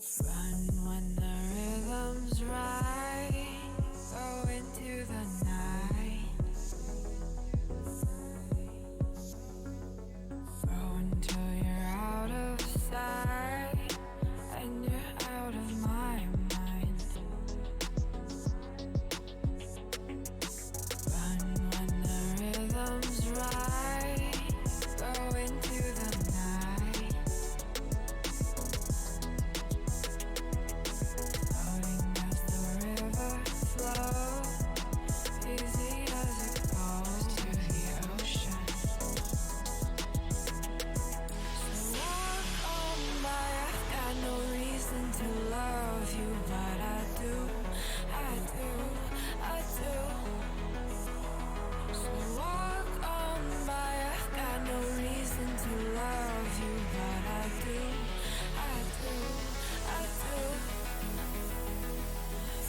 Run when the rhythm's right. Go into the night. Go until you're out of sight and you're out of my mind. Run when the rhythm's right. Go into the night. Floating as the river flows, easy as it goes to the ocean. So walk on by, I've got no reason to love you, but I do, I do, I do. So walk on by, I've got no reason to love you, but I do, I do, I do.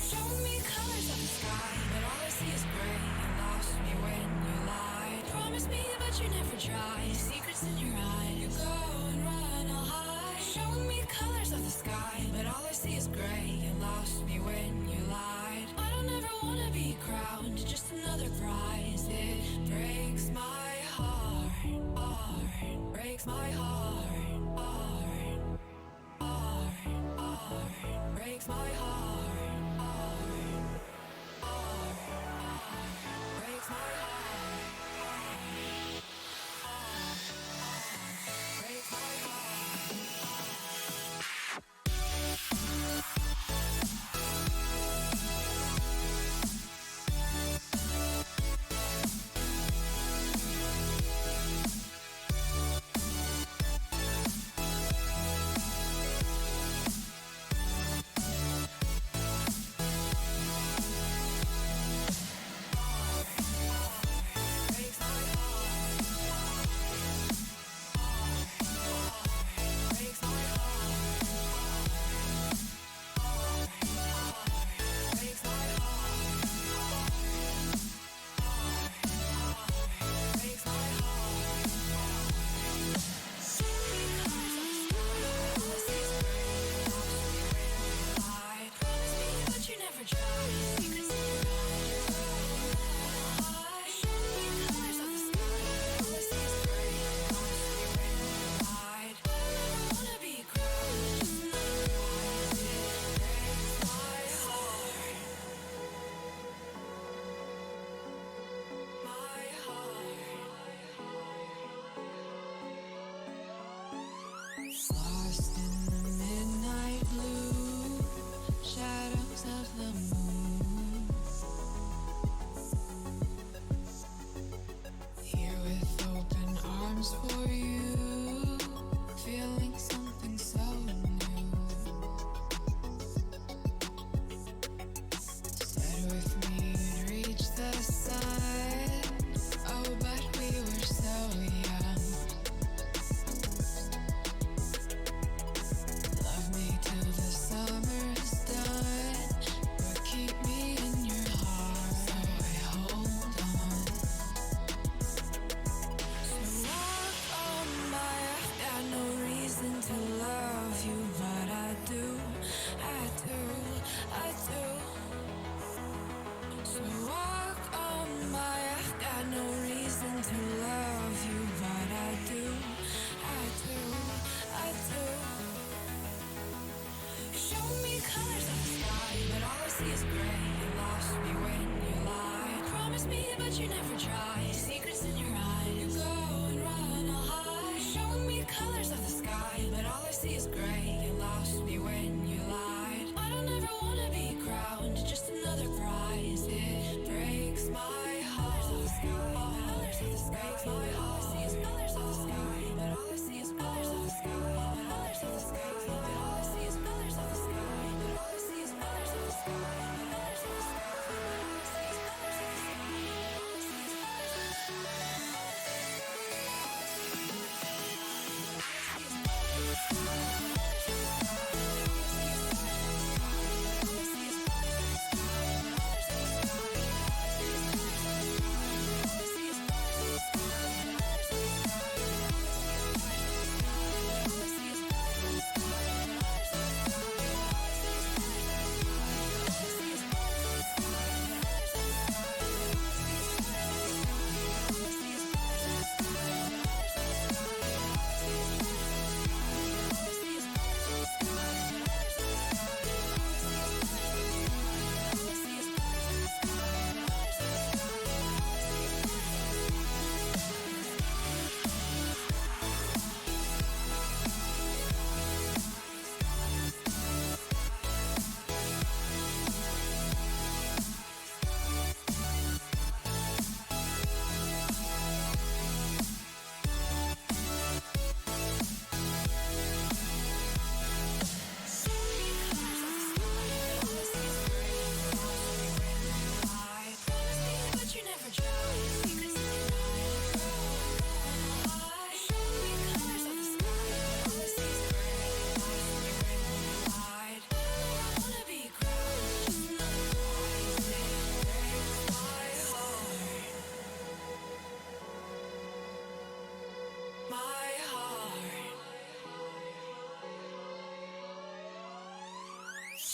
Show me colors of the sky, but all I see is gray. You lost me when you lied. Promise me, but you never try. Secrets in your eye, you go and run, I'll hide. Show me colors of the sky, but all I see is gray. You lost me when you lied. I don't ever wanna be crowned, just another prize. It breaks my heart, heart, breaks my heart, heart, heart, heart, breaks my heart, heart, heart, heart, breaks my heart, heart, heart, breaks my heart. Lost in the midnight blue shadows of the moon. Here with open arms for you, feeling something so new. Said with me you'd reach the sun. Oh, but we were so young. Love me till the summer's done, but keep me in your heart, so I hold on. So walk on by, I've got no reason to love you, but I do, I do, I do. So walk on by, I've got no reason to love you, but I do, I do, I do. Show me colors of the sky, but all I see is gray. You lost me when you lied. Promise me, but you never try. Secrets in your eye, you go and run, I'll hide. Show me colors of the sky, but all I see is gray. You lost me when you lied. I don't ever wanna be crowned, just another prize. It breaks my heart. Colors of the sky, breaks my heart. All I see is colors of the sky, but all I see is colors of the sky. Colors of the sky, but all I see is colors of the sky. But all I see is colors of the sky. Colors of the sky, but all I see is colors of the sky. All I see is colors of the sky.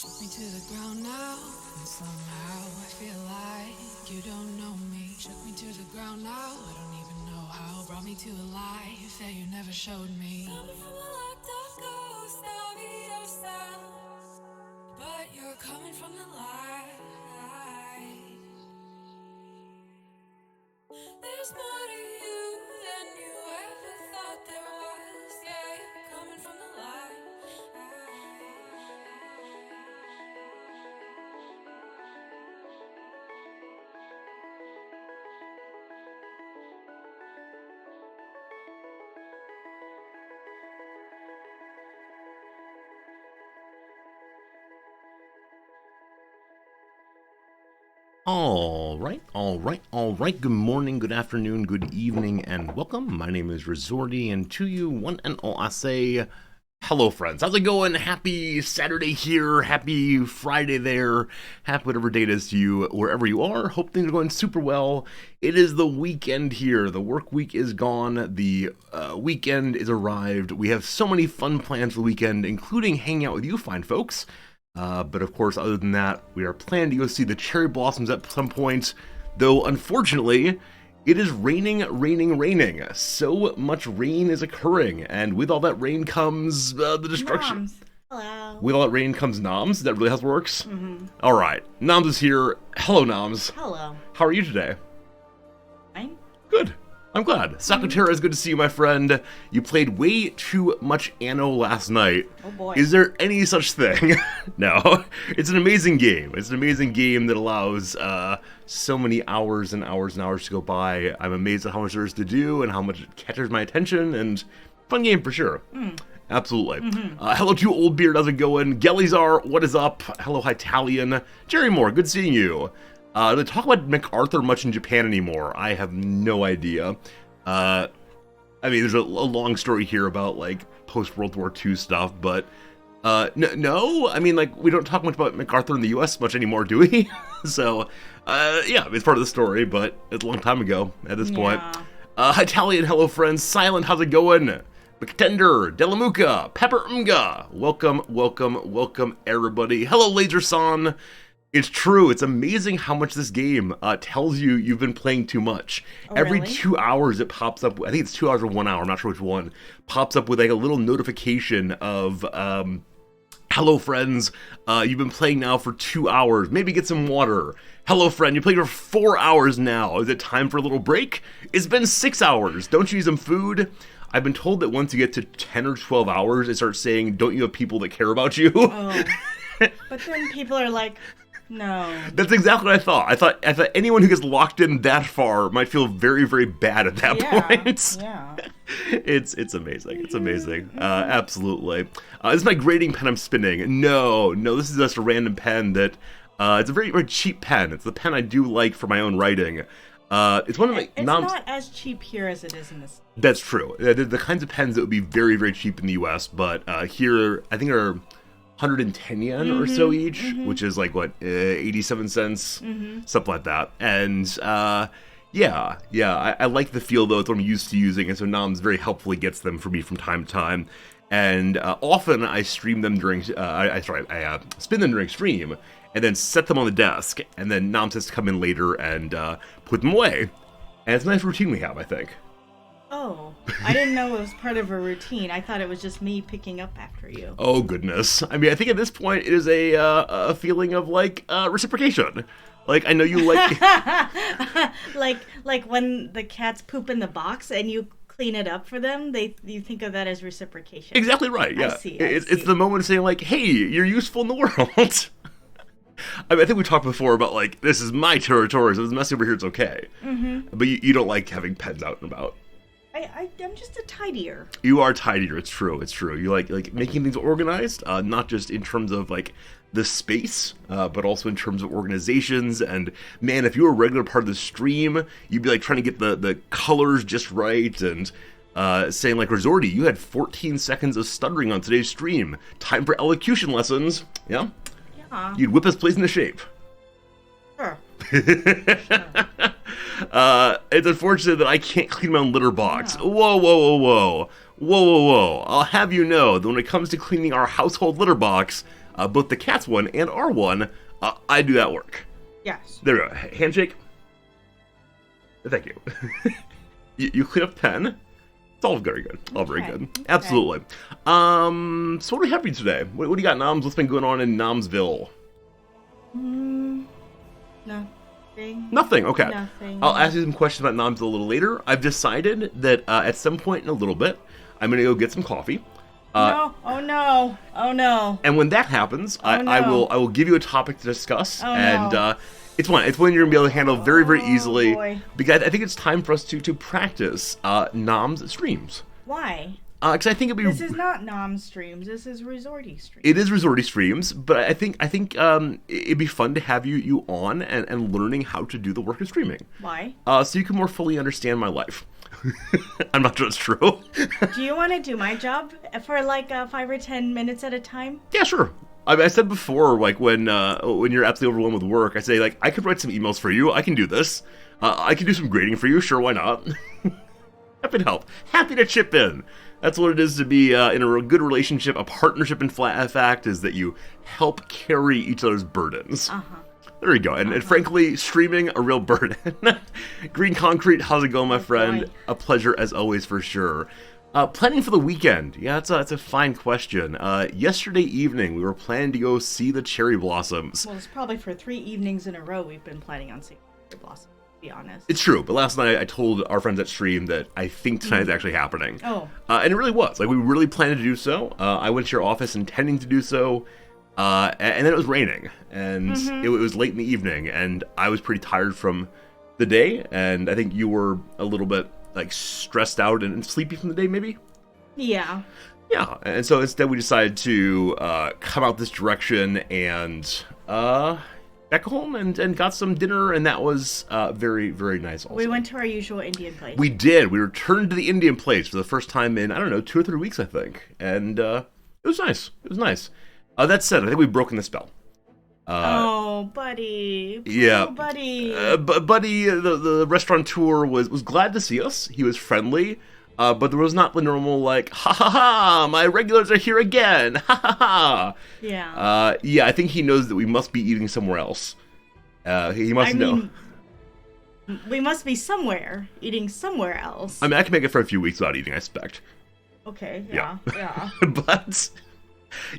Me to the ground now, and somehow I feel like you don't know me. Shook me to the ground now, I don't even know how. Brought me to a life that you never showed me. Coming from a locked up ghost of yourself, but you're coming from the light. There's more to you than you ever thought there was. Yeah, you're coming from the light. All right. Good morning, good afternoon, good evening, and welcome. My name is Resorty, and to you, one and all, I say, hello, friends. How's it going? Happy Saturday here, happy Friday there, happy whatever day it is to you, wherever you are. Hope things are going super well. It is the weekend here. The work week is gone. The weekend is arrived. We have so many fun plans for the weekend, including hanging out with you fine folks. But of course, other than that, we are planning to go see the cherry blossoms at some point, though unfortunately, it is raining. So much rain is occurring, and with all that rain comes the destruction. Noms. Hello. With all that rain comes Noms? Is that really how it works? Mm-hmm. Alright, Noms is here. Hello, Noms. Hello. How are you today? Fine. Good. I'm glad. Sakutera, it's good to see you, my friend. You played way too much Anno last night. Oh boy. Is there any such thing? No. It's an amazing game. It's an amazing game that allows so many hours and hours and hours to go by. I'm amazed at how much there is to do and how much it catches my attention, and fun game for sure. Absolutely. Hello to you, Old Beard. How's it going? Gelizar, what is up? Hello, Italian. Jerry Moore, good seeing you. Do they talk about MacArthur much in Japan anymore? I have no idea. I mean, there's a long story here about, like, post-World War II stuff, but, no? I mean, like, we don't talk much about MacArthur in the US much anymore, do we? So, yeah, it's part of the story, but it's a long time ago at this point. Italian, hello, friends. Silent, how's it going? McTender, Delamuka, Pepper Mga. Welcome, everybody. Hello, Laser-san. It's true. It's amazing how much this game tells you you've been playing too much. Oh, Every really? 2 hours it pops up. I think it's 2 hours or 1 hour. I'm not sure which one. Pops up with like a little notification of, hello friends, you've been playing now for 2 hours. Maybe get some water. Hello friend, you played for 4 hours now. Is it time for a little break? It's been 6 hours. Don't you need some food? I've been told that once you get to 10 or 12 hours, it starts saying, don't you have people that care about you? Oh. But then people are like, no. That's exactly what I thought. I thought anyone who gets locked in that far might feel very, very bad at that point. Yeah. It's amazing. It's amazing. Absolutely. This is my grading pen I'm spinning. No, this is just a random pen that, it's a very, very cheap pen. It's the pen I do like for my own writing. It's one of my... It's not as cheap here as it is in this. That's true. The kinds of pens that would be very, very cheap in the US, but here, I think are 110 yen or so each, which is like, what, 87 cents? Something like that. And, yeah, I like the feel, though. It's what I'm used to using, and so Noms very helpfully gets them for me from time to time. And often I stream them during, I spin them during stream, and then set them on the desk, and then Noms has to come in later and put them away. And it's a nice routine we have, I think. Oh, I didn't know it was part of a routine. I thought it was just me picking up after you. Oh, goodness. I mean, I think at this point it is a feeling of, like, reciprocation. Like, I know you like... like when the cats poop in the box and you clean it up for them, you think of that as reciprocation. Exactly right, yeah. I see. It's the moment of saying, like, hey, you're useful in the world. I mean, I think we talked before about, like, this is my territory, so if it's messy over here, it's okay. But you don't like having pens out and about. I'm just a tidier. You are tidier. It's true. You like making things organized, not just in terms of like the space, but also in terms of organizations. And man, if you were a regular part of the stream, you'd be like trying to get the colors just right and saying like, Resorty, you had 14 seconds of stuttering on today's stream. Time for elocution lessons. Yeah. Yeah. You'd whip us place into shape. Sure. It's unfortunate that I can't clean my own litter box. Yeah. Whoa. I'll have you know that when it comes to cleaning our household litter box, both the cat's one and our one, I do that work. Yes. There we go. Handshake. Thank you. You clean up 10. It's all very good. All very Okay. good. Okay. Absolutely. So what do we have for you today? What do you got, Noms? What's been going on in Nomsville? Nothing. Nothing. Okay. Nothing. I'll ask you some questions about Nomsville a little later. I've decided that at some point in a little bit, I'm going to go get some coffee. No. Oh no. Oh no. And when that happens, I no. will give you a topic to discuss, Oh, and no. it's one you're gonna be able to handle very, very easily. Boy. Because I think it's time for us to practice Noms streams. Why? Because I think it'd be This is not nom streams. This is resorty streams. it is resorty streams, but I think it'd be fun to have you on and learning how to do the work of streaming. Why? So you can more fully understand my life. I'm not sure it's true. Do you want to do my job for like 5 or 10 minutes at a time? Yeah, sure. I said before, like when you're absolutely overwhelmed with work, I say like I could write some emails for you. I can do this. I can do some grading for you. Sure, why not? Happy to help. Happy to chip in. That's what it is to be in a good relationship. A partnership, in fact, is that you help carry each other's burdens. There you go. And frankly, streaming, a real burden. Green Concrete, how's it going, my friend? boy. A pleasure as always, for sure. Planning for the weekend. Yeah, that's a fine question. Yesterday evening, we were planning to go see the cherry blossoms. Well, it's probably for 3 evenings in a row we've been planning on seeing the blossom, to be honest. It's true, but last night I told our friends at stream that I think tonight's actually happening. Oh. And it really was. Like, we really planned to do so. I went to your office intending to do so. And then it was raining, and it was late in the evening, and I was pretty tired from the day, and I think you were a little bit, like, stressed out and sleepy from the day, maybe? Yeah. Yeah, and so instead we decided to come out this direction and back home and got some dinner, and that was very, very nice also. We went to our usual Indian place. We did. We returned to the Indian place for the first time in, I don't know, 2 or 3 weeks, I think, and it was nice. It was nice. That said, I think we've broken the spell. Oh, buddy. Yeah. Oh, buddy. But Buddy, the restaurateur, was glad to see us. He was friendly, but there was not the normal, like, ha ha ha, my regulars are here again, ha ha ha. Yeah. Yeah, I think he knows that we must be eating somewhere else. He must know. We must be somewhere, eating somewhere else. I mean, I can make it for a few weeks without eating, I suspect. Okay, yeah. But,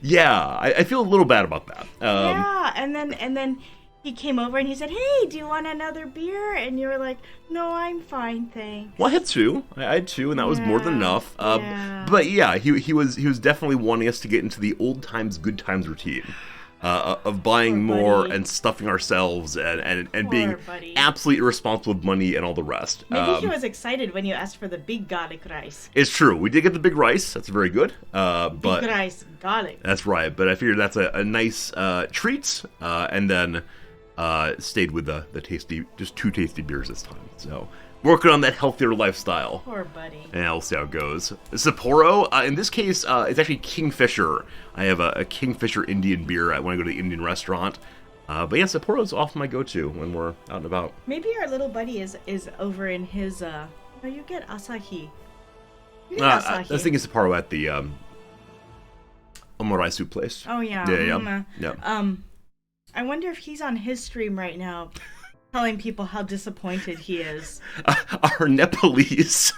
yeah, I feel a little bad about that. Yeah, and then he came over and he said, "Hey, do you want another beer?" And you were like, "No, I'm fine, thanks." Well, I had 2. I had 2, and that was more than Yeah, enough. yeah. But yeah, he was definitely wanting us to get into the old times, good times routine of buying Poor more buddy. and stuffing ourselves and Poor being buddy. absolutely irresponsible with money and all the rest. Maybe he was excited when you asked for the big garlic rice. It's true. We did get the big rice. That's very good. Big But rice, garlic. that's right. But I figured that's a nice treat. And then stayed with the tasty, just 2 tasty beers this time. So working on that healthier lifestyle. Poor buddy. And we'll see how it goes. Sapporo, in this case, it's actually Kingfisher. I have a Kingfisher Indian beer when I go to the Indian restaurant. But yeah, Sapporo's often my go-to when we're out and about. Maybe our little buddy is over in his. No, you get Asahi. You get I Asahi. was thinking Sapporo at the Omorai soup place. Oh yeah. Yeah. I wonder if he's on his stream right now, telling people how disappointed he is. Our Nepalese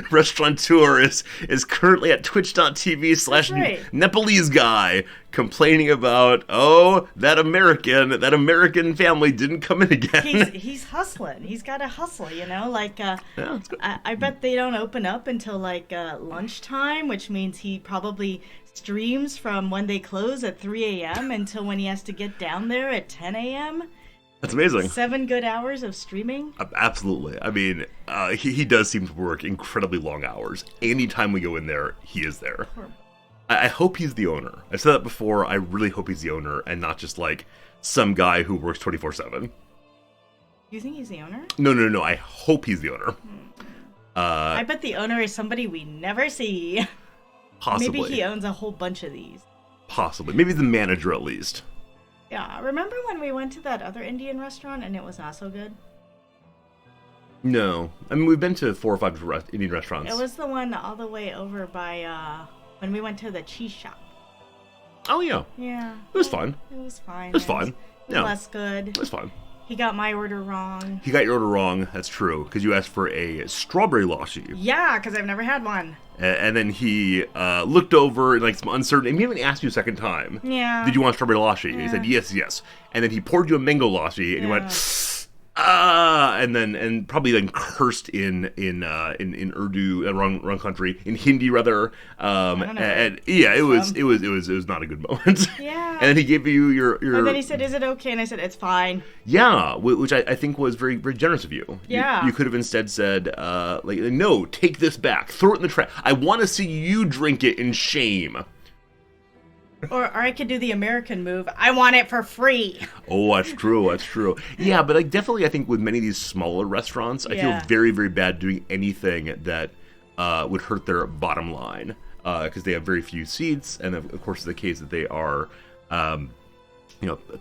restaurateur is currently at twitch.tv/ right. Nepalese guy complaining about, oh, that American family didn't come in again. He's hustling. He's got to hustle, you know? Like, Yeah, that's good. I bet they don't open up until like lunchtime, which means he probably streams from when they close at 3 a.m. until when he has to get down there at 10 a.m. That's amazing. 7 good hours of streaming. Absolutely. I mean, he does seem to work incredibly long hours. Anytime we go in there, he is there. Poor- I hope he's the owner. I've said that before. I really hope he's the owner and not just like some guy who works 24/7. You think he's the owner? No. I hope he's the owner. I bet the owner is somebody we never see. Possibly. Maybe he owns a whole bunch of these. Possibly. Maybe the manager at least. Yeah, remember when we went to that other Indian restaurant and it was not so good? No. I mean, we've been to 4 or 5 Indian restaurants. It was the one all the way over by when we went to the cheese shop. Oh, yeah. Yeah. It was fun. It was fine. It was fun. Yeah. Less good. It was fun. He got my order wrong. He got your order wrong. That's true. Because you asked for a strawberry lassi. Yeah, because I've never had one. And then he looked over in like some uncertainty. And he even asked you a second time. Yeah. Did you want strawberry lassi? Yeah. He said yes, yes. And then he poured you a mango lassi, and you went and probably then cursed in Urdu, wrong country, in Hindi rather. And yeah, it was not a good moment. Yeah. And then he gave you your. And then he said, "Is it okay?" And I said, "It's fine." Yeah, which I think was very, very generous of you. Yeah. You could have instead said, no, take this back. Throw it in the trash. I want to see you drink it in shame. Or I could do the American move. I want it for free. Oh, that's true. That's true. Yeah, but definitely I think with many of these smaller restaurants, I feel very, very bad doing anything that would hurt their bottom line. Because they have very few seats. And of course, it's the case that they are...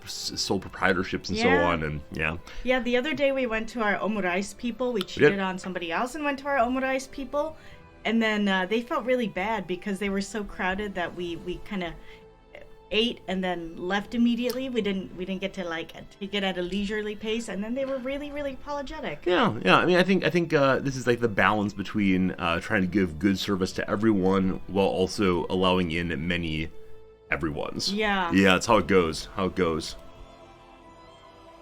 sole proprietorships and so on, and yeah. Yeah, the other day we went to our omurice people. We cheated on somebody else and went to our omurice people, and then they felt really bad because they were so crowded that we kind of ate and then left immediately. We didn't get to take it at a leisurely pace, and then they were really, really apologetic. Yeah. I mean, I think this is like the balance between trying to give good service to everyone while also allowing in many everyone's. Yeah, that's how it goes.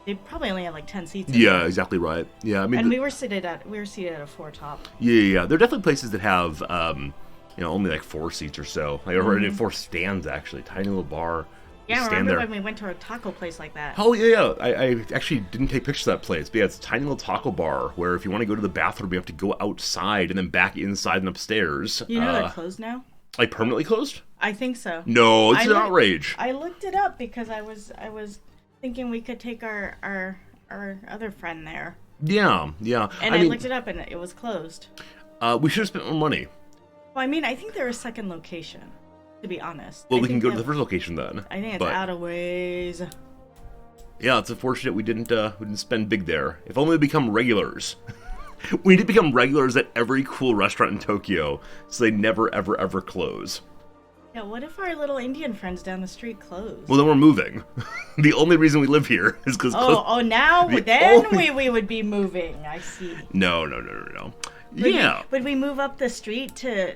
They probably only had like 10 seats. Yeah, exactly right. Yeah, I mean, and we were seated at a 4 top. Yeah. There are definitely places that have only like 4 seats or so. Like or 4 stands actually, tiny little bar. Yeah, I remember when we went to a taco place like that. Oh yeah. I actually didn't take pictures of that place, but yeah, it's a tiny little taco bar where if you want to go to the bathroom, you have to go outside and then back inside and upstairs. You know they're closed now. Like permanently closed? I think so. No, it's an outrage. I looked it up because I was thinking we could take our other friend there. Yeah. And I looked it up and it was closed. We should have spent more money. Well, I mean, I think they're a second location, to be honest. Well, we can go to the first location then. I think it's out of ways. Yeah, it's unfortunate we didn't spend big there. If only we become regulars. We need to become regulars at every cool restaurant in Tokyo so they never, ever, ever close. Yeah, what if our little Indian friends down the street close? Well, then we're moving. The only reason we live here is because... we would be moving. I see. No. Would we move up the street to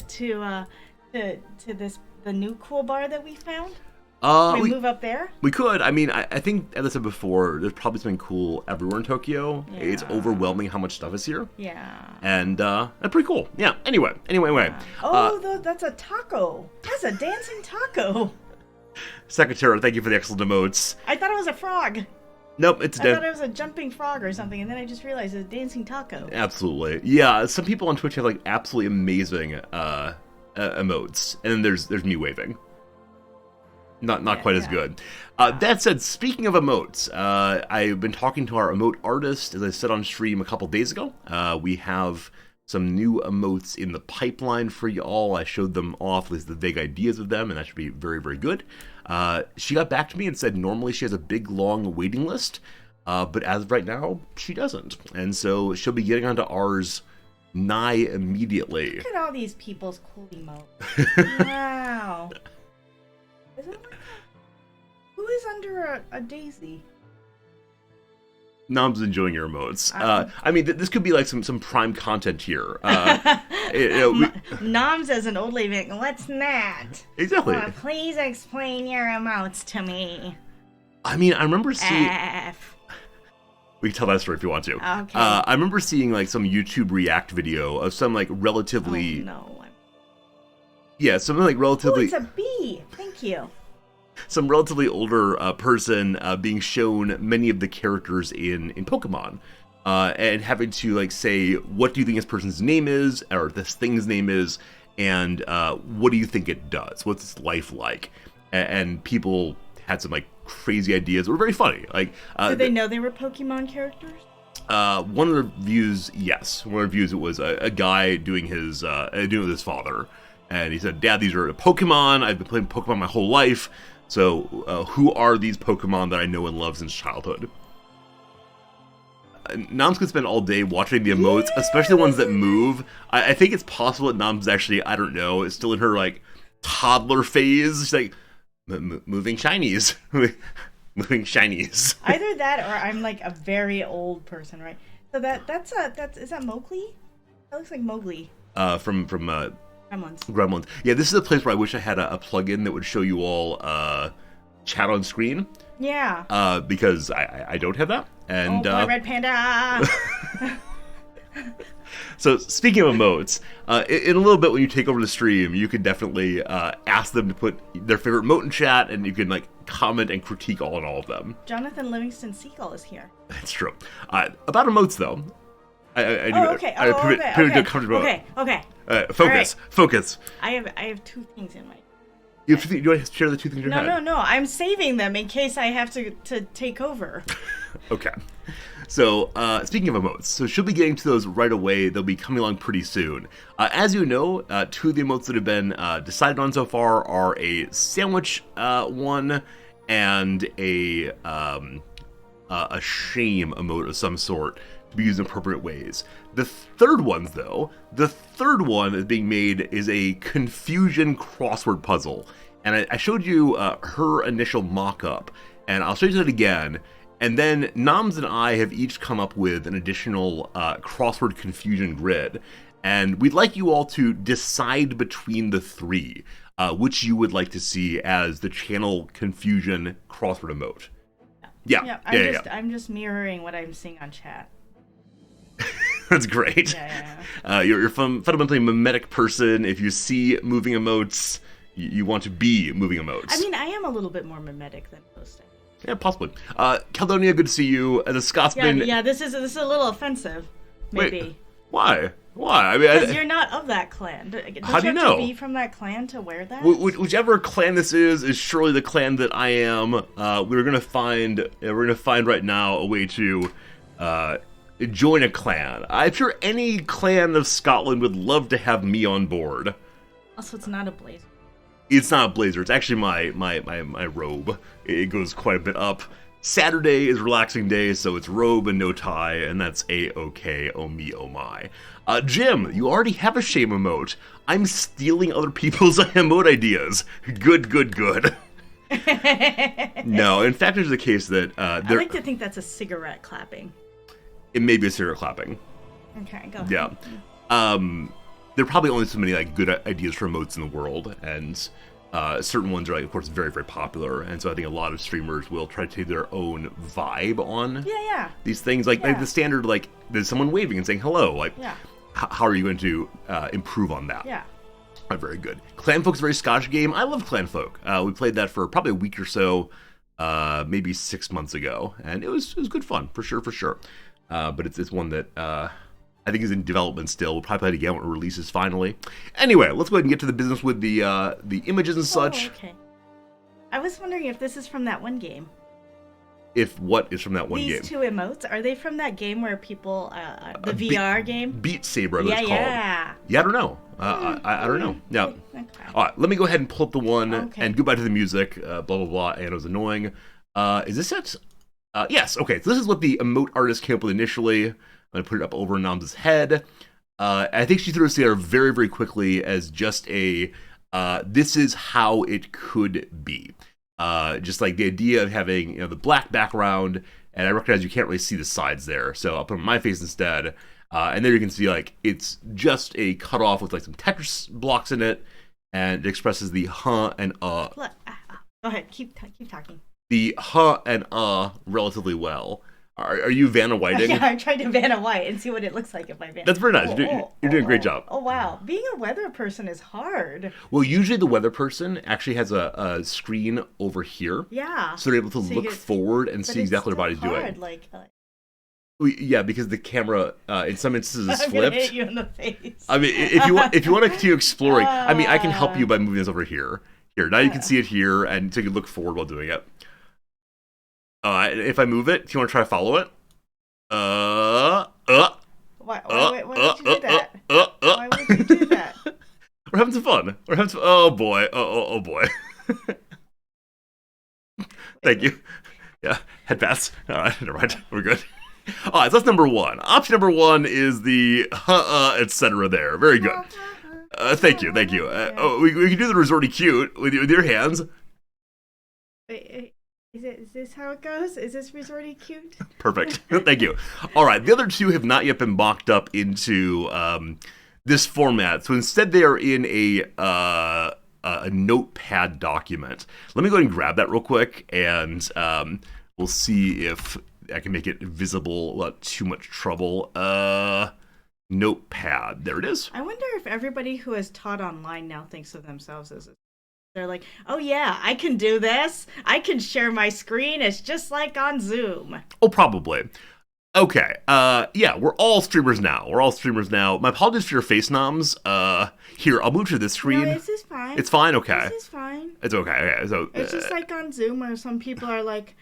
the new cool bar that we found? We move up there? We could. I mean, I think, as I said before, there's probably something cool everywhere in Tokyo. Yeah. It's overwhelming how much stuff is here. Yeah. And that's pretty cool. Yeah. Anyway. Yeah. That's a taco. That's a dancing taco. Secretary, thank you for the excellent emotes. I thought it was a frog. Nope, I thought it was a jumping frog or something, and then I just realized it's a dancing taco. Absolutely. Yeah, some people on Twitch have, like, absolutely amazing emotes. And then there's me waving. Not quite as good. That said, speaking of emotes, I've been talking to our emote artist, as I said on stream a couple days ago. We have some new emotes in the pipeline for y'all. I showed them off, at least the vague ideas of them, and that should be very, very good. She got back to me and said normally she has a big, long waiting list, but as of right now, she doesn't. And so she'll be getting onto ours nigh immediately. Look at all these people's cool emotes. Wow. Is it like that? Who is under a daisy? Nom's enjoying your emotes. I mean, this could be like some prime content here. Noms as an old lady, what's that? Exactly. Please explain your emotes to me. I mean, I remember seeing... We can tell that story if you want to. Okay. I remember seeing like some YouTube React video of some like relatively... Oh, no. Yeah, something like relatively... Oh, it's a bee. Thank you. Some relatively older person being shown many of the characters in Pokemon, and having to like say, what do you think this person's name is, or this thing's name is, and what do you think it does? What's its life like? And people had some like crazy ideas. They were very funny. Like, did they know they were Pokemon characters? One of the reviews, yes. One of the reviews, it was a guy doing his doing with his father. And he said, Dad, these are Pokemon. I've been playing Pokemon my whole life. So, who are these Pokemon that I know and love since childhood? Noms could spend all day watching the emotes, especially the ones that move. I think it's possible that Noms actually, I don't know, is still in her, like, toddler phase. She's like, Moving shinies. Moving shinies. Either that or I'm like a very old person, right? So that's is that Mowgli? That looks like Mowgli. From Gremlins. Gremlins. Yeah, this is a place where I wish I had a plugin that would show you all chat on screen. Yeah. Because I don't have that. And boy, Red Panda. So speaking of emotes, in a little bit when you take over the stream, you can definitely ask them to put their favorite emote in chat, and you can like comment and critique all of them. Jonathan Livingston Seagull is here. That's true. About emotes though, I do. Okay. Okay. Focus. I have two things in my. You want to share the two things you had? No. I'm saving them in case I have to take over. Okay. So, speaking of emotes, so she'll be getting to those right away. They'll be coming along pretty soon. As you know, two of the emotes that have been decided on so far are a sandwich one and a shame emote of some sort to be used in appropriate ways. The third one is being made is a confusion crossword puzzle. And I showed you her initial mock-up, and I'll show you that again. And then Noms and I have each come up with an additional crossword confusion grid. And we'd like you all to decide between the three, which you would like to see as the channel confusion crossword emote. Yeah. I'm just mirroring what I'm seeing on chat. That's great. Yeah. You're fundamentally a mimetic person. If you see moving emotes, you want to be moving emotes. I mean, I am a little bit more mimetic than most. Yeah, possibly. Caledonia, good to see you. As a Scotsman... Yeah, this is a little offensive, maybe. Wait, why? I mean, because you're not of that clan. How do you know? To be from that clan to wear that? Whichever clan this is surely the clan that I am. We're gonna find right now a way to join a clan. I'm sure any clan of Scotland would love to have me on board. Also, it's not a blazer. It's not a blazer. It's actually my robe. It goes quite a bit up. Saturday is relaxing day, so it's robe and no tie, and that's A-OK, oh me, oh my. Jim, you already have a shame emote. I'm stealing other people's emote ideas. Good. No, in fact, there's a case that... I like to think that's a cigarette clapping. It may be a cigarette clapping. Okay, go ahead. Yeah. There are probably only so many like good ideas for emotes in the world, and certain ones are, like, of course, very, very popular. And so I think a lot of streamers will try to take their own vibe on these things. Like the standard, like, there's someone waving and saying hello. Like, how are you going to improve on that? Yeah. Very good. Clanfolk's a very Scottish game. I love Clanfolk. We played that for probably a week or so, maybe 6 months ago, and it was good fun, for sure. But it's one that... I think is in development still. We'll probably play it again when it releases finally. Anyway, let's go ahead and get to the business with the images and such. Okay. I was wondering if this is from that one game. If what is from that one game? These two emotes, are they from that game where people, the VR game? Beat Saber, it's called. Yeah, I don't know. I don't know. Yeah. Okay. All right, let me go ahead and pull up the one and goodbye to the music. Blah, blah, blah. Anno's annoying. Is this it? Yes. Okay, so this is what the emote artist came up with initially. I'm going to put it up over Nam's head. I think she threw this together very, very quickly as just a, this is how it could be. Just like the idea of having, the black background, and I recognize you can't really see the sides there, so I'll put my face instead. And there you can see, like, it's just a cutoff with, like, some Tetris blocks in it, and it expresses the huh and Go ahead, keep talking. The huh and relatively well. Are you Vanna Whiting? Yeah, I'm trying to Vanna White and see what it looks like if I Vanna. That's very nice. You're doing a great job. Oh, wow. Being a weather person is hard. Well, usually the weather person actually has a screen over here. Yeah. So they're able to look forward and see exactly what their body's doing. Yeah, because the camera, in some instances, is flipped. I'm gonna hit you in the face. I mean, if you want to continue exploring, I mean, I can help you by moving this over here. Here, now you can see it here, and so you can look forward while doing it. If I move it, do you want to try to follow it? Why would you do that? Why would you do that? We're having some fun. Oh boy. Oh boy. Thank you. Yeah, head pass. All right, never mind. We're good. All right, so that's number one. Option number one is the etc. there. Very good. Thank you. We can do the resorty cute with your hands. Is this how it goes? Is this resorty cute? Perfect. Thank you. All right. The other two have not yet been mocked up into this format. So instead, they are in a notepad document. Let me go ahead and grab that real quick, and we'll see if I can make it visible without too much trouble. Notepad. There it is. I wonder if everybody who has taught online now thinks of themselves as they're like, oh yeah, I can do this. I can share my screen. It's just like on Zoom. Oh, probably. Okay. Yeah, we're all streamers now. My apologies for your face noms. Here, I'll move to this screen. No, this is fine. It's fine? Okay. This is fine. It's okay. Okay. So It's just like on Zoom where some people are like,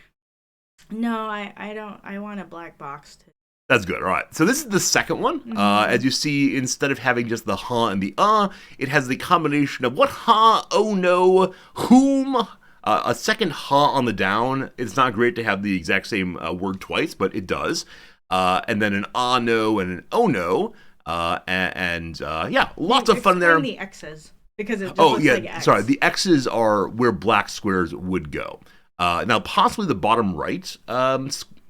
no, I want a black box too. That's good. All right. So this is the second one. As you see, instead of having just the huh and the it has the combination of what huh, oh no, whom, a second huh on the down. It's not great to have the exact same word twice, but it does. And then an no and an oh no. Yeah, lots of fun there. The X's because it just looks like X. Sorry. The X's are where black squares would go. Now, possibly the bottom right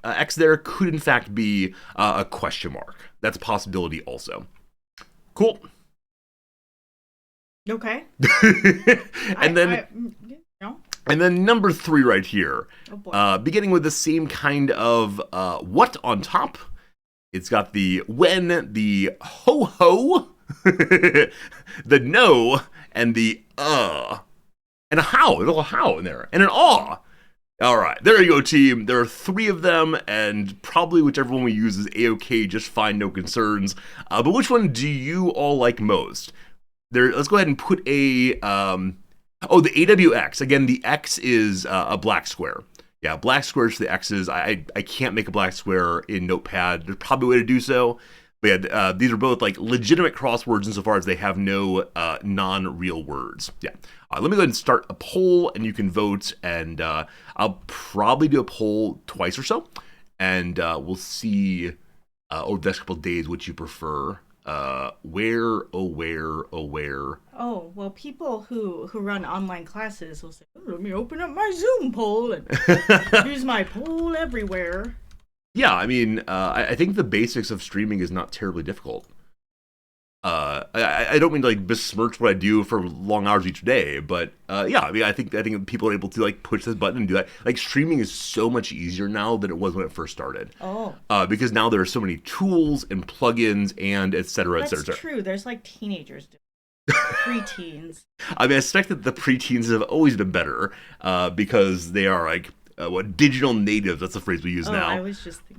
X there could in fact be a question mark. That's a possibility also. Cool. Okay. And then number 3 right here. Oh boy. Beginning with the same kind of what on top. It's got the when, the ho-ho, the no, and the and a how. There's a little how in there. And an aw. All right, there you go, team. There are 3 of them, and probably whichever one we use is A-OK, just fine, no concerns. But which one do you all like most? Let's go ahead and put a... the AWX. Again, the X is a black square. Yeah, black squares for the X's. I can't make a black square in Notepad. There's probably a way to do so. But yeah, these are both like legitimate crosswords insofar as they have no non-real words. Yeah. Let me go ahead and start a poll, and you can vote. And I'll probably do a poll twice or so, and we'll see over the next couple of days what you prefer. Where. Oh, well, people who run online classes will say, oh, let me open up my Zoom poll and use my poll everywhere. Yeah, I mean, I think the basics of streaming is not terribly difficult. I don't mean to like besmirch what I do for long hours each day, but yeah, I mean, I think people are able to like push this button and do that. Like streaming is so much easier now than it was when it first started. Oh. Because now there are so many tools and plugins and et cetera, et cetera. That's true. There's like teenagers doing preteens. I mean, I suspect that the preteens have always been better because they are like digital natives. That's the phrase we use now. I was just thinking.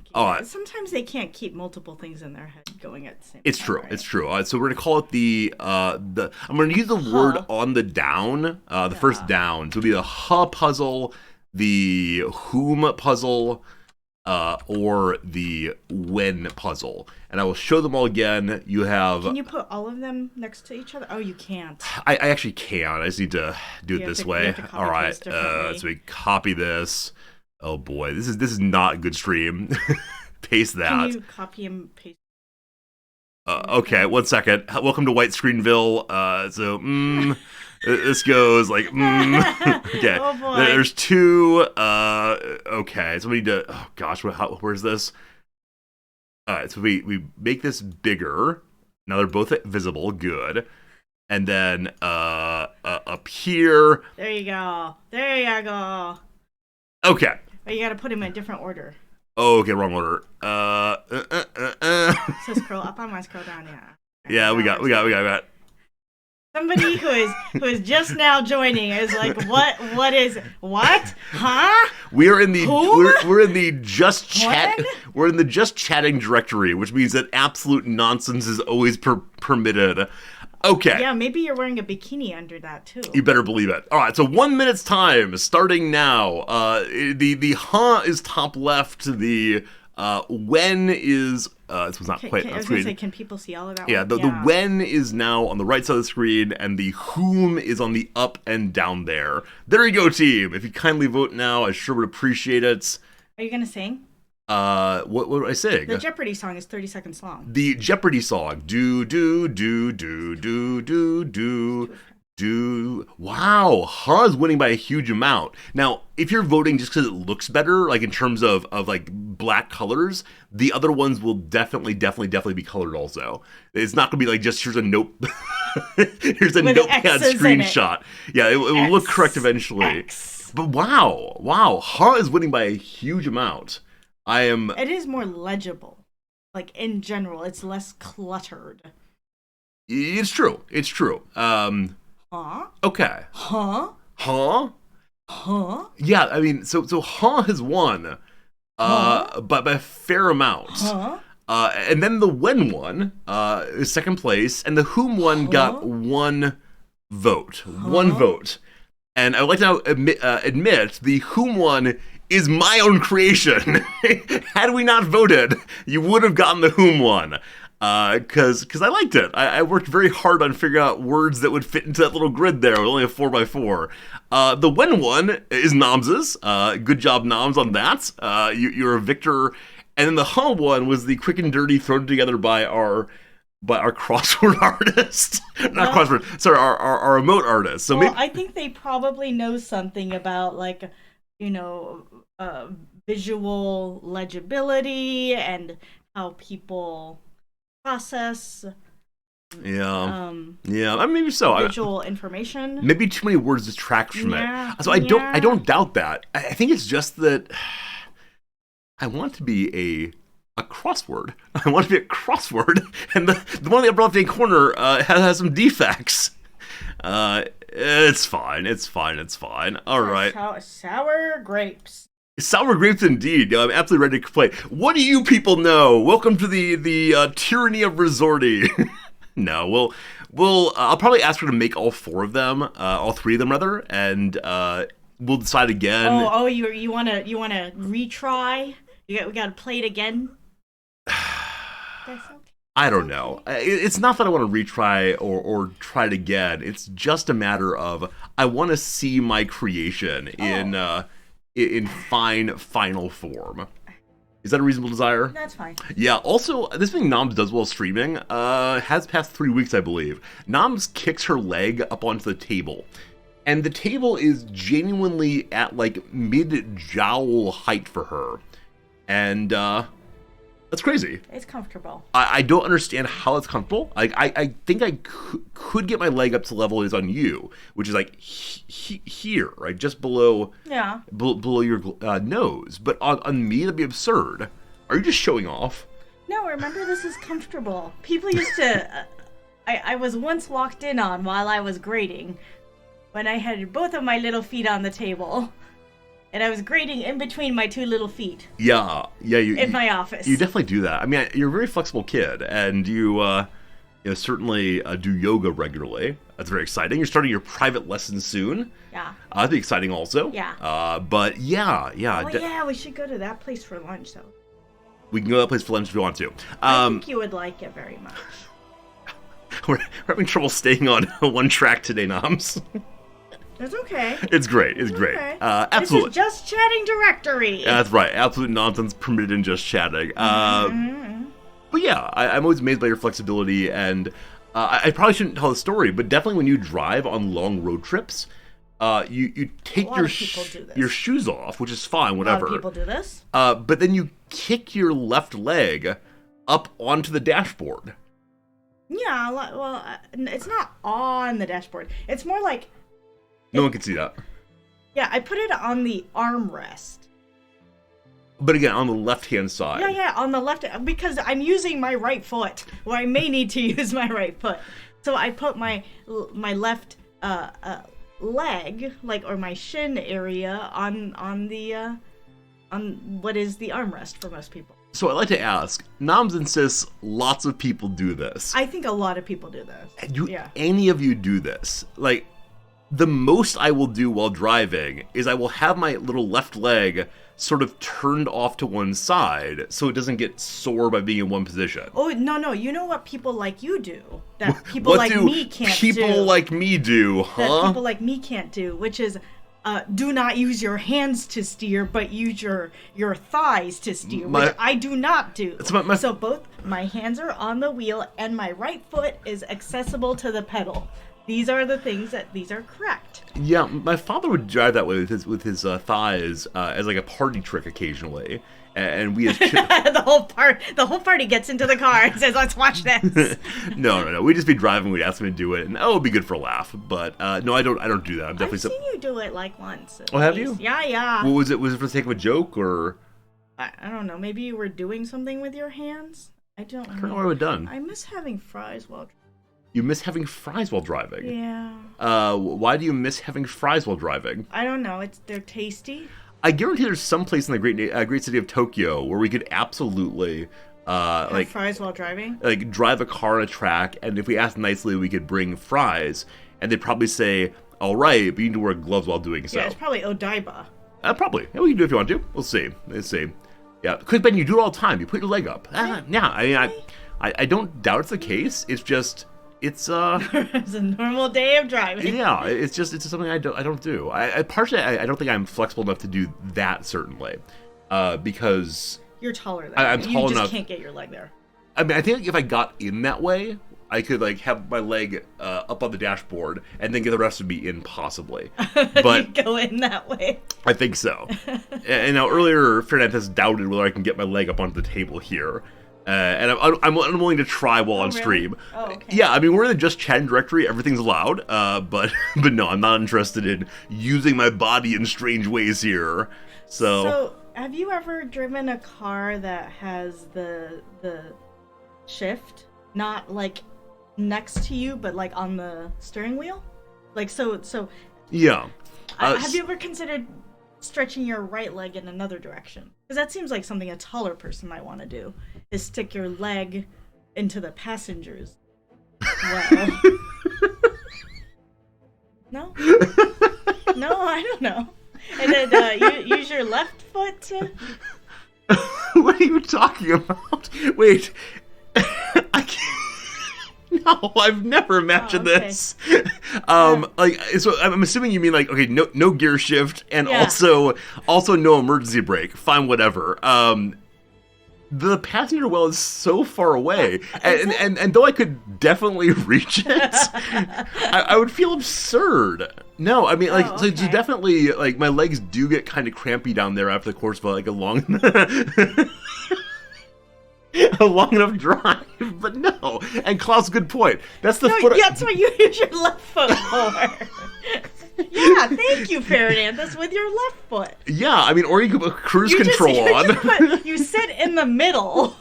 Sometimes they can't keep multiple things in their head going at the same time. It's true. Right? It's true. So we're gonna call it the. I'm gonna use the word on the down. The first down. So it'll be the puzzle, the whom puzzle, or the when puzzle. And I will show them all again. You have. Can you put all of them next to each other? Oh, you can't. I actually can. I just need to do it this way. All right. So we copy this. Oh boy, this is not a good stream. Paste that. Can you copy and paste? Okay, 1 second. Welcome to White Screenville. This goes like Okay. Oh boy. There's 2. Okay, so we need to. Oh gosh, where's this? All right, so we make this bigger. Now they're both visible. Good. And then up here. There you go. There you go. Okay. But you got to put them in a different order. Oh, okay, wrong order. So scroll up, I want to scroll down. Yeah. Yeah, we got. Somebody who is just now joining is like, what is what? Huh? We're in the Whom? we're in the just chat. When? We're in the just chatting directory, which means that absolute nonsense is always permitted. Okay. Yeah, maybe you're wearing a bikini under that too. You better believe it. All right, so 1 minute's time starting now. The huh is top left. The when is this was not quite. I was gonna say, can people see all of that? Yeah, the when is now on the right side of the screen, and the whom is on the up and down there. There you go, team. If you kindly vote now, I sure would appreciate it. Are you gonna sing? What would I sing? The Jeopardy song is 30 seconds long. The Jeopardy song. Do, do, do, do, do, do, do. Wow, Ha's winning by a huge amount. Now, if you're voting just because it looks better, like in terms of like black colors, the other ones will definitely be colored also. It's not going to be like just here's a note, here's a With notepad X's in screenshot. Yeah, it will look correct eventually. X. But wow, Ha is winning by a huge amount. It is more legible. Like in general, it's less cluttered. It's true. Huh? Okay. Huh? Huh? Huh? Yeah, I mean, so Ha has won, but by a fair amount. Huh? And then the When one is second place, and the Whom one got one vote. One vote. And I would like to now admit the Whom one is my own creation. Had we not voted, you would have gotten the Whom one. Because I liked it. I worked very hard on figuring out words that would fit into that little grid there with only a 4x4. The When one is Noms's. Good job, Noms, on that. You're a victor. And then the Huh one was the quick and dirty thrown together by our crossword artist. Not crossword. Sorry, our emote artist. So maybe I think they probably know something about visual legibility and how people process maybe so. Visual information. Maybe too many words distract from it. So I don't doubt that. I think it's just that I want to be a crossword. I want to be a crossword, and the one in the upper left-hand corner has some defects. It's fine. All right. Sour grapes. Sour grapes indeed. I'm absolutely ready to complain. What do you people know? Welcome to the tyranny of resorting. No, I'll probably ask her to make all three of them rather, and we'll decide again. You wanna retry? We gotta play it again. That's okay. I don't know. It's not that I want to retry or try it again. It's just a matter of I want to see my creation in final form. Is that a reasonable desire? That's fine. Yeah, also, this thing Noms does while streaming has past 3 weeks, I believe. Noms kicks her leg up onto the table. And the table is genuinely at, like, mid-jowl height for her. And, that's crazy. It's comfortable. I don't understand how it's comfortable. I think I could get my leg up to the level it is on you, which is like here, right, just below. Yeah. Below your nose. But on me, that'd be absurd. Are you just showing off? No, remember, this is comfortable. People used to. I was once walked in on while I was grading, when I had both of my little feet on the table. And I was grading in between my two little feet. Yeah. In my office. You definitely do that. I mean, you're a very flexible kid, and you certainly do yoga regularly. That's very exciting. You're starting your private lessons soon. Yeah. That'd be exciting also. Yeah. But yeah. We should go to that place for lunch, though. We can go to that place for lunch if you want to. I think you would like it very much. We're having trouble staying on one track today, Noms. It's okay. It's great. Okay. Absolutely. This is Just Chatting Directory. That's right. Absolute nonsense permitted in Just Chatting. But yeah, I'm always amazed by your flexibility, and I probably shouldn't tell the story, but definitely when you drive on long road trips, you take your shoes off, which is fine, whatever. A lot of people do this. But then you kick your left leg up onto the dashboard. Yeah, well, it's not on the dashboard. It's more like... No one can see that. Yeah, I put it on the armrest. But again, on the left-hand side. Yeah, on the left, because I'm using my right foot, or I may need to use my right foot. So I put my left leg, or my shin area, on what is the armrest for most people. So I'd like to ask, Noms insists lots of people do this. I think a lot of people do this. Do any of you do this? The most I will do while driving is I will have my little left leg sort of turned off to one side so it doesn't get sore by being in one position. Oh, no. You know what people like you do that people like me can't do? People like me do, huh? That people like me can't do, which is do not use your hands to steer, but use your thighs to steer, which I do not do. So both my hands are on the wheel and my right foot is accessible to the pedal. these are the things these are correct. Yeah, my father would drive that way with his thighs as like a party trick occasionally, and we as the whole party gets into the car and says, "Let's watch this." No. We'd just be driving. We'd ask him to do it, and it'd be good for a laugh. But no, I don't do that. I'm definitely. I've seen you do it like once. Oh, have you? Yeah. What was it? Was it for the sake of a joke or? I don't know. Maybe you were doing something with your hands. I don't know what I would have done. I miss having fries while. You miss having fries while driving? Yeah. Why do you miss having fries while driving? I don't know. They're tasty. I guarantee there's some place in the great city of Tokyo where we could absolutely have fries while driving. Like drive a car on a track, and if we asked nicely, we could bring fries, and they'd probably say, "All right, but you need to wear gloves while doing so." Yeah, it's probably Odaiba. Probably. Yeah, we can do it if you want to. We'll see. Let's see. Yeah, because Ben, you do it all the time. You put your leg up. Yeah. I don't doubt it's the case. It's just. It's it's a normal day of driving. Yeah, it's just something I don't do. Partially I don't think I'm flexible enough to do that certainly, because you're taller than I'm tall enough. You just can't get your leg there. I mean, I think if I got in that way, I could like have my leg up on the dashboard and then get the rest of me in possibly. But you go in that way. I think so. And now earlier, Fernandez doubted whether I can get my leg up onto the table here. And I'm willing to try while on stream. Really? Oh, okay. Yeah, I mean, we're in the Just Chatting directory. Everything's allowed. But no, I'm not interested in using my body in strange ways here. So have you ever driven a car that has the shift not like next to you, but like on the steering wheel? Like so. Yeah. Have you ever considered stretching your right leg in another direction? Because that seems like something a taller person might want to do, is stick your leg into the passenger's well. No? No, I don't know. And then you use your left foot to... What are you talking about? Wait. I can't... No, I've never imagined this. Like, so I'm assuming you mean like, okay, no gear shift, and also no emergency brake. Fine, whatever. The passenger well is so far away, and though I could definitely reach it, I would feel absurd. No, I mean, like, so definitely, like, my legs do get kind of crampy down there after the course of like a long. A long enough drive, but no. And Klaus, good point. That's the foot. That's what you use your left foot for. Yeah, thank you, Ferdinand. That's with your left foot. Yeah, I mean, or you could put cruise control on. You sit in the middle,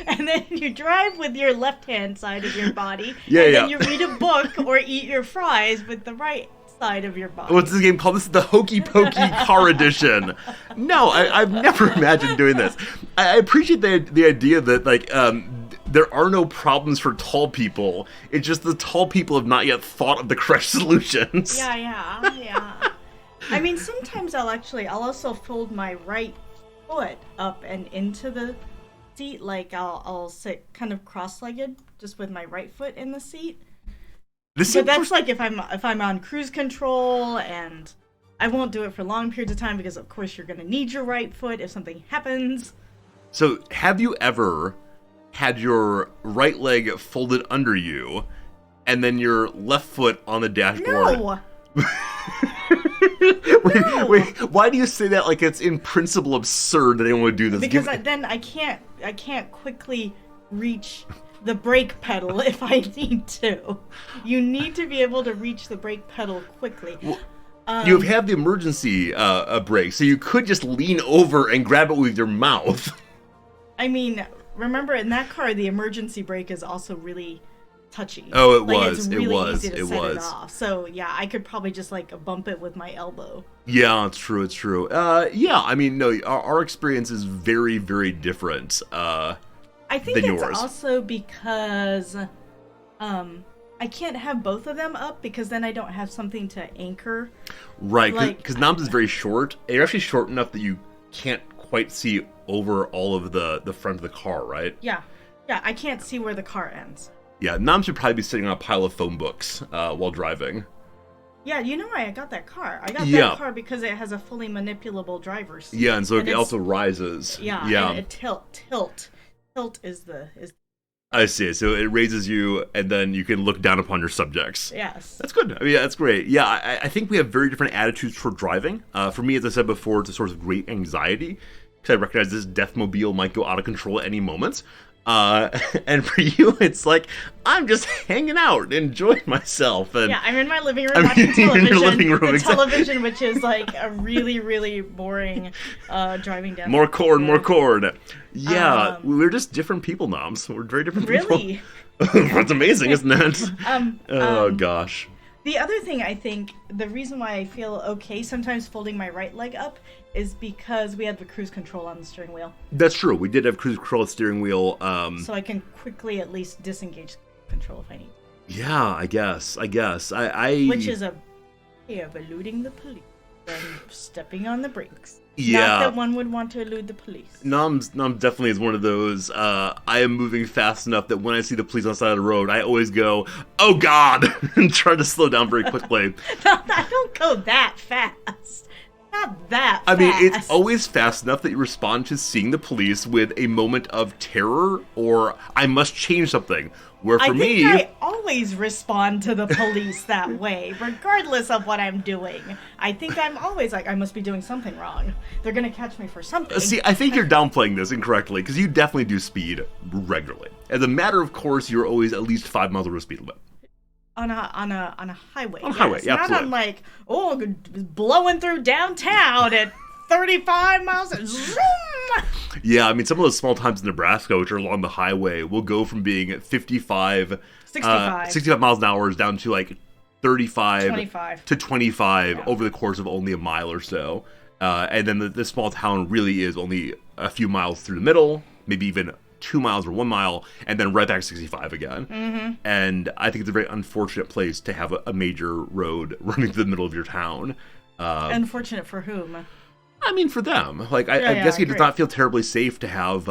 and then you drive with your left-hand side of your body. Then you read a book or eat your fries with the right side of your body. What's this game called? This is the Hokey Pokey Car Edition. No, I've never imagined doing this. I appreciate the idea that, like, there are no problems for tall people. It's just the tall people have not yet thought of the correct solutions. Yeah. I mean, sometimes I'll also fold my right foot up and into the seat. Like, I'll sit kind of cross-legged, just with my right foot in the seat. But that's like if I'm on cruise control, and I won't do it for long periods of time because, of course, you're going to need your right foot if something happens. So, have you ever had your right leg folded under you, and then your left foot on the dashboard? No. Wait, why do you say that like it's in principle absurd that anyone would do this? Because then I can't quickly reach the brake pedal if I need to. You need to be able to reach the brake pedal quickly. Well, you have the emergency brake, so you could just lean over and grab it with your mouth. I mean, remember in that car, the emergency brake is also really touchy. Oh, It's really easy to set it off. So yeah, I could probably just like bump it with my elbow. Yeah, it's true. Yeah, I mean, no, our experience is very, very different. I think it's also because I can't have both of them up because then I don't have something to anchor. Right, because Noms is very short. You're actually short enough that you can't quite see over all of the front of the car, right? Yeah, I can't see where the car ends. Yeah, Noms should probably be sitting on a pile of phone books while driving. Yeah, you know why I got that car? I got that car because it has a fully manipulable driver's seat. Yeah, and so it also rises. Yeah, and it tilt is the I see. So it raises you, and then you can look down upon your subjects. Yes. That's good. I mean, that's great. Yeah, I think we have very different attitudes toward driving. For me, as I said before, it's a source of great anxiety because I recognize this deathmobile might go out of control at any moment. And for you, it's like, I'm just hanging out, enjoying myself. And Yeah, I'm in my living room watching television. in your living room, the exactly. television, which is like a really, really boring driving down. More corn. Yeah, we're just different people, Noms. We're very different people. Really? That's amazing, isn't it? Oh, gosh. The other thing I think, the reason why I feel okay sometimes folding my right leg up is because we have the cruise control on the steering wheel. That's true. We did have cruise control at steering wheel. So I can quickly at least disengage control if I need. Yeah, I guess. Which is a way of eluding the police and stepping on the brakes. Yeah. Not that one would want to elude the police. Noms definitely is one of those, I am moving fast enough that when I see the police on the side of the road, I always go, oh God, and try to slow down very quickly. No, I don't go that fast. Not that fast. I mean, it's always fast enough that you respond to seeing the police with a moment of terror or I must change something. Where for me, I always respond to the police that way, regardless of what I'm doing. I think I'm always like, I must be doing something wrong. They're gonna catch me for something. See, I think you're downplaying this incorrectly because you definitely do speed regularly. As a matter of course, you're always at least 5 miles over speed limit. On a highway. On a highway, yeah, Not absolutely. on like, blowing through downtown at 35 miles. Zoom! Yeah, I mean, some of those small towns in Nebraska, which are along the highway, will go from being 65 miles an hour down to like 35 25. to 25 over the course of only a mile or so. And then the small town really is only a few miles through the middle, maybe even 2 miles or 1 mile, and then right back to 65 again. Mm-hmm. And I think it's a very unfortunate place to have a major road running through the middle of your town. Unfortunate for whom? I mean, for them. Like, I guess it does not feel terribly safe to have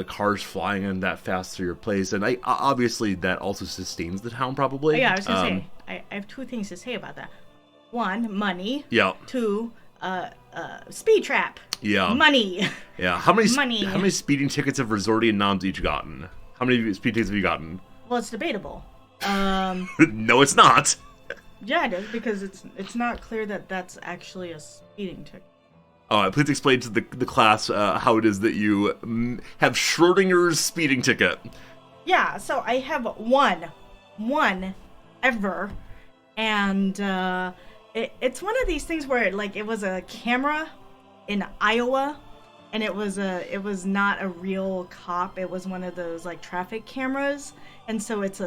cars flying in that fast through your place. And obviously, that also sustains the town, probably. Yeah, I was going to say, I have 2 things to say about that. 1, money. Yeah. 2, speed trap. Yeah. Money. Yeah. How many Money. How many speeding tickets have Resorti and Noms each gotten? How many speeding tickets have you gotten? Well, it's debatable. No, it's not. Yeah, it is, because it's not clear that that's actually a speeding ticket. All right, please explain to the class how it is that you have Schrodinger's speeding ticket. Yeah, so I have one ever, and it's one of these things where it was a camera in Iowa, and it was not a real cop. It was one of those like traffic cameras, and so it's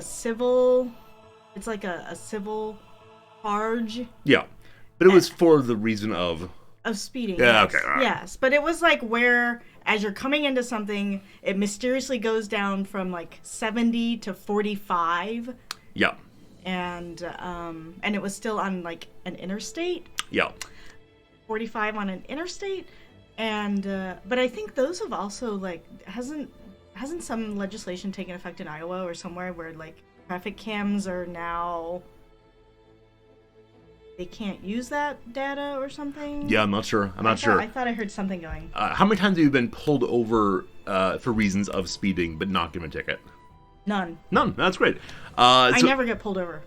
like a civil charge. Yeah, but it was for the reason of speeding. Yeah, Yes. okay, all right. Yes, but it was like where as you're coming into something, it mysteriously goes down from like 70 to 45. Yeah. And it was still on like an interstate. Yeah. 45 on an interstate, and but I think those have also like hasn't some legislation taken effect in Iowa or somewhere where like traffic cams are now they can't use that data or something? Yeah, I'm not sure. I thought I heard something going. How many times have you been pulled over for reasons of speeding but not given a ticket? None. That's great. I never get pulled over.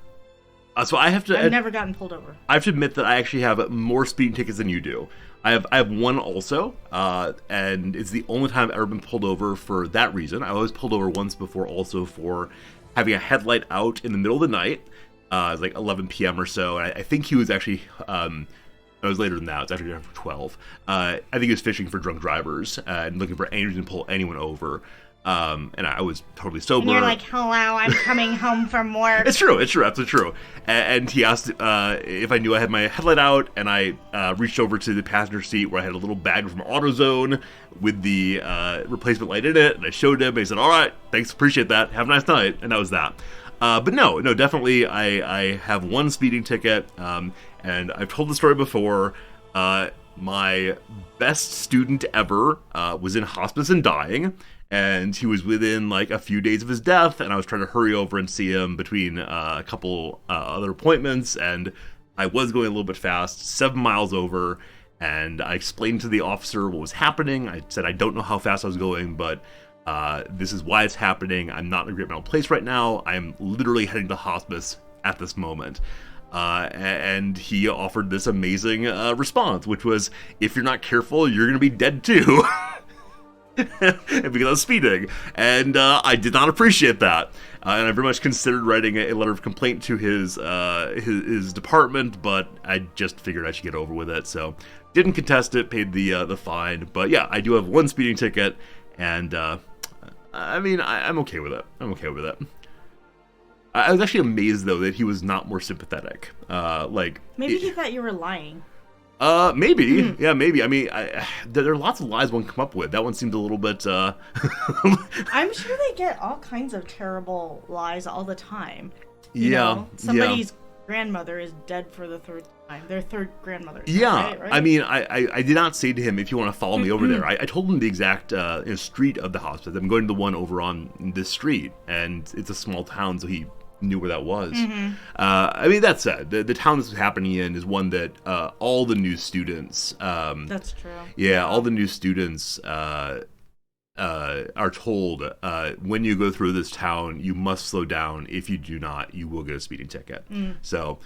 So I have to. I've never gotten pulled over. I have to admit that I actually have more speeding tickets than you do. I have one also, and it's the only time I've ever been pulled over for that reason. I was pulled over once before also for having a headlight out in the middle of the night. It was like 11 p.m. or so, and I think he was actually. It was later than that. It was actually around 12. I think he was fishing for drunk drivers and looking for any reason to pull anyone over. And I was totally sober. And you're like, hello, I'm coming home from work. It's true, absolutely true. And he asked if I knew I had my headlight out, and I reached over to the passenger seat where I had a little bag from AutoZone with the replacement light in it, and I showed him, and he said, all right, thanks, appreciate that, have a nice night, and that was that. But no, definitely I have one speeding ticket, and I've told the story before. My best student ever was in hospice and dying, and he was within like a few days of his death, and I was trying to hurry over and see him between a couple other appointments, and I was going a little bit fast, 7 miles over, and I explained to the officer what was happening. I said I don't know how fast I was going, but This is why it's happening. I'm not in a great mental place right now. I'm literally heading to hospice at this moment. And he offered this amazing response, which was, if you're not careful, you're going to be dead too. Because I was speeding. And I did not appreciate that. And I very much considered writing a letter of complaint to his department, but I just figured I should get over with it. So didn't contest it, paid the fine. But yeah, I do have one speeding ticket, and I mean, I'm okay with it. I'm okay with it. I was actually amazed, though, that he was not more sympathetic. Maybe he thought you were lying. Maybe. Yeah, maybe. I mean, there are lots of lies one can come up with. That one seemed a little bit, I'm sure they get all kinds of terrible lies all the time. You know, somebody's grandmother is dead for the third time. Their third grandmother. Yeah. Right? I mean, I did not say to him, if you want to follow me over there. I told him the exact street of the hospice. I'm going to the one over on this street, and it's a small town, so he knew where that was. I mean, that said, the town this was happening in is one that all the new students... That's true. Yeah, all the new students are told, when you go through this town, you must slow down. If you do not, you will get a speeding ticket. So...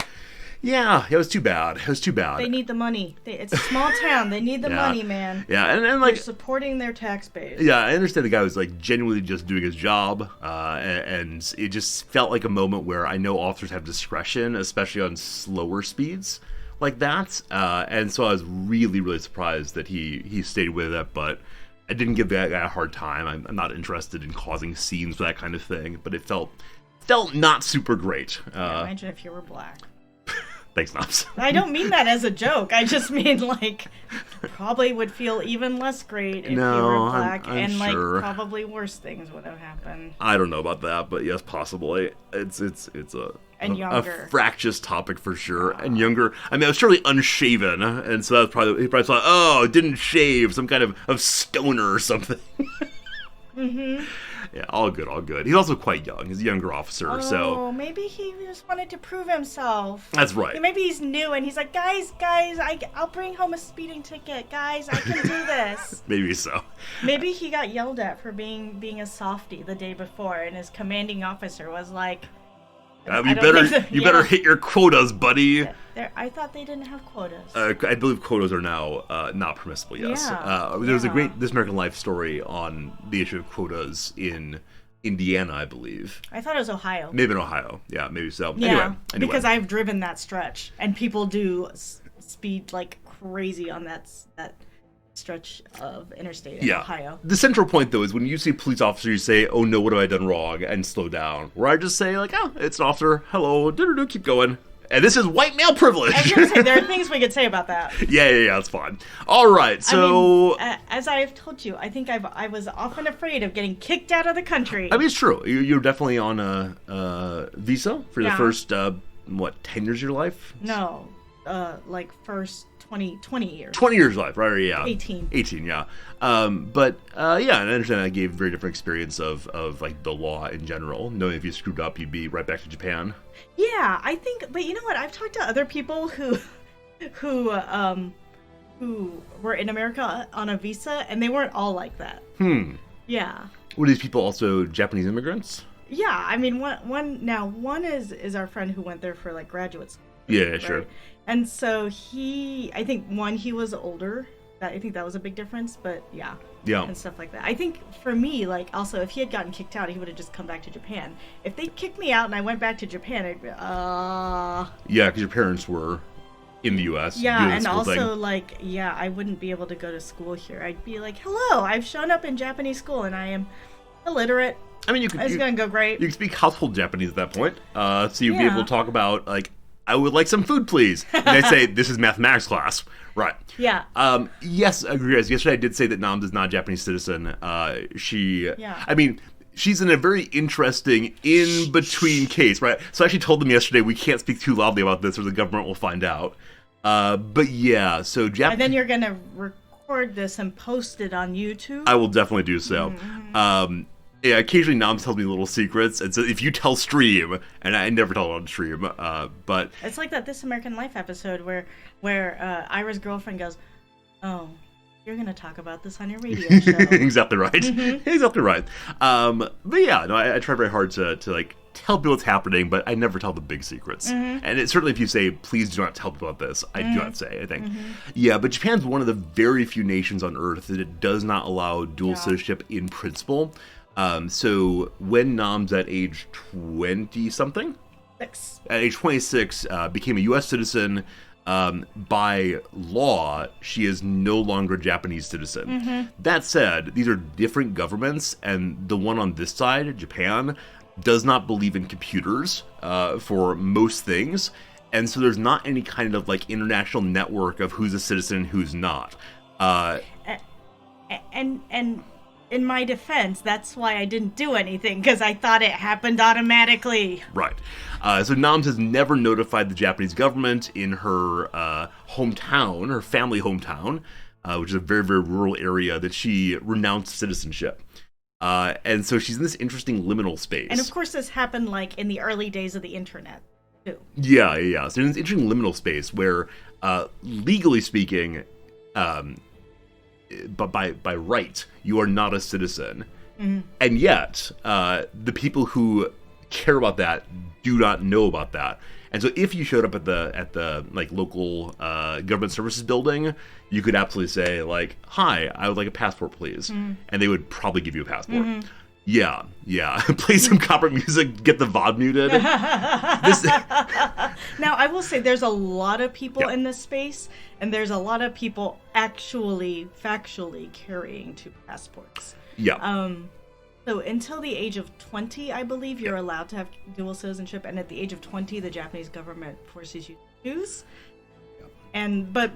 yeah, it was too bad. It was too bad. They need the money. It's a small town. They need the money, man. Yeah, and like... they're supporting their tax base. Yeah, I understand the guy was like genuinely just doing his job, and it just felt like a moment where I know officers have discretion, especially on slower speeds like that, and so I was really, really surprised that he stayed with it, but I didn't give that guy a hard time. I'm not interested in causing scenes for that kind of thing, but it felt not super great. Imagine if you were black. Thanks, Knobs. I don't mean that as a joke. I just mean, like, probably would feel even less great if you were black, I'm and sure. like probably worse things would have happened. I don't know about that, but yes, possibly. It's younger. a fractious topic for sure, and younger. I mean, I was surely unshaven, and so that's probably he probably thought, oh, didn't shave, some kind of stoner or something. Yeah, all good, all good. He's also quite young. He's a younger officer, so... oh, maybe he just wanted to prove himself. That's right. Maybe he's new and he's like, guys, I'll bring home a speeding ticket. Guys, I can do this. Maybe so. Maybe he got yelled at for being a softie the day before, and his commanding officer was like... you better hit your quotas, buddy. I thought they didn't have quotas. I believe quotas are now not permissible, yes. Yeah. There was a great This American Life story on the issue of quotas in Indiana, I believe. I thought it was Ohio. Maybe in Ohio. Yeah, maybe so. Yeah, Anyway. because I've driven that stretch, and people do speed like crazy on that stretch of interstate in Ohio. The central point, though, is when you see a police officer, you say, oh no, what have I done wrong, and slow down. Where I just say, like, oh, it's an officer, hello, keep going. And this is white male privilege. I was going to say, there are things we could say about that. Yeah, that's fine. All right, so... I mean, as I've told you, I think I was often afraid of getting kicked out of the country. I mean, it's true. You're definitely on a visa for the first, 10 years of your life? No, like first 20 years. 20 years of life, right? Yeah. 18, yeah. But I understand that gave a very different experience of like the law in general. Knowing if you screwed up, you'd be right back to Japan. Yeah, I think, but you know what? I've talked to other people who were in America on a visa, and they weren't all like that. Yeah. Were these people also Japanese immigrants? Yeah, I mean, one is our friend who went there for like graduate school. Yeah, right? sure. And so I think he was older. I think that was a big difference, but yeah. And stuff like that. I think for me, like, also, if he had gotten kicked out, he would have just come back to Japan. If they kicked me out and I went back to Japan, I'd be, yeah, because your parents were in the U.S. Yeah, and also, like, I wouldn't be able to go to school here. I'd be like, hello, I've shown up in Japanese school and I am illiterate. I mean, it's going to go great. You can speak household Japanese at that point. So you'd be able to talk about, like, I would like some food, please. And they say, this is mathematics class. Right. Yeah. Yes, I agree. Yesterday I did say that Nams is not a Japanese citizen. I mean, she's in a very interesting in-between case, right? So I actually told them yesterday, we can't speak too loudly about this or the government will find out. But yeah, so And then you're going to record this and post it on YouTube? I will definitely do so. Yeah, occasionally Nams tells me little secrets, and so if you tell stream, and I never tell it on stream, but... It's like that This American Life episode where Ira's girlfriend goes, oh, you're going to talk about this on your radio show. Exactly right. Exactly right. But yeah, no, I try very hard to like tell people what's happening, but I never tell the big secrets. And it, certainly if you say, please do not tell people about this, I do not say, I think. Yeah, but Japan's one of the very few nations on Earth that it does not allow dual citizenship in principle. So when Nam's at age 20-something? At age 26, became a U.S. citizen. By law, she is no longer a Japanese citizen. That said, these are different governments, and the one on this side, Japan, does not believe in computers for most things, and so there's not any kind of like international network of who's a citizen and who's not. And in my defense, that's why I didn't do anything, because I thought it happened automatically. Right. So Nams has never notified the Japanese government in her hometown, her family hometown, which is a very, very rural area, that she renounced citizenship. And so she's in this interesting liminal space. And of course this happened like in the early days of the internet, too. Yeah. So in this interesting liminal space where, legally speaking, but by right, you are not a citizen. And yet, the people who care about that do not know about that. And so if you showed up at the like local government services building, you could absolutely say like, "Hi, I would like a passport, please," and they would probably give you a passport. Yeah. Play some copper music, get the VOD muted. Now, I will say there's a lot of people in this space, and there's a lot of people actually, factually carrying two passports. Yeah. So until the age of 20, I believe, you're allowed to have dual citizenship, and at the age of 20, the Japanese government forces you to choose. And but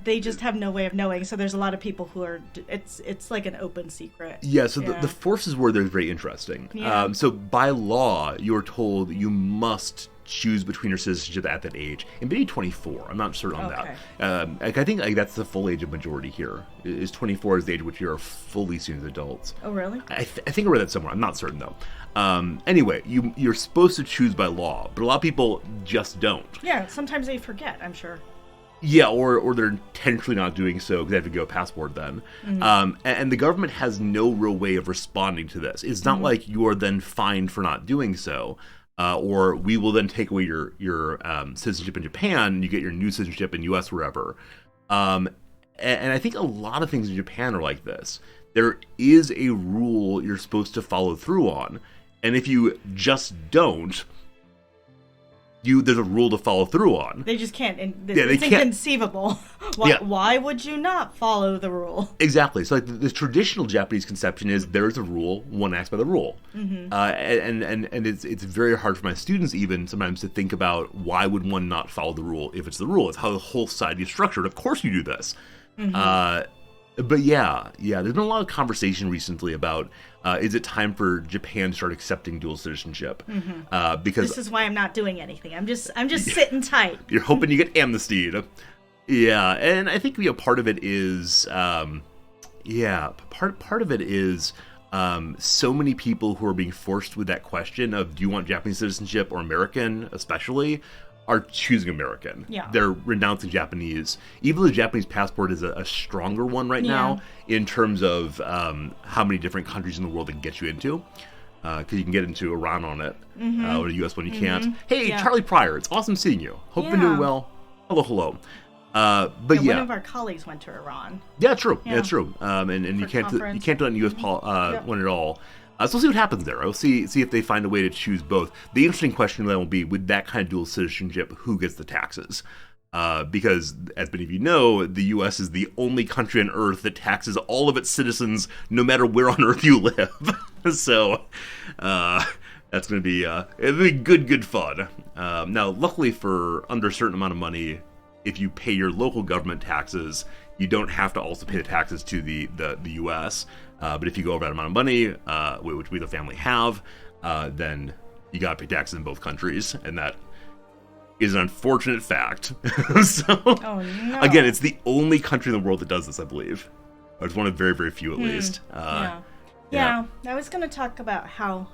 they just have no way of knowing. So there's a lot of people who are. It's like an open secret. Yeah. So the forces were there very interesting. Yeah. So by law, you are told you must choose between your citizenship at that age, and maybe 24. I'm not certain on that. I think like that's the full age of majority here. Is 24 is the age at which you are fully seen as adults. Oh, really? I think I read that somewhere. I'm not certain though. Anyway, you're supposed to choose by law, but a lot of people just don't. Yeah. Sometimes they forget, I'm sure. Yeah, or they're intentionally not doing so because they have to get a passport then. And the government has no real way of responding to this. It's not like you are then fined for not doing so, or we will then take away your citizenship in Japan and you get your new citizenship in U.S. wherever. And I think a lot of things in Japan are like this. There is a rule you're supposed to follow through on, and if you just don't, there's a rule to follow through on. They just can't. It's inconceivable. Why would you not follow the rule? Exactly. So, like the traditional Japanese conception is there's a rule, one acts by the rule, and it's very hard for my students even sometimes to think about why would one not follow the rule if it's the rule. It's how the whole society is structured. Of course, you do this. But yeah, there's been a lot of conversation recently about is it time for Japan to start accepting dual citizenship? Because this is why I'm not doing anything. I'm just sitting tight. You're hoping you get amnestied. Yeah, and I think part of it is part of it is so many people who are being forced with that question of do you want Japanese citizenship or American, especially, are choosing American. Yeah. They're renouncing Japanese. Even though the Japanese passport is a stronger one right now in terms of how many different countries in the world it can get you into. Because you can get into Iran on it, or the U.S. one you can't. Hey, Charlie Pryor, it's awesome seeing you. Hope you're doing well. Hello. But one of our colleagues went to Iran. Yeah, true. Yeah, true. And you can't do it in U.S. one at all. So we'll see what happens there. We'll see if they find a way to choose both. The interesting question then will be, with that kind of dual citizenship, who gets the taxes? Because, as many of you know, the U.S. is the only country on Earth that taxes all of its citizens, no matter where on Earth you live. So that's going to be it'll be good fun. Now, luckily for under a certain amount of money, if you pay your local government taxes, you don't have to also pay the taxes to the U.S. But if you go over that amount of money, which we the family have, then you got to pay taxes in both countries, and that is an unfortunate fact. Again, it's the only country in the world that does this, I believe. Or it's one of very, very few, at least. Yeah. I was going to talk about how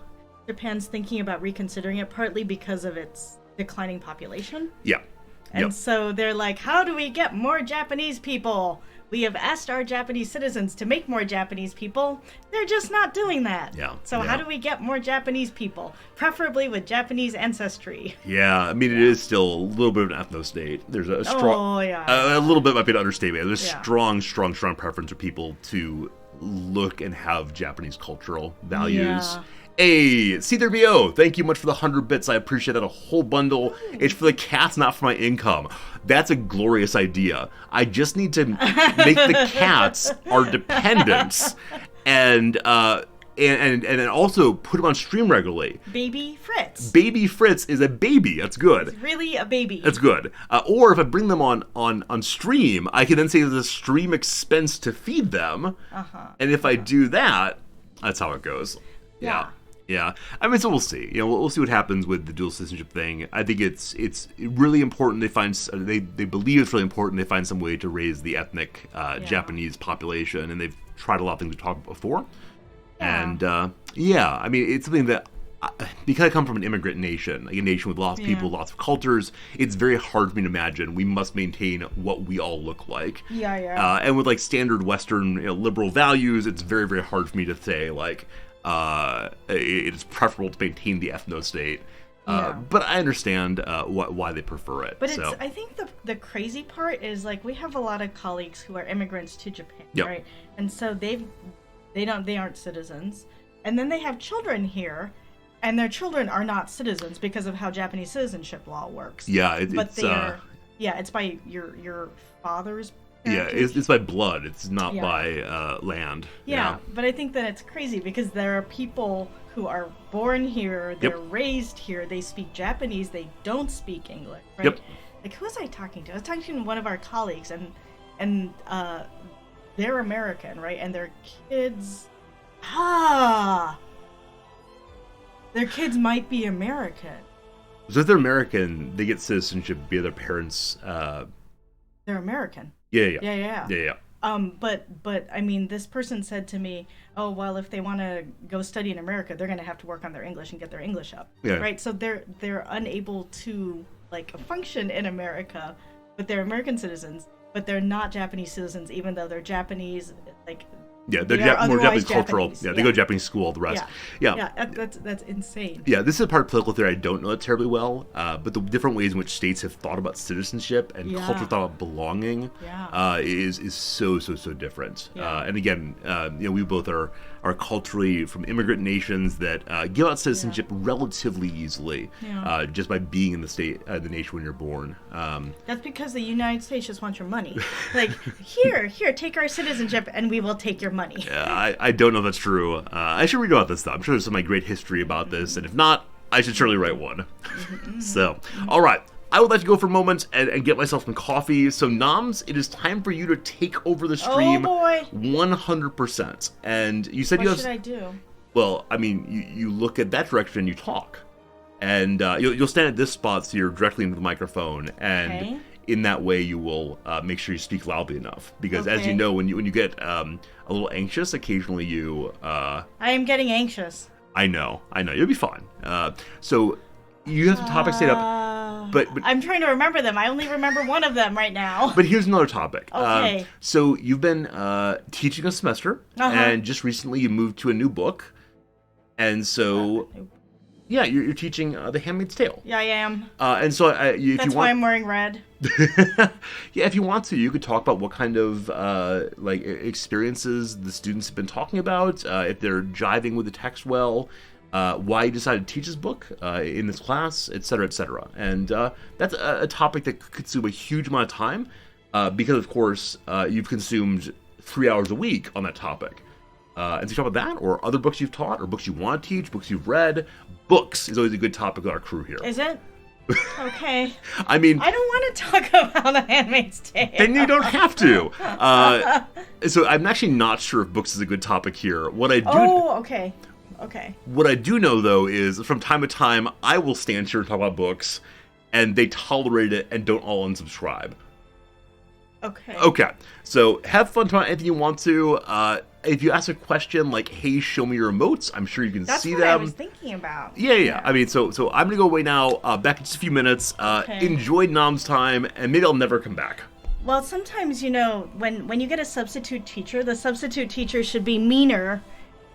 Japan's thinking about reconsidering it, partly because of its declining population. Yeah. And so they're like, how do we get more Japanese people? We have asked our Japanese citizens to make more Japanese people. They're just not doing that. Yeah. So how do we get more Japanese people? Preferably with Japanese ancestry. Yeah, I mean, it is still a little bit of an ethno-state. There's a strong... a little bit might be an understatement. There's strong preference for people to look and have Japanese cultural values. Yeah. Hey, C3BO, thank you much for the 100 bits. I appreciate that a whole bundle. It's for the cats, not for my income. That's a glorious idea. I just need to make the cats our dependents and also put them on stream regularly. Baby Fritz. Baby Fritz is a baby. That's good. It's really a baby. That's good. Or if I bring them on stream, I can then say there's a stream expense to feed them. And if I do that, that's how it goes. Yeah. I mean, so we'll see. We'll see what happens with the dual citizenship thing. I think it's really important. They believe it's really important. They find some way to raise the ethnic Japanese population, and they've tried a lot of things we talked about before. Yeah. And I mean, it's something that because I come from an immigrant nation, like a nation with lots of people, lots of cultures, it's very hard for me to imagine we must maintain what we all look like. And with like standard Western liberal values, it's very, very hard for me to say like. It is preferable to maintain the ethno-state. But I understand why they prefer it. But I think the crazy part is like we have a lot of colleagues who are immigrants to Japan, right? And so they aren't citizens, and then they have children here, and their children are not citizens because of how Japanese citizenship law works. It's by your father's. It's by blood. It's not by land. But I think that it's crazy because there are people who are born here, they're raised here, they speak Japanese, they don't speak English, right? Like, who was I talking to? I was talking to one of our colleagues, and they're American, right? And their kids... Their kids might be American. So if they're American, they get citizenship via their parents... They're American. Yeah. But I mean, this person said to me, "Oh, well, if they want to go study in America, they're going to have to work on their English and get their English up." Right? So they're unable to like function in America, but they're American citizens, but they're not Japanese citizens, even though they're Japanese. Like they're more Japanese cultural. They go to Japanese school. All the rest. That's insane. Yeah, this is a part of political theory I don't know it terribly well, but the different ways in which states have thought about citizenship and culture thought about belonging is so different. And again, we both are culturally from immigrant nations that give out citizenship relatively easily just by being in the nation when you're born. That's because the United States just wants your money. Like, here, take our citizenship and we will take your money. I don't know if that's true. I should read about this stuff. I'm sure there's some great history about this, and if not, I should surely write one. So, all right. I would like to go for a moment and get myself some coffee. So, Noms, it is time for you to take over the stream. Oh, boy. 100%. And you said what should I do? Well, I mean, you look at that direction and you talk. And you'll stand at this spot so you're directly into the microphone. And in that way, you will make sure you speak loudly enough. Because as you know, when you get a little anxious, occasionally you... I am getting anxious. I know. You'll be fine. So you have some topics set up. But I'm trying to remember them. I only remember one of them right now. But here's another topic. Okay. So you've been teaching a semester. And just recently you moved to a new book. And so... Yeah, you're teaching The Handmaid's Tale. Yeah, I am. And so that's why I'm wearing red. Yeah, if you want to, you could talk about what kind of experiences the students have been talking about, if they're jiving with the text well, why you decided to teach this book in this class, etc., etc. And that's a topic that could consume a huge amount of time because, of course, you've consumed 3 hours a week on that topic. And so you talk about that, or other books you've taught, or books you want to teach, books you've read. Books is always a good topic with our crew here. Is it? Okay. I mean... I don't want to talk about The Handmaid's Tale. Then you don't have to. So I'm actually not sure if books is a good topic here. What I do... Oh, okay. What I do know, though, is from time to time, I will stand here and talk about books, and they tolerate it and don't all unsubscribe. Okay. So have fun talking about anything you want to. If you ask a question like, hey, show me your emotes, I'm sure you can see them. That's what I was thinking about. Yeah. I mean, so I'm going to go away now. Back in just a few minutes. Enjoy Nom's time, and maybe I'll never come back. Well, sometimes, when you get a substitute teacher, the substitute teacher should be meaner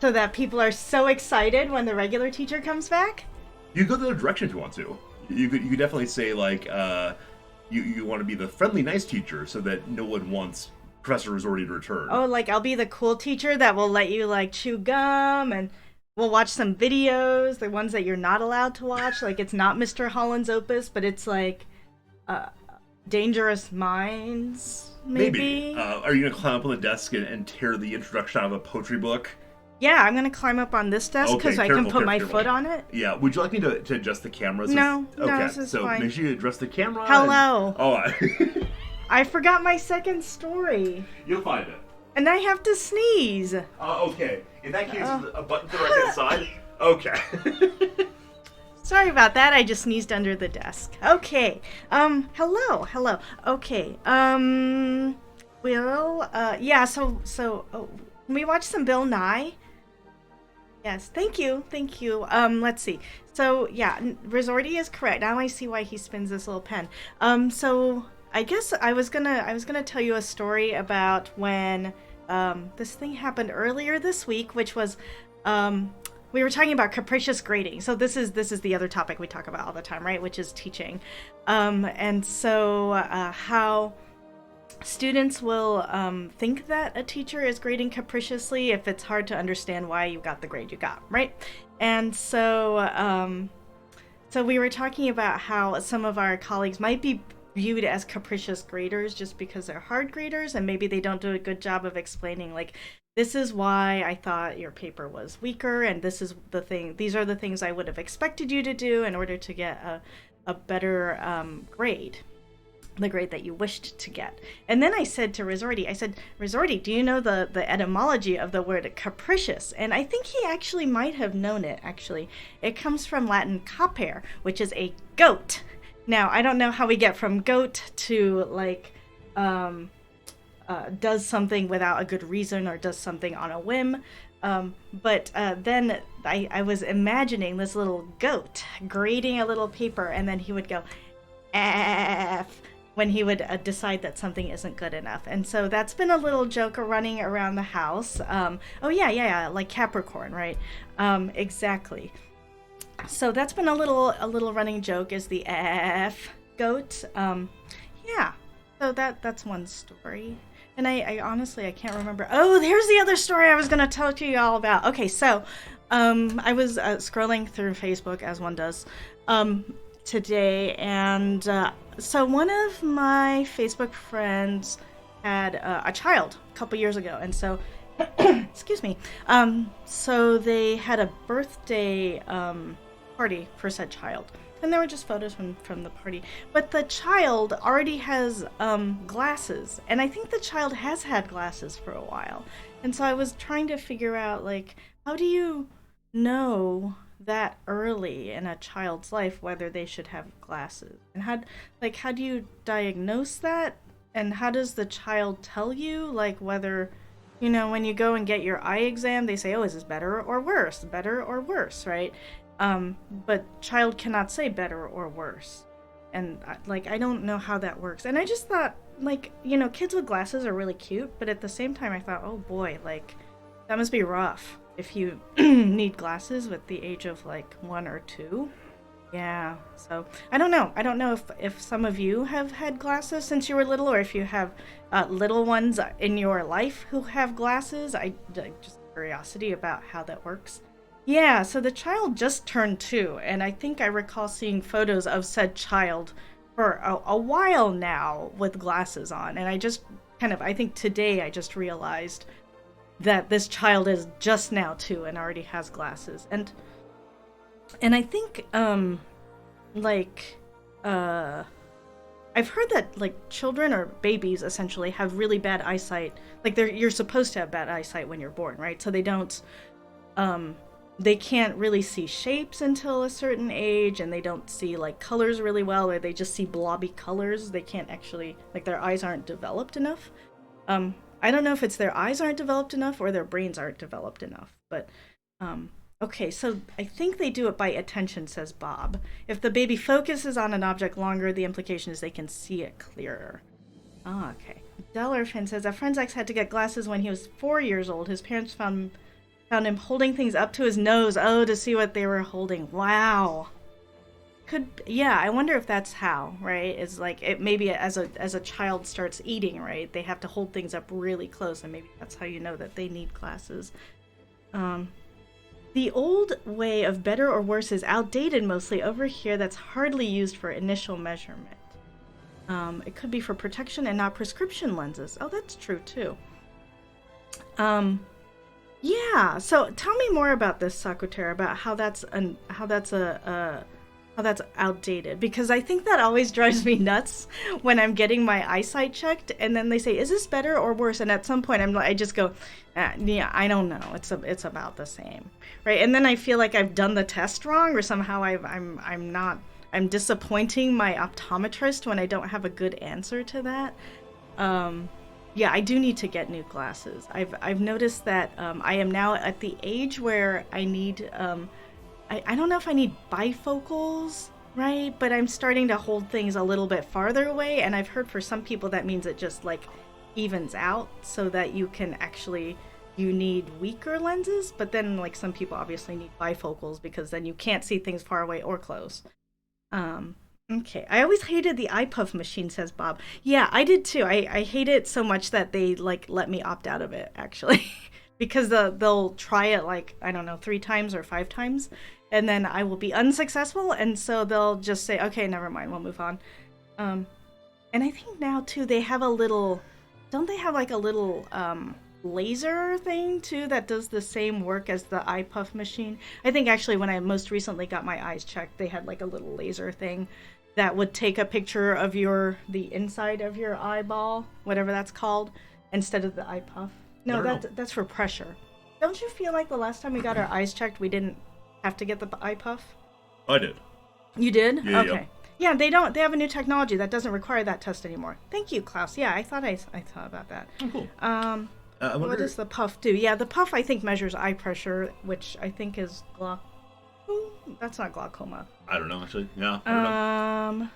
so that people are so excited when the regular teacher comes back. You go the other direction if you want to. You could definitely say like you want to be the friendly, nice teacher so that no one wants Professor Resorti to return. Oh, like I'll be the cool teacher that will let you like chew gum and we'll watch some videos, the ones that you're not allowed to watch. Like it's not Mr. Holland's Opus, but it's like Dangerous Minds, maybe. Are you gonna climb up on the desk and tear the introduction out of a poetry book? Yeah, I'm gonna climb up on this desk because I can put my foot on it. Yeah. Would you like me to adjust the cameras? No, okay. No, this is so fine. make sure you adjust the camera. Hello. I I forgot my second story. You'll find it. And I have to sneeze. Okay. In that case, a button to the right hand side. Okay. Sorry about that. I just sneezed under the desk. Okay. Hello. Okay. Yeah. So we watched some Bill Nye. Yes. Thank you. Let's see. So yeah, Resorti is correct. Now I see why he spins this little pen. So I guess I was gonna tell you a story about when this thing happened earlier this week, which was we were talking about capricious grading. So this is the other topic we talk about all the time, right? Which is teaching, and so how students will think that a teacher is grading capriciously if it's hard to understand why you got the grade you got, right? And so so we were talking about how some of our colleagues might be viewed as capricious graders just because they're hard graders, and maybe they don't do a good job of explaining like, this is why I thought your paper was weaker, and these are the things I would have expected you to do in order to get a better grade, the grade that you wished to get. And then I said to Resorti, do you know the etymology of the word capricious? And I think he actually might have known it, actually. It comes from Latin capere, which is a goat. Now, I don't know how we get from goat to, like, does something without a good reason or does something on a whim. But then I was imagining this little goat grading a little paper, and then he would go, F, when he would decide that something isn't good enough. And so that's been a little joke running around the house. Oh, yeah, like Capricorn, right? Exactly. So that's been a little running joke, is the F goat. Yeah. So that's one story. And I honestly, I can't remember. Oh, here's the other story I was going to tell to you all about. Okay, so I was scrolling through Facebook, as one does, today. And so one of my Facebook friends had a child a couple years ago. And so, excuse me. So they had a birthday party for said child. And there were just photos from the party. But the child already has glasses. And I think the child has had glasses for a while. And so I was trying to figure out, like, how do you know that early in a child's life whether they should have glasses? And how do you diagnose that? And how does the child tell you, like, whether, when you go and get your eye exam, they say, oh, is this better or worse? Better or worse, right? But child cannot say better or worse. And I don't know how that works. And I just thought, kids with glasses are really cute, but at the same time I thought, oh boy, that must be rough if you need glasses with the age of 1 or 2. Yeah, so I don't know if some of you have had glasses since you were little, or if you have little ones in your life who have glasses. Just curiosity about how that works. Yeah, so the child just turned 2, and I think I recall seeing photos of said child for a while now with glasses on, and I think today I just realized that this child is just now 2 and already has glasses. And I think, I've heard that, children or babies essentially have really bad eyesight. You're supposed to have bad eyesight when you're born, right? So they don't, they can't really see shapes until a certain age, and they don't see colors really well, or they just see blobby colors. They can't actually, their eyes aren't developed enough. I don't know if it's their eyes aren't developed enough or their brains aren't developed enough, but okay, so I think they do it by attention, says Bob. If the baby focuses on an object longer, the implication is they can see it clearer. Oh, okay. Dellerfin says that friend's ex had to get glasses when he was 4 years old. His parents found him holding things up to his nose, to see what they were holding. Wow. Yeah, I wonder if that's how, right? It's like it maybe as a child starts eating, right? They have to hold things up really close, and maybe that's how you know that they need glasses. The old way of better or worse is outdated mostly over here. That's hardly used for initial measurement. It could be for protection and not prescription lenses. Oh, that's true too. Yeah. So tell me more about this, Sakutera, about how that's outdated, because I think that always drives me nuts when I'm getting my eyesight checked, and then they say, "Is this better or worse?" And at some point, I just go, "Yeah, I don't know. It's about the same, right?" And then I feel like I've done the test wrong, or somehow I'm disappointing my optometrist when I don't have a good answer to that. Yeah, I do need to get new glasses. I've noticed that I am now at the age where I need. I don't know if I need bifocals, right? But I'm starting to hold things a little bit farther away, and I've heard for some people that means it just like evens out so that you need weaker lenses, but then like some people obviously need bifocals because then you can't see things far away or close. Okay. I always hated the eye puff machine, says Bob. Yeah, I did too. I hate it so much that they like let me opt out of it, actually. Because they'll try it like, I don't know, 3 times or 5 times, and then I will be unsuccessful, and so they'll just say, okay, never mind, we'll move on. And I think now too they have don't they have like a little laser thing too that does the same work as the eye puff machine? I think actually when I most recently got my eyes checked, they had like a little laser thing that would take a picture of the inside of your eyeball, whatever that's called, instead of the eye puff. No, that's for pressure. Don't you feel like the last time we got our eyes checked, we didn't have to get the eye puff? I did. You did? Yeah, okay. Yeah, they have a new technology that doesn't require that test anymore. Thank you, Klaus. Yeah, I thought about that. Oh, cool. What does the puff do? Yeah, the puff I think measures eye pressure, which I think is that's not glaucoma. I don't know, actually. Yeah, I don't know.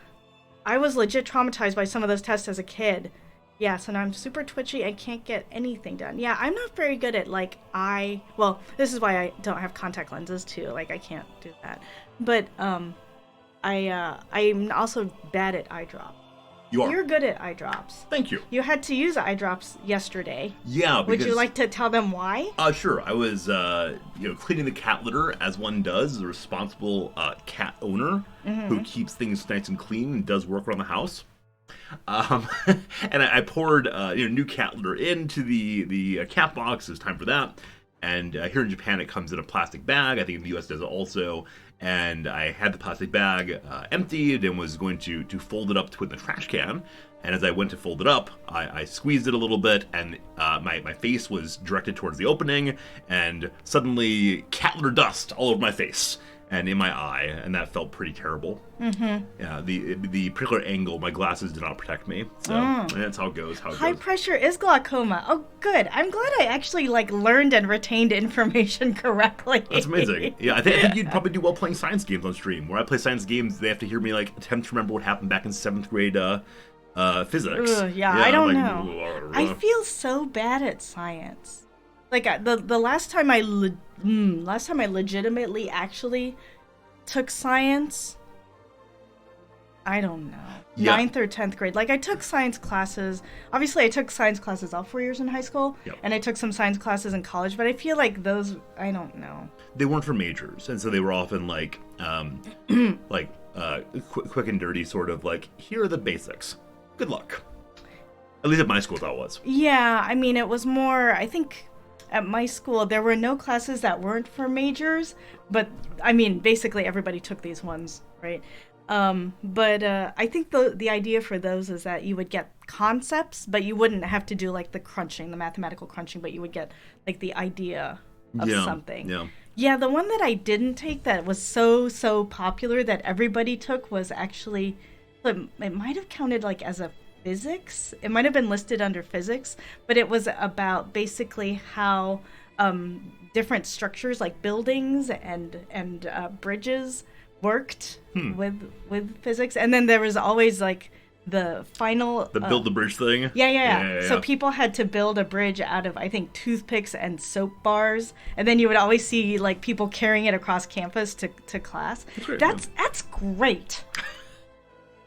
I was legit traumatized by some of those tests as a kid. Yeah, so now I'm super twitchy and can't get anything done. Yeah, I'm not very good at, well, this is why I don't have contact lenses, too. Like, I can't do that. But, I'm also bad at eye drops. You are. You're good at eye drops. Thank you. You had to use eye drops yesterday. Yeah, because... Would you like to tell them why? Sure. I was, cleaning the cat litter, as one does, as a responsible cat owner who keeps things nice and clean and does work around the house. And I poured new cat litter into the cat box. It was time for that. And here in Japan, it comes in a plastic bag. I think in the U.S. does it also. And I had the plastic bag emptied and was going to fold it up to put in the trash can. And as I went to fold it up, I squeezed it a little bit, and my face was directed towards the opening, and suddenly cat litter dust all over my face and in my eye, and that felt pretty terrible. Mm-hmm. Yeah, the particular angle, my glasses did not protect me, so that's how it goes. High pressure is glaucoma. Oh, good. I'm glad I actually learned and retained information correctly. That's amazing. Yeah, I think you'd probably do well playing science games on stream. Where I play science games, they have to hear me attempt to remember what happened back in 7th grade physics. Yeah, I don't know. I feel so bad at science. The last time I legitimately actually took science, I don't know, 9th or 10th grade. I took science classes. Obviously, I took science classes all 4 years in high school, and I took some science classes in college. But I feel like those, I don't know. They weren't for majors, and so they were often quick and dirty, sort of here are the basics. Good luck. At least at my school, that was. Yeah, I mean, it was more. I think. At my school, there were no classes that weren't for majors, but I mean, basically everybody took these ones, right? But I think the idea for those is that you would get concepts, but you wouldn't have to do the crunching, the mathematical crunching, but you would get the idea of something. Yeah, the one that I didn't take that was so popular that everybody took was actually, it might have counted as a physics. It might have been listed under physics, but it was about basically how different structures like buildings and bridges worked with physics. And then there was always the final build the bridge thing. Yeah. So people had to build a bridge out of, I think, toothpicks and soap bars, and then you would always see like people carrying it across campus to class. That's great.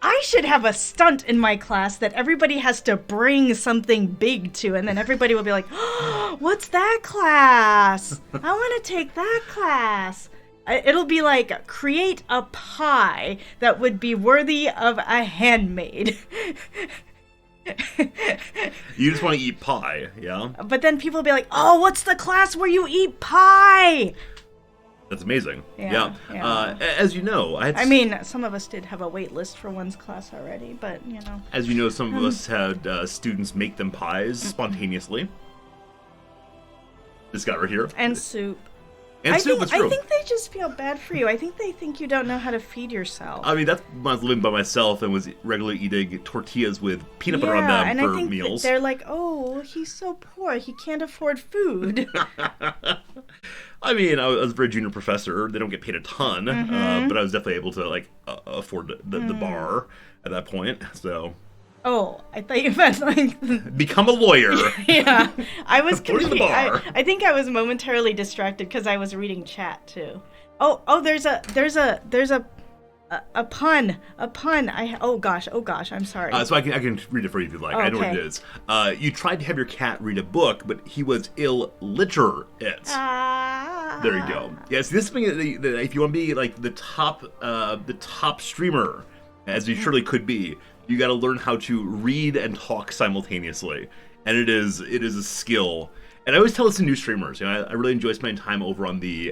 I should have a stunt in my class that everybody has to bring something big to, and then everybody will be like, oh, "What's that class? I want to take that class." It'll be like, create a pie that would be worthy of a handmaid. You just want to eat pie, yeah? But then people will be like, oh, what's the class where you eat pie? That's amazing. Yeah. As you know, I mean, some of us did have a wait list for one's class already, but, you know. As you know, some of us had students make them pies spontaneously. This guy right here. And soup. And soup, that's true. I think they just feel bad for you. I think they think you don't know how to feed yourself. I mean, that's when I was living by myself and was regularly eating tortillas with peanut butter on them for meals. They're like, oh, he's so poor. He can't afford food. I mean, I was a very junior professor. They don't get paid a ton, but I was definitely able to, like, afford the bar at that point, so... Oh, I thought you meant like become a lawyer. Yeah, I was confused. I think I was momentarily distracted because I was reading chat too. Oh, there's a pun. Oh gosh, I'm sorry. So I can read it for you if you like. Oh, okay. I know what it is. You tried to have your cat read a book, but he was illiterate. There you go. Yes, this thing that if you want to be like the top streamer, as you surely could be. You got to learn how to read and talk simultaneously, and it is a skill. And I always tell this to new streamers. You know, I really enjoy spending time over on the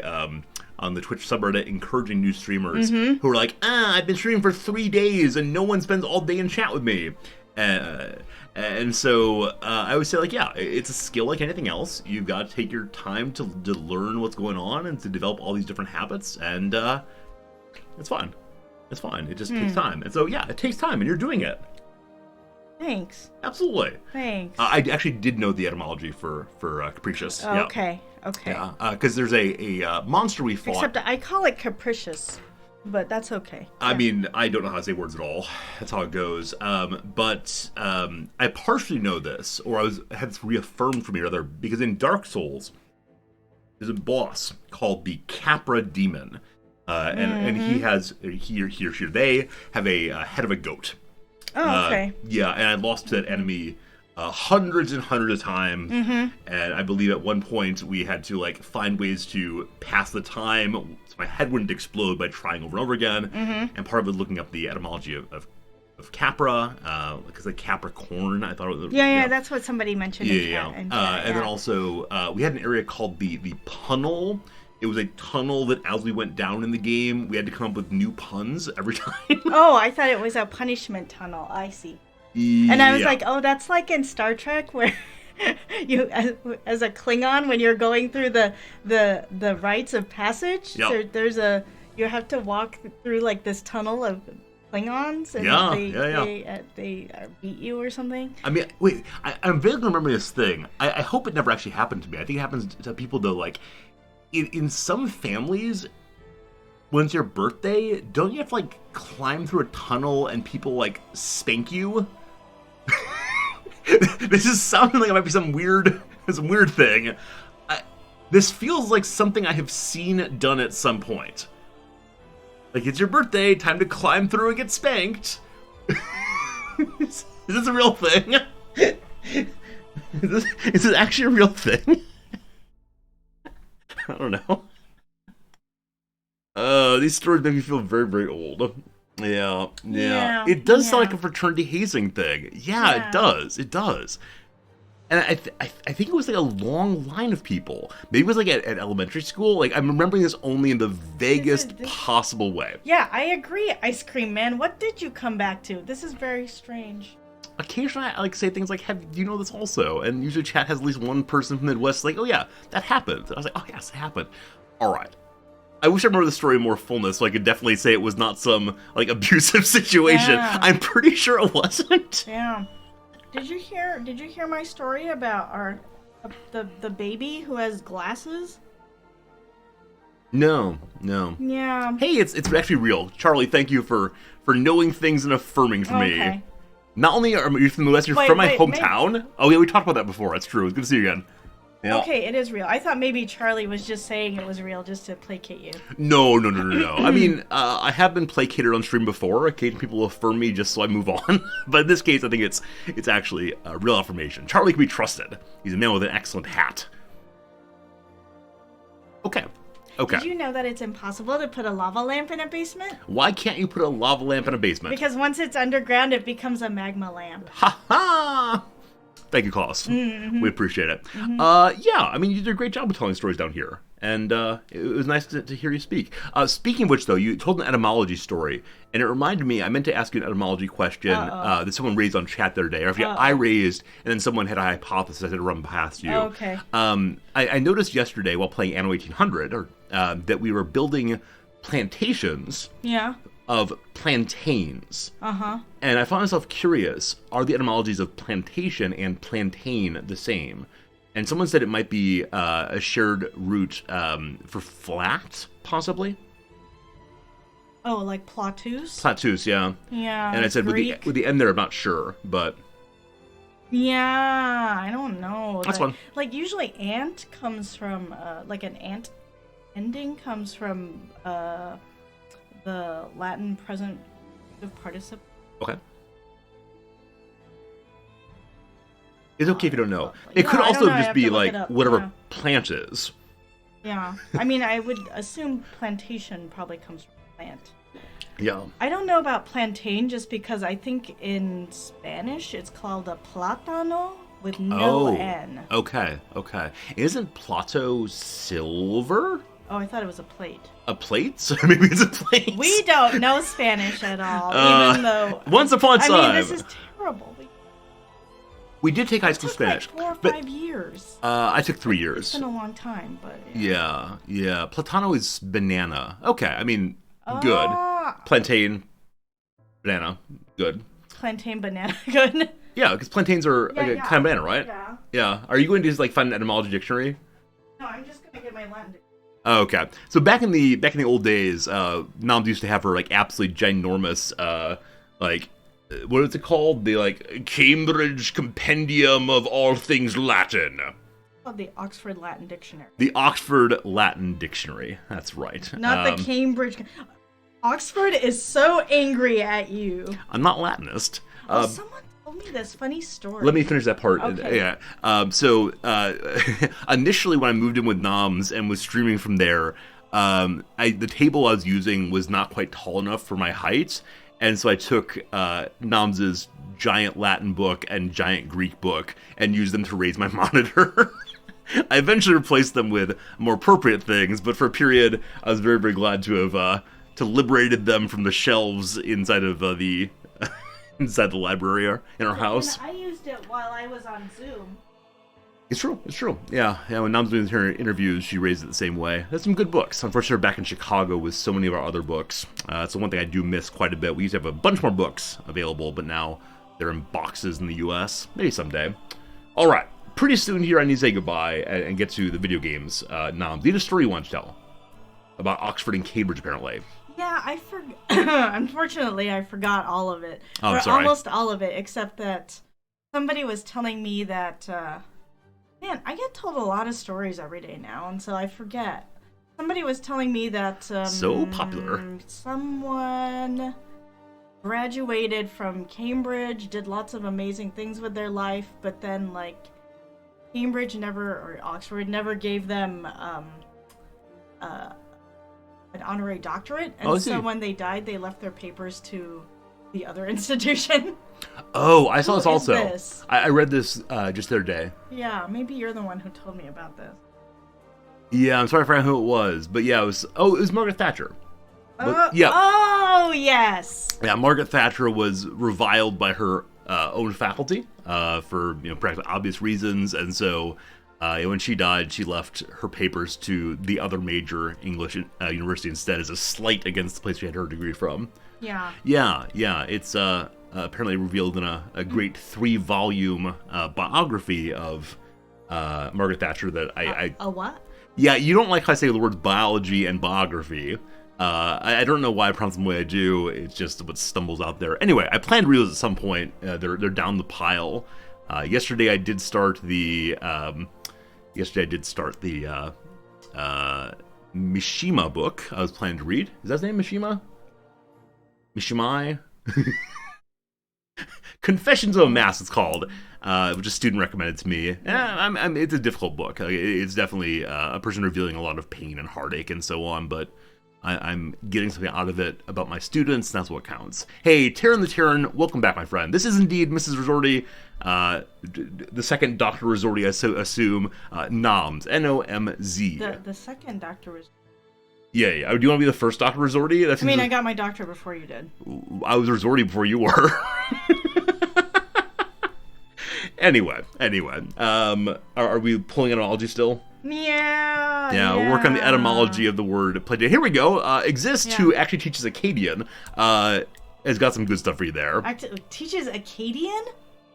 Twitch subreddit, encouraging new streamers who are like, I've been streaming for 3 days and no one spends all day in chat with me. And so I always say, like, yeah, it's a skill like anything else. You've got to take your time to learn what's going on and to develop all these different habits, and it's fun. It's fine. It just takes time. And so, yeah, it takes time, and you're doing it. Thanks. Absolutely. Thanks. I actually did know the etymology for capricious. Oh, yeah. Okay. Yeah, because there's a monster we fought. Except I call it capricious, but that's okay. I mean, I don't know how to say words at all. That's how it goes. But I partially know this, or had this reaffirmed for me, rather, because in Dark Souls, there's a boss called the Capra Demon. And they have a head of a goat. Oh, okay. Yeah, and I lost to that enemy hundreds and hundreds of times. And I believe at one point we had to like find ways to pass the time so my head wouldn't explode by trying over and over again. And part of it was looking up the etymology of Capra, because like Capricorn, I thought it was. Yeah, that's what somebody mentioned. And then also we had an area called the Punnel. It was a tunnel that as we went down in the game, we had to come up with new puns every time. Oh, I thought it was a punishment tunnel. I see. And I was like, oh, that's like in Star Trek where you, as a Klingon, when you're going through the rites of passage, you have to walk through like this tunnel of Klingons, and they beat you or something. I mean, wait, I'm vaguely remembering this thing. I hope it never actually happened to me. I think it happens to people though, like. In some families, when it's your birthday, don't you have to, like, climb through a tunnel and people, like, spank you? This is sounding like it might be some weird thing. This feels like something I have seen done at some point. Like, it's your birthday, time to climb through and get spanked. Is this a real thing? Is this actually a real thing? I don't know. These stories make me feel very, very old. Yeah. It does sound like a fraternity hazing thing. Yeah, it does. And I think it was like a long line of people. Maybe it was like at elementary school. Like, I'm remembering this only in the vaguest possible way. Yeah, I agree, Ice Cream Man. What did you come back to? This is very strange. Occasionally, I like say things like, do you know this also? And usually chat has at least one person from the Midwest like, oh yeah, that happened. And I was like, oh yes, it happened. All right. I wish I remember the story in more fullness so I could definitely say it was not some, like, abusive situation. Yeah. I'm pretty sure it wasn't. Yeah. Did you hear my story about the baby who has glasses? No. Yeah. Hey, it's actually real. Charlie, thank you for knowing things and affirming for me. Not only are you from the West, you're Wait, from my wait, hometown. Oh, yeah, we talked about that before. That's true. It's good to see you again. Yeah. Okay, it is real. I thought maybe Charlie was just saying it was real just to placate you. No. I mean, I have been placated on stream before. Occasionally people affirm me just so I move on. But in this case, I think it's actually a real affirmation. Charlie can be trusted. He's a man with an excellent hat. Okay. Did you know that it's impossible to put a lava lamp in a basement? Why can't you put a lava lamp in a basement? Because once it's underground, it becomes a magma lamp. Ha ha! Thank you, Klaus. Mm-hmm. We appreciate it. Yeah, I mean, you did a great job of telling stories down here. And it was nice to hear you speak. Speaking of which, though, you told an etymology story. And it reminded me, I meant to ask you an etymology question that someone raised on chat the other day. Or if I raised, and then someone had a hypothesis I had to run past you. Okay. I noticed yesterday while playing Anno 1800 that we were building plantations. Yeah. Of plantains. Uh-huh. And I found myself curious, are the etymologies of plantation and plantain the same? And someone said it might be a shared root for flat, possibly? Oh, like plateaus? Plateaus, yeah. Yeah. And I said, with the end there, I'm not sure, but... Yeah, I don't know. That's fun. Like, usually ant comes from, like an ant ending comes from, the Latin present participle. Okay. It's okay if you don't know. It No, could I also don't know. I just have be to look like it up. whatever Yeah. plant is. Yeah. I mean, I would assume plantation probably comes from plant. Yeah. I don't know about plantain just because I think in Spanish it's called a plátano with no N. Okay. Isn't Plato silver? Oh, I thought it was a plate. A plate? So maybe it's a plate. We don't know Spanish at all, even though... Once upon a time. I mean, this is terrible. We did take high school Spanish. Like 4 or but, 5 years. I took 3 years. It's been a long time, but... Yeah. Platano is banana. Okay, I mean, good. Plantain, banana, good. Plantain, banana, good. Yeah, because plantains are kind of banana, right? Yeah. Are you going to just find an etymology dictionary? No, I'm just going to get my Latin dictionary. Oh, okay. So back in the old days, Noms used to have her absolutely ginormous what is it called? The Cambridge Compendium of All Things Latin. Called the Oxford Latin Dictionary. The Oxford Latin Dictionary. That's right. Not the Cambridge. Oxford is so angry at you. I'm not Latinist. Someone told me this funny story. Let me finish that part. Okay. Yeah. So initially, when I moved in with Noms and was streaming from there, the table I was using was not quite tall enough for my height, and so I took Noms's giant Latin book and giant Greek book and used them to raise my monitor. I eventually replaced them with more appropriate things, but for a period, I was very, very glad to have liberated them from the shelves inside of the inside the library in our house. And I used it while I was on Zoom. It's true. Yeah, when Nom's doing her interviews, she raised it the same way. There's some good books. Unfortunately, we're back in Chicago with so many of our other books. It's the one thing I do miss quite a bit. We used to have a bunch more books available, but now they're in boxes in the U.S. Maybe someday. All right, pretty soon here I need to say goodbye and get to the video games. Noms, you had a story you want to tell about Oxford and Cambridge, apparently. Yeah, I forgot. Unfortunately, I forgot all of it. Oh, or sorry. Almost all of it, except that somebody was telling me that... Man, I get told a lot of stories every day now, and so I forget. Somebody was telling me that... so popular. Someone graduated from Cambridge, did lots of amazing things with their life, but then, Cambridge never, or Oxford never gave them an honorary doctorate, and so when they died, they left their papers to the other institution. Oh, I saw this also. This? I read this just the other day. Yeah, maybe you're the one who told me about this. Yeah, I'm sorry I forgot who it was, but yeah, it was Margaret Thatcher. Yeah. Oh, yes. Yeah, Margaret Thatcher was reviled by her own faculty for practically obvious reasons, and so when she died, she left her papers to the other major English university instead as a slight against the place she had her degree from. Yeah. Yeah. It's apparently revealed in a great 3-volume biography of Margaret Thatcher that I... A what? Yeah, you don't like how I say the words biology and biography. I don't know why I pronounce them the way I do. It's just what stumbles out there. Anyway, I plan to read those at some point. They're down the pile. Yesterday I did start the Mishima book. I was planning to read. Is that his name, Mishima? Mishimai? Confessions of a Mask, it's called, which a student recommended to me. It's a difficult book. It's definitely a person revealing a lot of pain and heartache and so on, but I'm getting something out of it about my students, and that's what counts. Hey, Taryn the Terran, welcome back, my friend. This is indeed Mrs. Resorti, the second Dr. Resorti, I assume, Noms, N-O-M-Z. The second Dr. Resorti. Yeah. Do you want to be the first Dr. Resorti? I got my doctor before you did. I was Resorti before you were. Anyway, are we pulling etymology still? Yeah, we'll work on the etymology of the word play. Here we go. Exists, who actually teaches Akkadian, has got some good stuff for you there. Teaches Akkadian?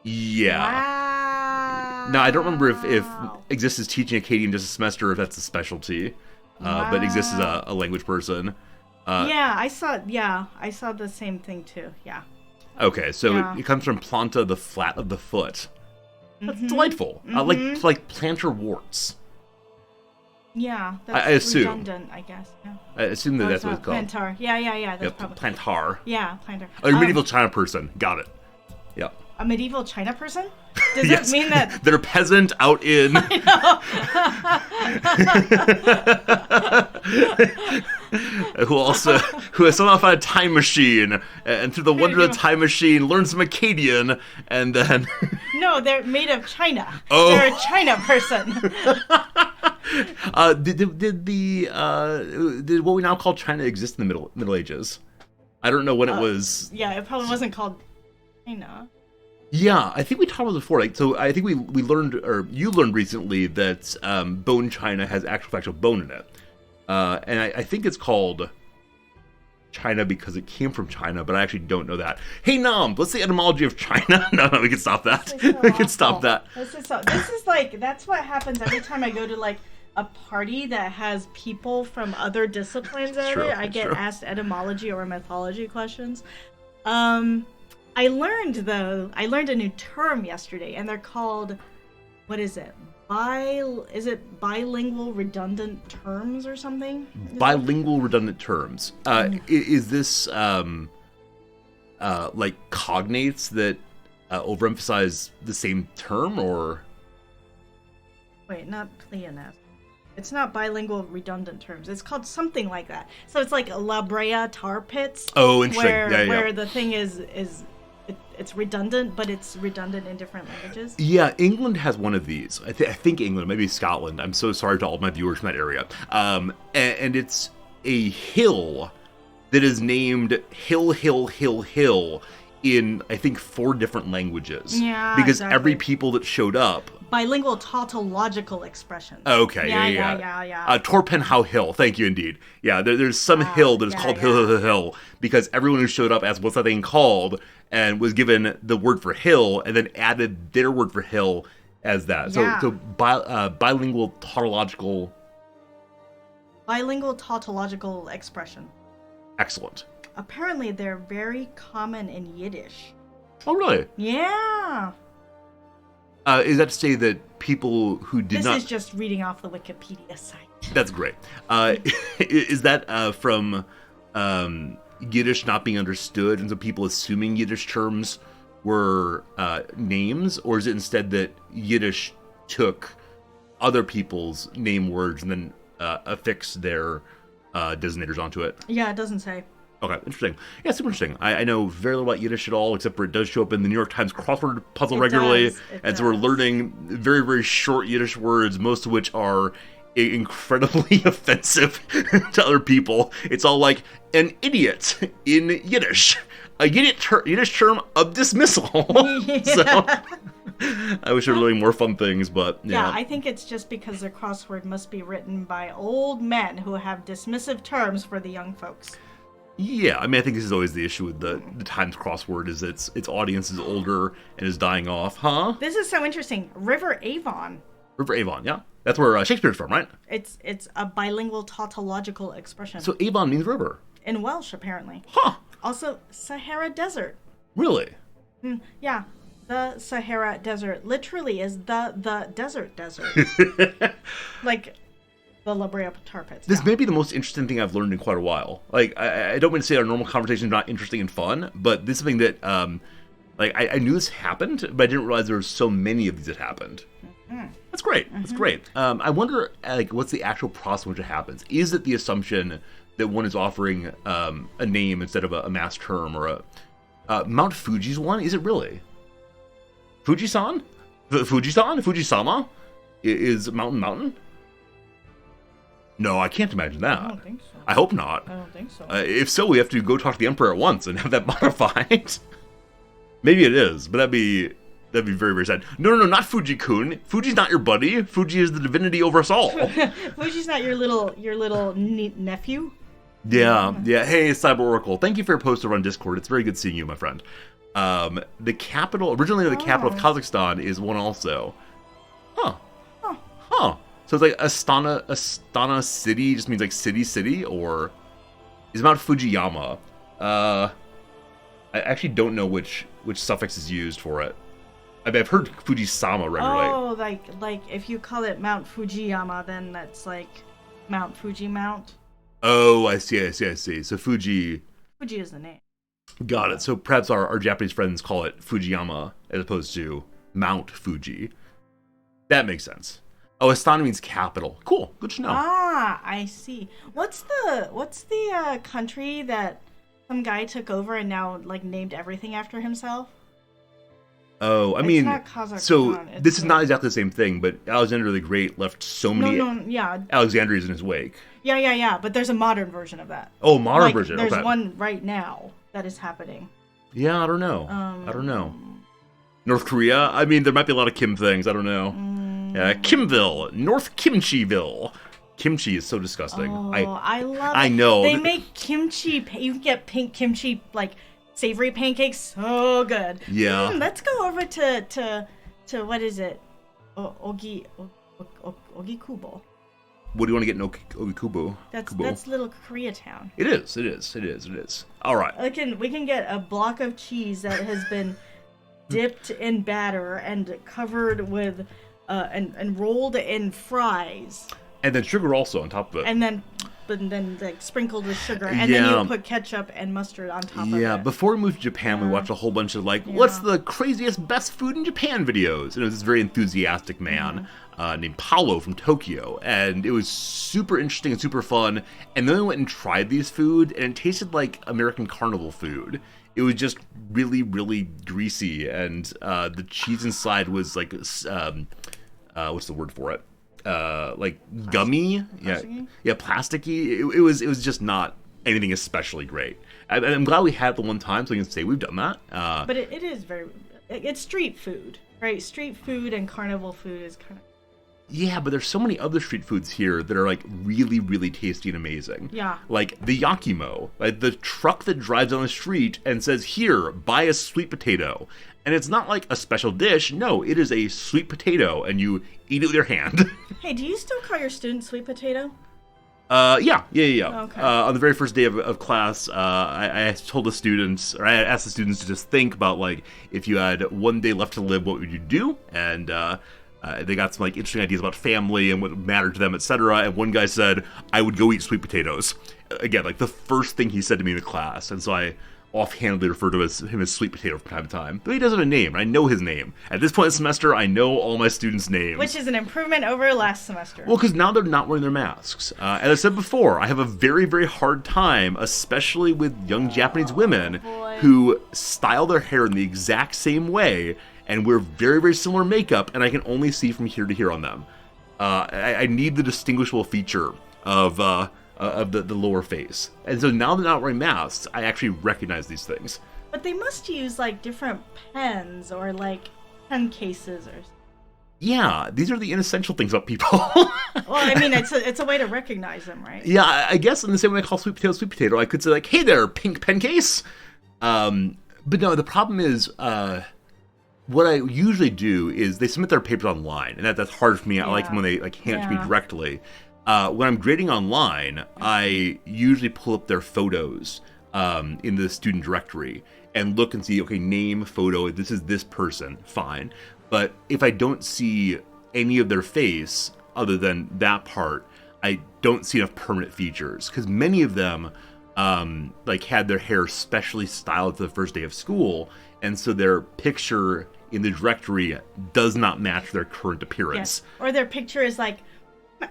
Yeah. Wow. Now, I don't remember if Exist is teaching Akkadian just a semester, or if that's a specialty. But Exist is a language person. I saw the same thing too. Yeah. Okay, so it comes from planta, the flat of the foot. That's delightful. Like plantar warts. Yeah, that's I assume. redundant, I guess. Yeah. I assume that's what it's called. Plantar. Yeah. That's probably plantar. Yeah, plantar. A medieval China person. Got it. Yep. A medieval China person? Does yes. that mean that they're peasant out in? who has somehow found a time machine, and through the wonder of the time machine learns some Akkadian, and then no, they're made of China. Oh. They're a China person. Did what we now call China exist in the Middle Ages? I don't know when it was. Yeah, it probably wasn't called China. Yeah, I think we talked about it before. So I think we learned, or you learned recently, that bone china has actual bone in it. And I think it's called China because it came from China, but I actually don't know that. Hey, Nam, what's the etymology of China? No, we can stop that. We can stop that. This is like, that's what happens every time I go to like a party that has people from other disciplines at it. I get asked etymology or mythology questions. I learned a new term yesterday, and they're called, what is it? Is it bilingual redundant terms or something? Bilingual redundant terms. Is this like cognates that overemphasize the same term, or? Wait, not pleonasm. It's not bilingual redundant terms. It's called something like that. So it's like La Brea tar pits. Oh, interesting. Where the thing is it's redundant, but it's redundant in different languages. Yeah, England has one of these. I think England, maybe Scotland. I'm so sorry to all my viewers from that area. And it's a hill that is named Hill in, I think, 4 different languages. Yeah, because exactly. every people that showed up. Bilingual tautological expressions. Okay, yeah. Torpenhow Hill, thank you indeed. Yeah, there's some hill that is called Hill, because everyone who showed up asked what's that thing called, and was given the word for hill, and then added their word for hill as that. Yeah. So bilingual tautological. Bilingual tautological expression. Excellent. Apparently, they're very common in Yiddish. Oh, really? Yeah. Is that to say that people who did not... This is just reading off the Wikipedia site. That's great. Is that from Yiddish not being understood, and so people assuming Yiddish terms were names, or is it instead that Yiddish took other people's name words and then affixed their designators onto it? Yeah, it doesn't say. Okay, interesting. Yeah, super interesting. I know very little about Yiddish at all, except for it does show up in the New York Times crossword puzzle regularly. So we're learning very, very short Yiddish words, most of which are incredibly offensive to other people. It's all like, an idiot in Yiddish. A Yiddish term of dismissal. So, I wish I were learning more fun things, but yeah. Yeah, I think it's just because their crossword must be written by old men who have dismissive terms for the young folks. Yeah, I mean, I think this is always the issue with the Times crossword, is its audience is older and is dying off, huh? This is so interesting. River Avon. River Avon, yeah. That's where Shakespeare's from, right? It's a bilingual tautological expression. So Avon means river. In Welsh, apparently. Huh. Also, Sahara Desert. Really? Yeah. The Sahara Desert literally is the desert. Like the La Brea tar pits. This may be the most interesting thing I've learned in quite a while. Like, I don't mean to say our normal conversation is not interesting and fun, but this is something that, I knew this happened, but I didn't realize there were so many of these that happened. That's great. That's great. I wonder, what's the actual process in which it happens? Is it the assumption that one is offering a name instead of a mass term, or a Mount Fuji's one? Is it really? Fujisan? Fujisan? Fujisama? Is mountain? No, I can't imagine that. I don't think so. I hope not. I don't think so. If so, we have to go talk to the Emperor at once and have that modified. Maybe it is, but that'd be very, very sad. No, not Fuji-kun. Fuji's not your buddy. Fuji is the divinity over us all. Fuji's not your little nephew. Yeah. Hey, Cyber Oracle. Thank you for your post over on Discord. It's very good seeing you, my friend. The capital, originally the capital of Kazakhstan, is one also. Huh. So it's like Astana City just means like city, or is Mount Fujiyama? I actually don't know which suffix is used for it. I mean, I've heard Fujisama regularly. Oh, like if you call it Mount Fujiyama, then that's like Mount Fuji Mount. Oh, I see. So Fuji is the name. Got it. So perhaps our Japanese friends call it Fujiyama as opposed to Mount Fuji. That makes sense. Oh, Astana means capital. Cool. Good to know. Ah, I see. What's the country that some guy took over and now like named everything after himself? Oh, I mean, not Kazakhstan, so this is not exactly the same thing, but Alexander the Great left so many Alexandrias in his wake. Yeah, but there's a modern version of that. Oh, modern version. There's okay. one right now that is happening. Yeah, I don't know. North Korea? I mean, there might be a lot of Kim things. I don't know. Kimville. North Kimchiville. Kimchi is so disgusting. Oh, I love it. I know. They make kimchi. You can get pink kimchi, like savory pancakes. So good. Yeah. Let's go over to what is it? Ogikubo. What do you want to get in Ogikubo? That's little Koreatown. It is. All right. We can get a block of cheese that has been dipped in batter and covered with and rolled in fries. And then sugar also on top of it. And then like sprinkled with sugar. And then you put ketchup and mustard on top of it. Yeah, before we moved to Japan, we watched a whole bunch of what's the craziest best food in Japan videos. And it was this very enthusiastic man named Paolo from Tokyo. And it was super interesting and super fun. And then we went and tried these food, and it tasted like American carnival food. It was just really, really greasy. And the cheese inside was like, what's the word for it? Like gummy, plasticky? Plasticky. It was just not anything especially great. I'm glad we had it the one time, so we can say we've done that. But it is it's street food, right? Street food and carnival food is kind of. Yeah, but there's so many other street foods here that are like really, really tasty and amazing. Yeah. Like the yakimo, like the truck that drives on the street and says, "Here, buy a sweet potato." And it's not like a special dish. No, it is a sweet potato, and you eat it with your hand. Hey, do you still call your students sweet potato? Yeah. Okay. On the very first day of class, I told the students, or I asked the students to just think about, like, if you had one day left to live, what would you do? And they got some, like, interesting ideas about family and what mattered to them, etc. And one guy said, I would go eat sweet potatoes. Again, like, the first thing he said to me in the class. And so I offhandedly refer to him as Sweet Potato from time to time. But he doesn't have a name, and I know his name. At this point in the semester, I know all my students' names. Which is an improvement over last semester. Well, because now they're not wearing their masks. As I said before, I have a very, very hard time, especially with young Japanese women who style their hair in the exact same way and wear very, very similar makeup, and I can only see from here to here on them. I need the distinguishable feature of the lower face. And so now they're not wearing masks, I actually recognize these things. But they must use, like, different pens or, like, pen cases or something. Yeah, these are the inessential things about people. Well, I mean, it's a way to recognize them, right? Yeah, I guess in the same way I call sweet potato, I could say, like, hey there, pink pen case. But no, the problem is, what I usually do is they submit their papers online, and that's hard for me. I like them when they like hand it to me directly. When I'm grading online, I usually pull up their photos in the student directory and look and see, okay, name, photo, this is this person, fine. But if I don't see any of their face other than that part, I don't see enough permanent features, because many of them like had their hair specially styled for the first day of school, and so their picture in the directory does not match their current appearance. Yes. Or their picture is like,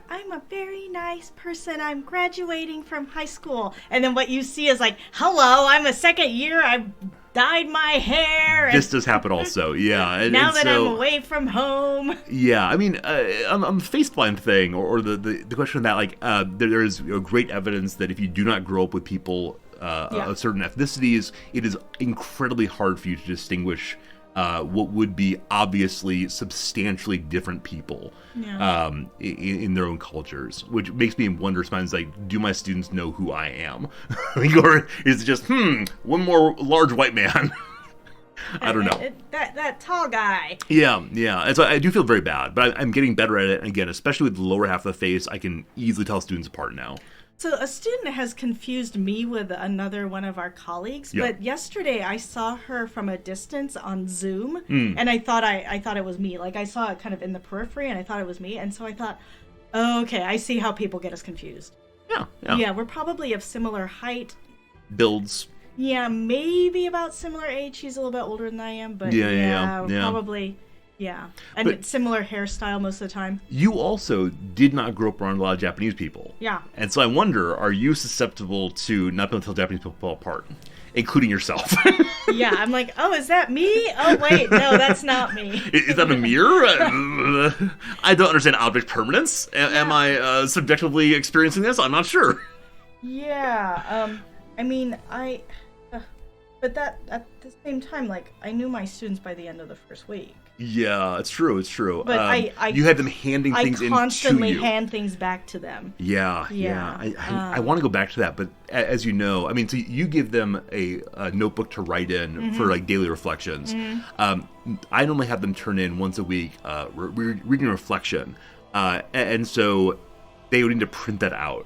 I'm a very nice person, I'm graduating from high school. And then what you see is like, hello, I'm a second year, I've dyed my hair. This does happen also, yeah. Now that I'm away from home. Yeah, I mean, on the face blind thing, or the question of that, like, there is great evidence that if you do not grow up with people of certain ethnicities, it is incredibly hard for you to distinguish what would be obviously substantially different people in their own cultures, which makes me wonder sometimes, like, do my students know who I am? Or is it just, one more large white man? I don't know. That tall guy. Yeah. And so I do feel very bad, but I'm getting better at it. And again, especially with the lower half of the face, I can easily tell students apart now. So a student has confused me with another one of our colleagues, but yesterday I saw her from a distance on Zoom, and I thought it was me. Like, I saw it kind of in the periphery, and I thought it was me, and so I thought, oh, okay, I see how people get us confused. Yeah, we're probably of similar height. Builds. Yeah, maybe about similar age. She's a little bit older than I am, but probably... Yeah, and similar hairstyle most of the time. You also did not grow up around a lot of Japanese people. Yeah. And so I wonder, are you susceptible to not being able to tell Japanese people apart, including yourself? Yeah, I'm like, oh, is that me? Oh, wait, no, that's not me. Is that a mirror? I don't understand object permanence. Am I subjectively experiencing this? I'm not sure. Yeah, I mean, but that, at the same time, like, I knew my students by the end of the first week. Yeah, it's true. But you had them handing things in to you. I constantly hand things back to them. Yeah. I want to go back to that, but as you know, I mean, so you give them a notebook to write in for like daily reflections. I normally have them turn in once a week reading a reflection, and so they would need to print that out.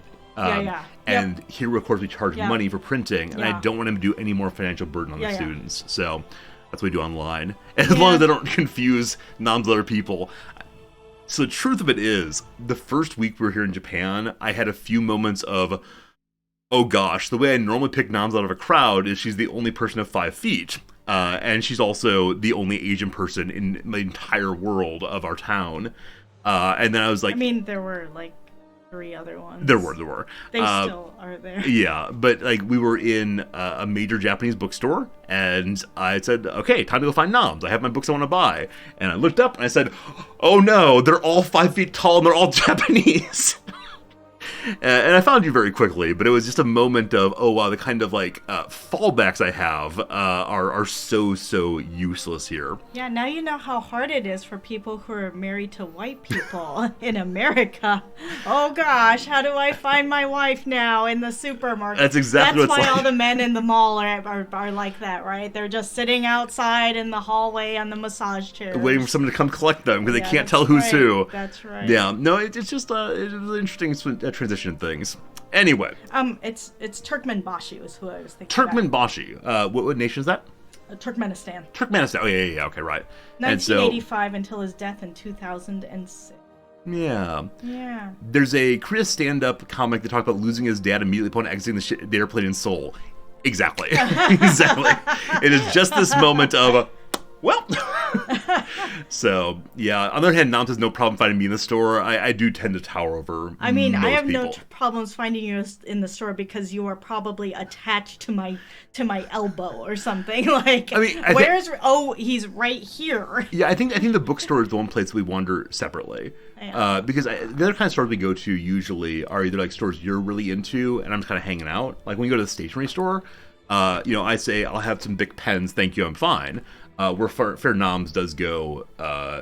And here, of course, we charge money for printing, and I don't want them to do any more financial burden on the students. So that's what we do online. As long as I don't confuse noms with other people. So the truth of it is, the first week we were here in Japan, I had a few moments of, oh gosh, the way I normally pick noms out of a crowd is she's the only person of 5 feet. And she's also the only Asian person in the entire world of our town. And then I was like... I mean, there were like 3 other ones. There were. They still are there. Yeah, but like we were in a major Japanese bookstore, and I said, okay, time to go find noms. I have my books I want to buy. And I looked up and I said, oh no, they're all 5 feet tall and they're all Japanese. And I found you very quickly, but it was just a moment of, oh wow, the kind of like fallbacks I have are so useless here. Yeah, now you know how hard it is for people who are married to white people in America. Oh gosh, how do I find my wife now in the supermarket? That's exactly That's what it's why like. all the men in the mall are like that, right? They're just sitting outside in the hallway on the massage chairs. Waiting for someone to come collect them because they can't tell who's who. That's right. Yeah, no, it's just it's an interesting transition things. Anyway. It's Turkmenbashi was who I was thinking Turkmenbashi. What nation is that? Turkmenistan. Oh, yeah, okay, right. 1985 until his death in 2006. Yeah. Yeah. There's a Korea stand-up comic that talks about losing his dad immediately upon exiting the airplane in Seoul. Exactly. Exactly. It is just this moment of, well... So, yeah. On the other hand, Nam has no problem finding me in the store. I do tend to tower over I mean, most I have people. no problems finding you in the store because you are probably attached to my elbow or something. Like, I mean, he's right here. Yeah, I think the bookstore is the one place we wander separately. Yeah. Because the other kind of stores we go to usually are either like stores you're really into and I'm just kind of hanging out. Like when you go to the stationery store, I say, I'll have some Bic pens, thank you, I'm fine. where Fair Noms does go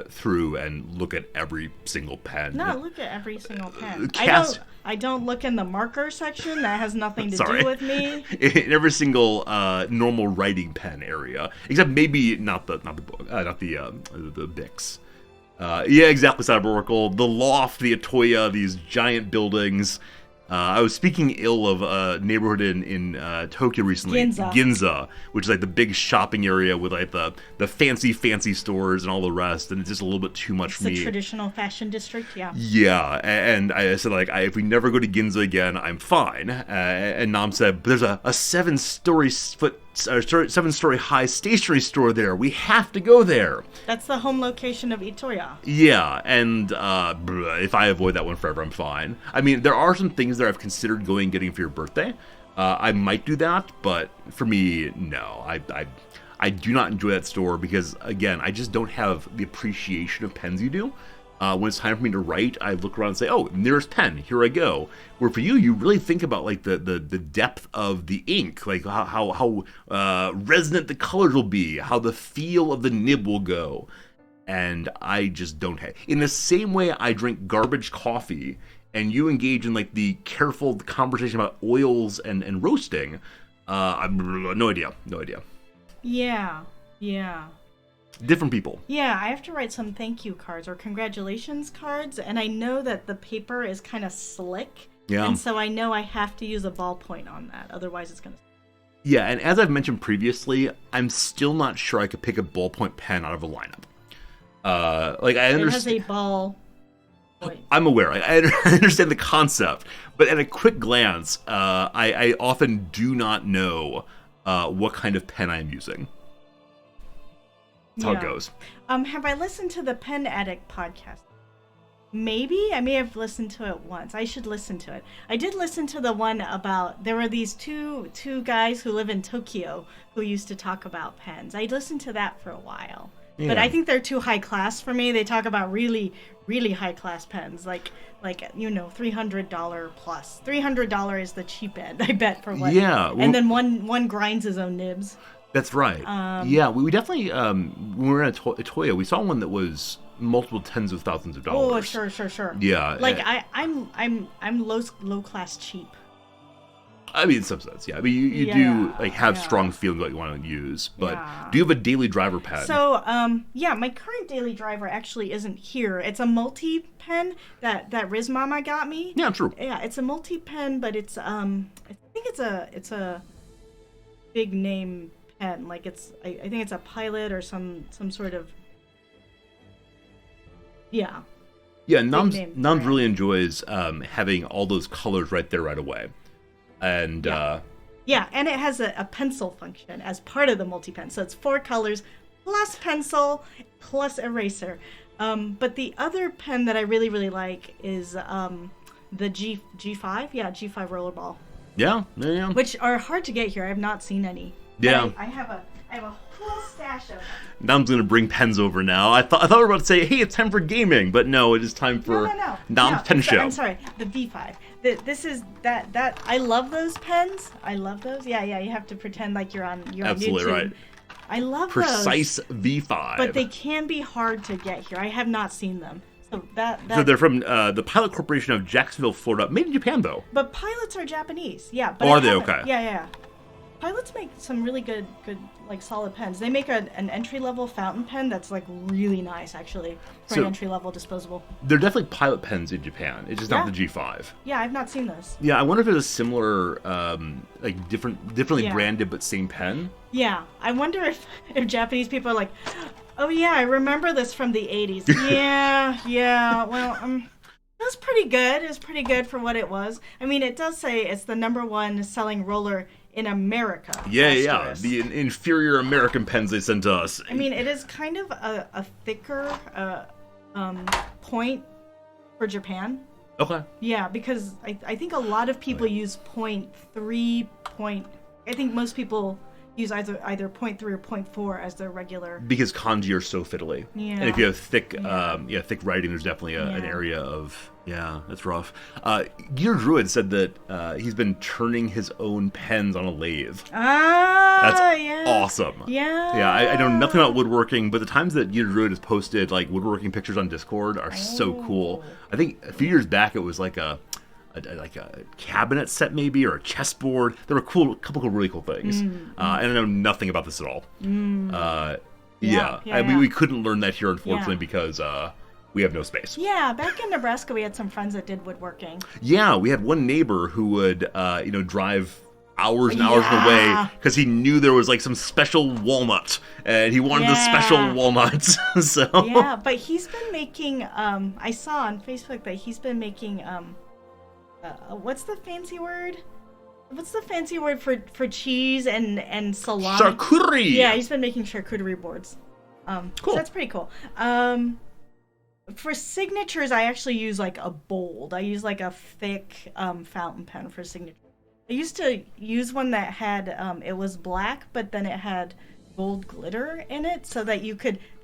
through and look at every single pen. Not look at every single pen. Cast- I don't look in the marker section. That has nothing to Sorry. do with me. In every single normal writing pen area, except maybe not the book, not the Bics. Yeah, exactly. Cyber the Loft, the Atoya, these giant buildings. I was speaking ill of a neighborhood in Tokyo recently, Ginza, which is like the big shopping area with like the fancy stores and all the rest, and it's just a little bit too much for me. It's the traditional fashion district, yeah. Yeah, and I said like, if we never go to Ginza again, I'm fine. And Nam said, but there's a 7-story high stationery store there. We have to go there. That's the home location of Itoya. Yeah, and if I avoid that one forever, I'm fine. I mean, there are some things that I've considered going and getting for your birthday. I might do that, but for me, no. I do not enjoy that store because, again, I just don't have the appreciation of pens you do. When it's time for me to write, I look around and say, oh, nearest pen, here I go. Where for you really think about like the depth of the ink, like how resonant the colors will be, how the feel of the nib will go. And I just don't have. In the same way I drink garbage coffee and you engage in like the careful conversation about oils and roasting, I'm no idea. Yeah. Different people. Yeah, I have to write some thank you cards or congratulations cards, and I know that the paper is kind of slick. Yeah. And so I know I have to use a ballpoint on that, otherwise it's going to... Yeah, and as I've mentioned previously, I'm still not sure I could pick a ballpoint pen out of a lineup. Like I understand. It has a ball. I'm aware. I understand the concept, but at a quick glance, I often do not know what kind of pen I'm using. That's how it goes. Have I listened to the Pen Addict podcast? Maybe. I may have listened to it once. I should listen to it. I did listen to the one about, there were these two guys who live in Tokyo who used to talk about pens. I listened to that for a while. Yeah. But I think they're too high class for me. They talk about really, really high class pens, like $300 plus. $300 is the cheap end, I bet, for what. Yeah. Well, and then one grinds his own nibs. That's right. Yeah, we definitely when we were at Atoya, we saw one that was multiple tens of thousands of dollars. Oh, sure. Yeah. Like I'm low class cheap. I mean, in some sense, yeah. I mean, you do like have strong feeling what you want to use, but do you have a daily driver pen? So, my current daily driver actually isn't here. It's a multi pen that Riz Mama got me. Yeah, true. Yeah, it's a multi pen, but it's I think it's a big name pen. Like I think it's a Pilot or some sort of. Yeah. Yeah, Nam's really enjoys having all those colors right there right away. And yeah, and it has a pencil function as part of the multi-pen. So it's 4 colors plus pencil plus eraser. But the other pen that I really, really like is the G5. Yeah, G5 rollerball. Yeah. Which are hard to get here. I have not seen any. Yeah. I have a whole stash of them. Nam's gonna bring pens over now. I thought we were about to say, hey, it's time for gaming, but no, it is time for Nam's pen show. I'm sorry, the V5. This is that I love those pens. I love those. Yeah. You have to pretend like you're on Absolutely YouTube. Right. I love Precise those. V5. But they can be hard to get here. I have not seen them. So So they're from the Pilot Corporation of Jacksonville, Florida. Made in Japan, though. But Pilots are Japanese. Yeah. But are they? Okay. Yeah. Pilots make some really good like solid pens. They make an entry-level fountain pen that's like really nice actually for an entry-level disposable. They're definitely Pilot pens in Japan. It's just not the G5. Yeah, I've not seen those. Yeah, I wonder if it's a similar like differently branded but same pen. Yeah, I wonder if Japanese people are like, oh yeah, I remember this from the 80s. yeah. Well, it was pretty good. It was pretty good for what it was. I mean, it does say it's the #1 selling roller in America. Yeah. The inferior American pens they sent to us. I mean, it is kind of a thicker point for Japan. Okay. Yeah, because I think a lot of people use .3. I think most people use either 0.3 or 0.4 as their regular. Because kanji are so fiddly. Yeah. And if you have thick, Yeah. thick writing, there's definitely an Yeah. area of, that's rough. Gear Druid said that he's been turning his own pens on a lathe. That's awesome. Yeah. Yeah, I know nothing about woodworking, but the times that Gear Druid has posted like woodworking pictures on Discord are so cool. I think a few years back it was like a cabinet set maybe, or a chessboard. There were a couple of really cool things. And I know nothing about this at all. We couldn't learn that here, unfortunately, because we have no space. Yeah, back in Nebraska, we had some friends that did woodworking. Yeah, we had one neighbor who would, drive hours and hours away because he knew there was like some special walnut, and he wanted the special walnut. So yeah, but he's been making. I saw on Facebook that he's been making. What's the fancy word? What's the fancy word for cheese and salami? Charcuterie. Yeah, he's been making charcuterie boards. Cool. So that's pretty cool. For signatures, I actually use like a bold. I use like a thick fountain pen for signatures. I used to use one that had it was black, but then it had gold glitter in it, so that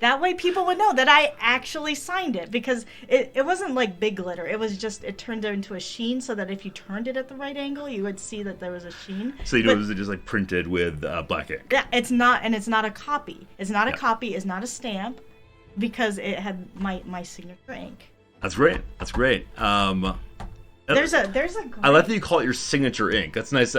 that way people would know that I actually signed it, because it wasn't like big glitter. It was just, it turned into a sheen, so that if you turned it at the right angle, you would see that there was a sheen. So you know, it was just like printed with black ink. Yeah, it's not a copy. It's not a copy. It's not a stamp, because it had my signature ink. That's great. That's great. There's a great... I like that you call it your signature ink. That's a nice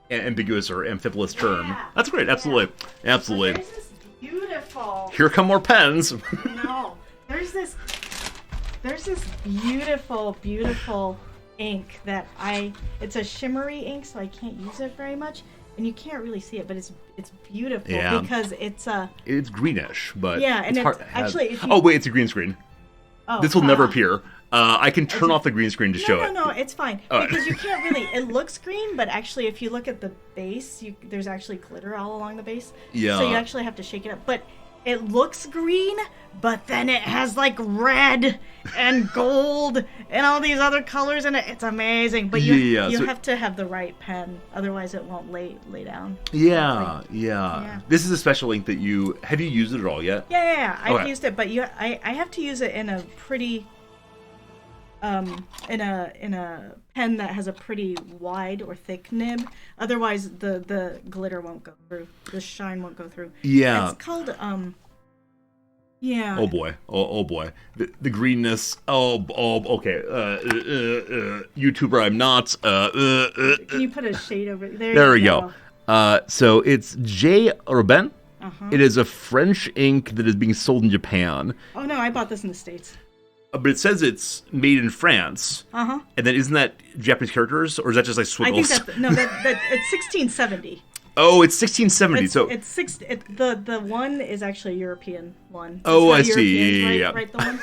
ambiguous or amphibolous term. That's great. Absolutely. Absolutely. There's this beautiful... Here come more pens. No. There's this beautiful ink that it's a shimmery ink, so I can't use it very much. And you can't really see it, but it's beautiful because it's greenish, but and it's actually... Oh, wait, it's a green screen. Oh, this will never appear. I can turn off the green screen to show it. No, it's fine. Because you can't really... It looks green, but actually if you look at the base, there's actually glitter all along the base. Yeah. So you actually have to shake it up. But it looks green, but then it has like red and gold and all these other colors in it. It's amazing. But you have to have the right pen. Otherwise it won't lay down. Yeah. This is a special ink that have you used it at all yet? Yeah. I've used it, but I have to use it in a pretty... in a pen that has a pretty wide or thick nib. Otherwise, the glitter won't go through. The shine won't go through. Yeah. It's called Oh boy. Oh boy. The greenness. Okay. YouTuber, I'm not. Can you put a shade over it? There we go. So it's J. Robin. It is a French ink that is being sold in Japan. Oh no, I bought this in the States. But it says it's made in France. And then isn't that Japanese characters, or is that just like squiggles? I think it's 1670. Oh, it's 1670. The one is actually a European one. I see. Yeah. Right, the one?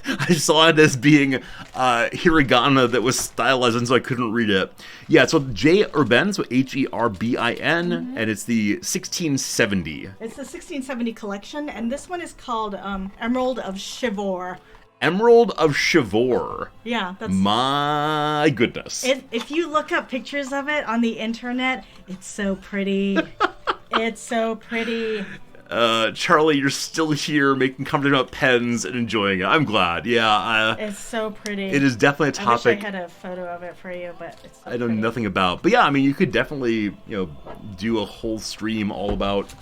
I saw it as being hiragana that was stylized, and so I couldn't read it. Yeah, so J. Urbin, so Herbin, and it's the 1670. It's the 1670 collection, and this one is called Emerald of Chivor. Emerald of Chivor. Yeah, that's... My goodness. If you look up pictures of it on the internet, it's so pretty. It's so pretty. Charlie, you're still here making conversation about pens and enjoying it. I'm glad. Yeah. It's so pretty. It is definitely a topic. I wish I had a photo of it for you, but it's so I know nothing about. But yeah, I mean, you could definitely, do a whole stream all about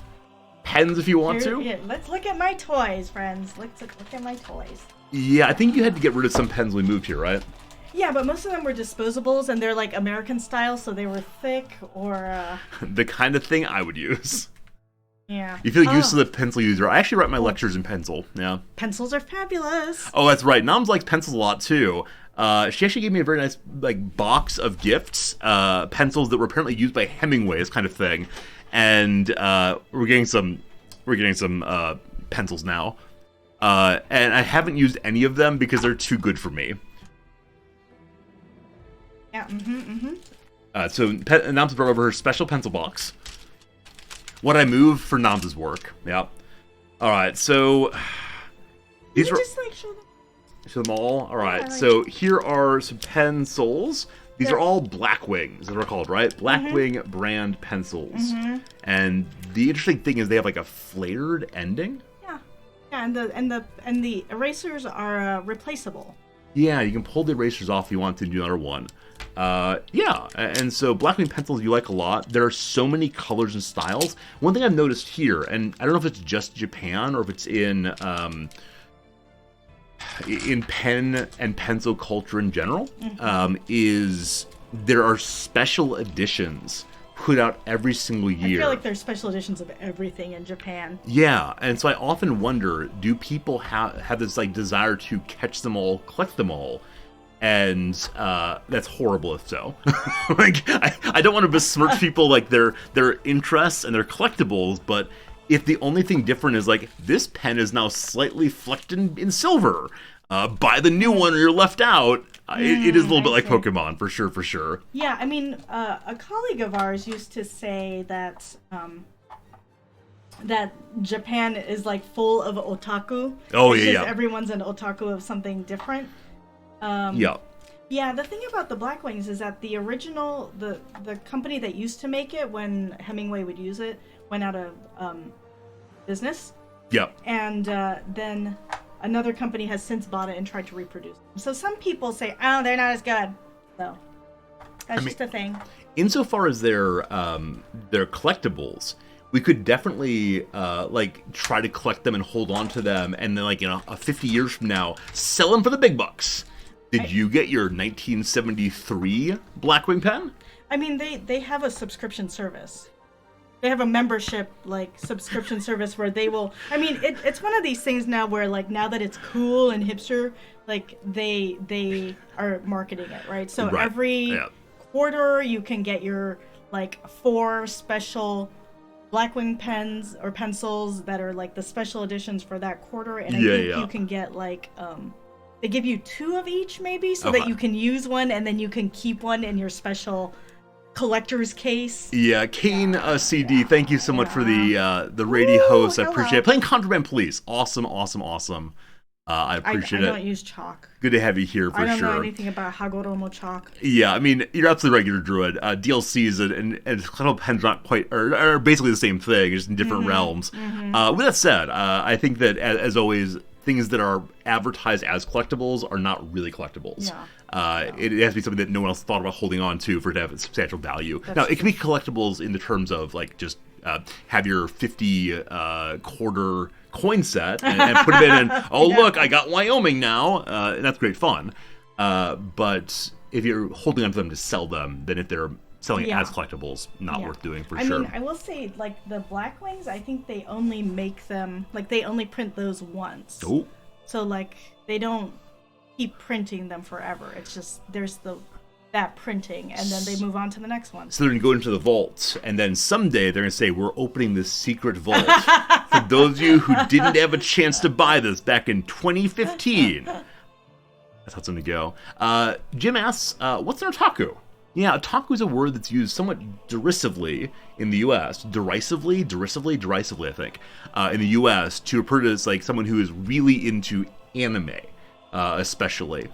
pens if you want to. Yeah, let's look at my toys, friends. Let's look at my toys. Yeah, I think you had to get rid of some pens when we moved here, right? Yeah, but most of them were disposables, and they're like American style, so they were thick or... The kind of thing I would use. Yeah. You feel used to the pencil user. I actually write my lectures in pencil, yeah. Pencils are fabulous. Oh, that's right. Noms likes pencils a lot, too. She actually gave me a very nice box of gifts, pencils that were apparently used by Hemingway, kind of thing. And we're getting some pencils now. And I haven't used any of them because they're too good for me. Yeah, So Noms brought over her special pencil box. What I moved for Noms' work. Yeah. All right, so... These were... Just, show them all? All right, so here are some pencils These are all Blackwings, as they're called, right? Blackwing brand pencils. And the interesting thing is they have like a flared ending. Yeah, and the erasers are replaceable. Yeah, you can pull the erasers off if you want to do another one. Yeah, and so Blackwing pencils you like a lot. There are so many colors and styles. One thing I've noticed here, and I don't know if it's just Japan or if it's in pen and pencil culture in general, is there are special editions put out every single year. I feel like there's special editions of everything in Japan. Yeah, and so I often wonder, do people have this like desire to catch them all, collect them all? And that's horrible if so. Like I don't want to besmirch people like their interests and their collectibles, but if the only thing different is like this pen is now slightly flecked in silver, buy the new one or you're left out. It is a little bit like Pokemon, for sure. Yeah, I mean, a colleague of ours used to say that that Japan is like full of otaku. Oh, it's yeah, just yeah. Everyone's an otaku of something different. Yeah. Yeah, the thing about the Blackwings is that the original, the company that used to make it when Hemingway would use it, went out of business. Yep. And then another company has since bought it and tried to reproduce them. So some people say, oh, they're not as good. So that's just a thing. Insofar as their collectibles, we could definitely like try to collect them and hold on to them, and then like 50 years from now, sell them for the big bucks. Did you get your 1973 Blackwing pen? I mean, they have a subscription service. They have a membership like subscription service where they will. I mean, it's one of these things now where like now that it's cool and hipster, like they are marketing it, right? So every quarter you can get your like 4 special Blackwing pens or pencils that are like the special editions for that quarter, and I think you can get like they give you 2 of each maybe, so that you can use one and then you can keep one in your special collector's case. Yeah, Kane CD, thank you so much for the radio host. I appreciate it. Playing Contraband Police, awesome. I appreciate it. I don't use chalk. Good to have you here for sure. I don't know anything about Hagoromo chalk. Yeah, I mean, you're absolutely right, you're a druid. DLCs and collectible pens not quite are basically the same thing, just in different realms. With that said, I think that as always, things that are advertised as collectibles are not really collectibles. It has to be something that no one else thought about holding on to for it to have a substantial value. Now, it can be collectibles in the terms of like just have your 50 quarter coin set and put it in and look, I got Wyoming now. And that's great fun. But if you're holding on to them to sell them, then if they're selling it as collectibles, not worth doing for sure. I mean, I will say, like, the Blackwings, I think they only make them, like, they only print those once. Oh. So, like, they don't keep printing them forever. It's just, there's that printing, and then they move on to the next one. So they're going to go into the vault, and then someday they're going to say, we're opening this secret vault. For those of you who didn't have a chance to buy this back in 2015. That's how it's going to go. Jim asks, what's an otaku? Yeah, otaku is a word that's used somewhat derisively in the U.S. Derisively, I think, in the U.S. to refer to as like someone who is really into anime, especially.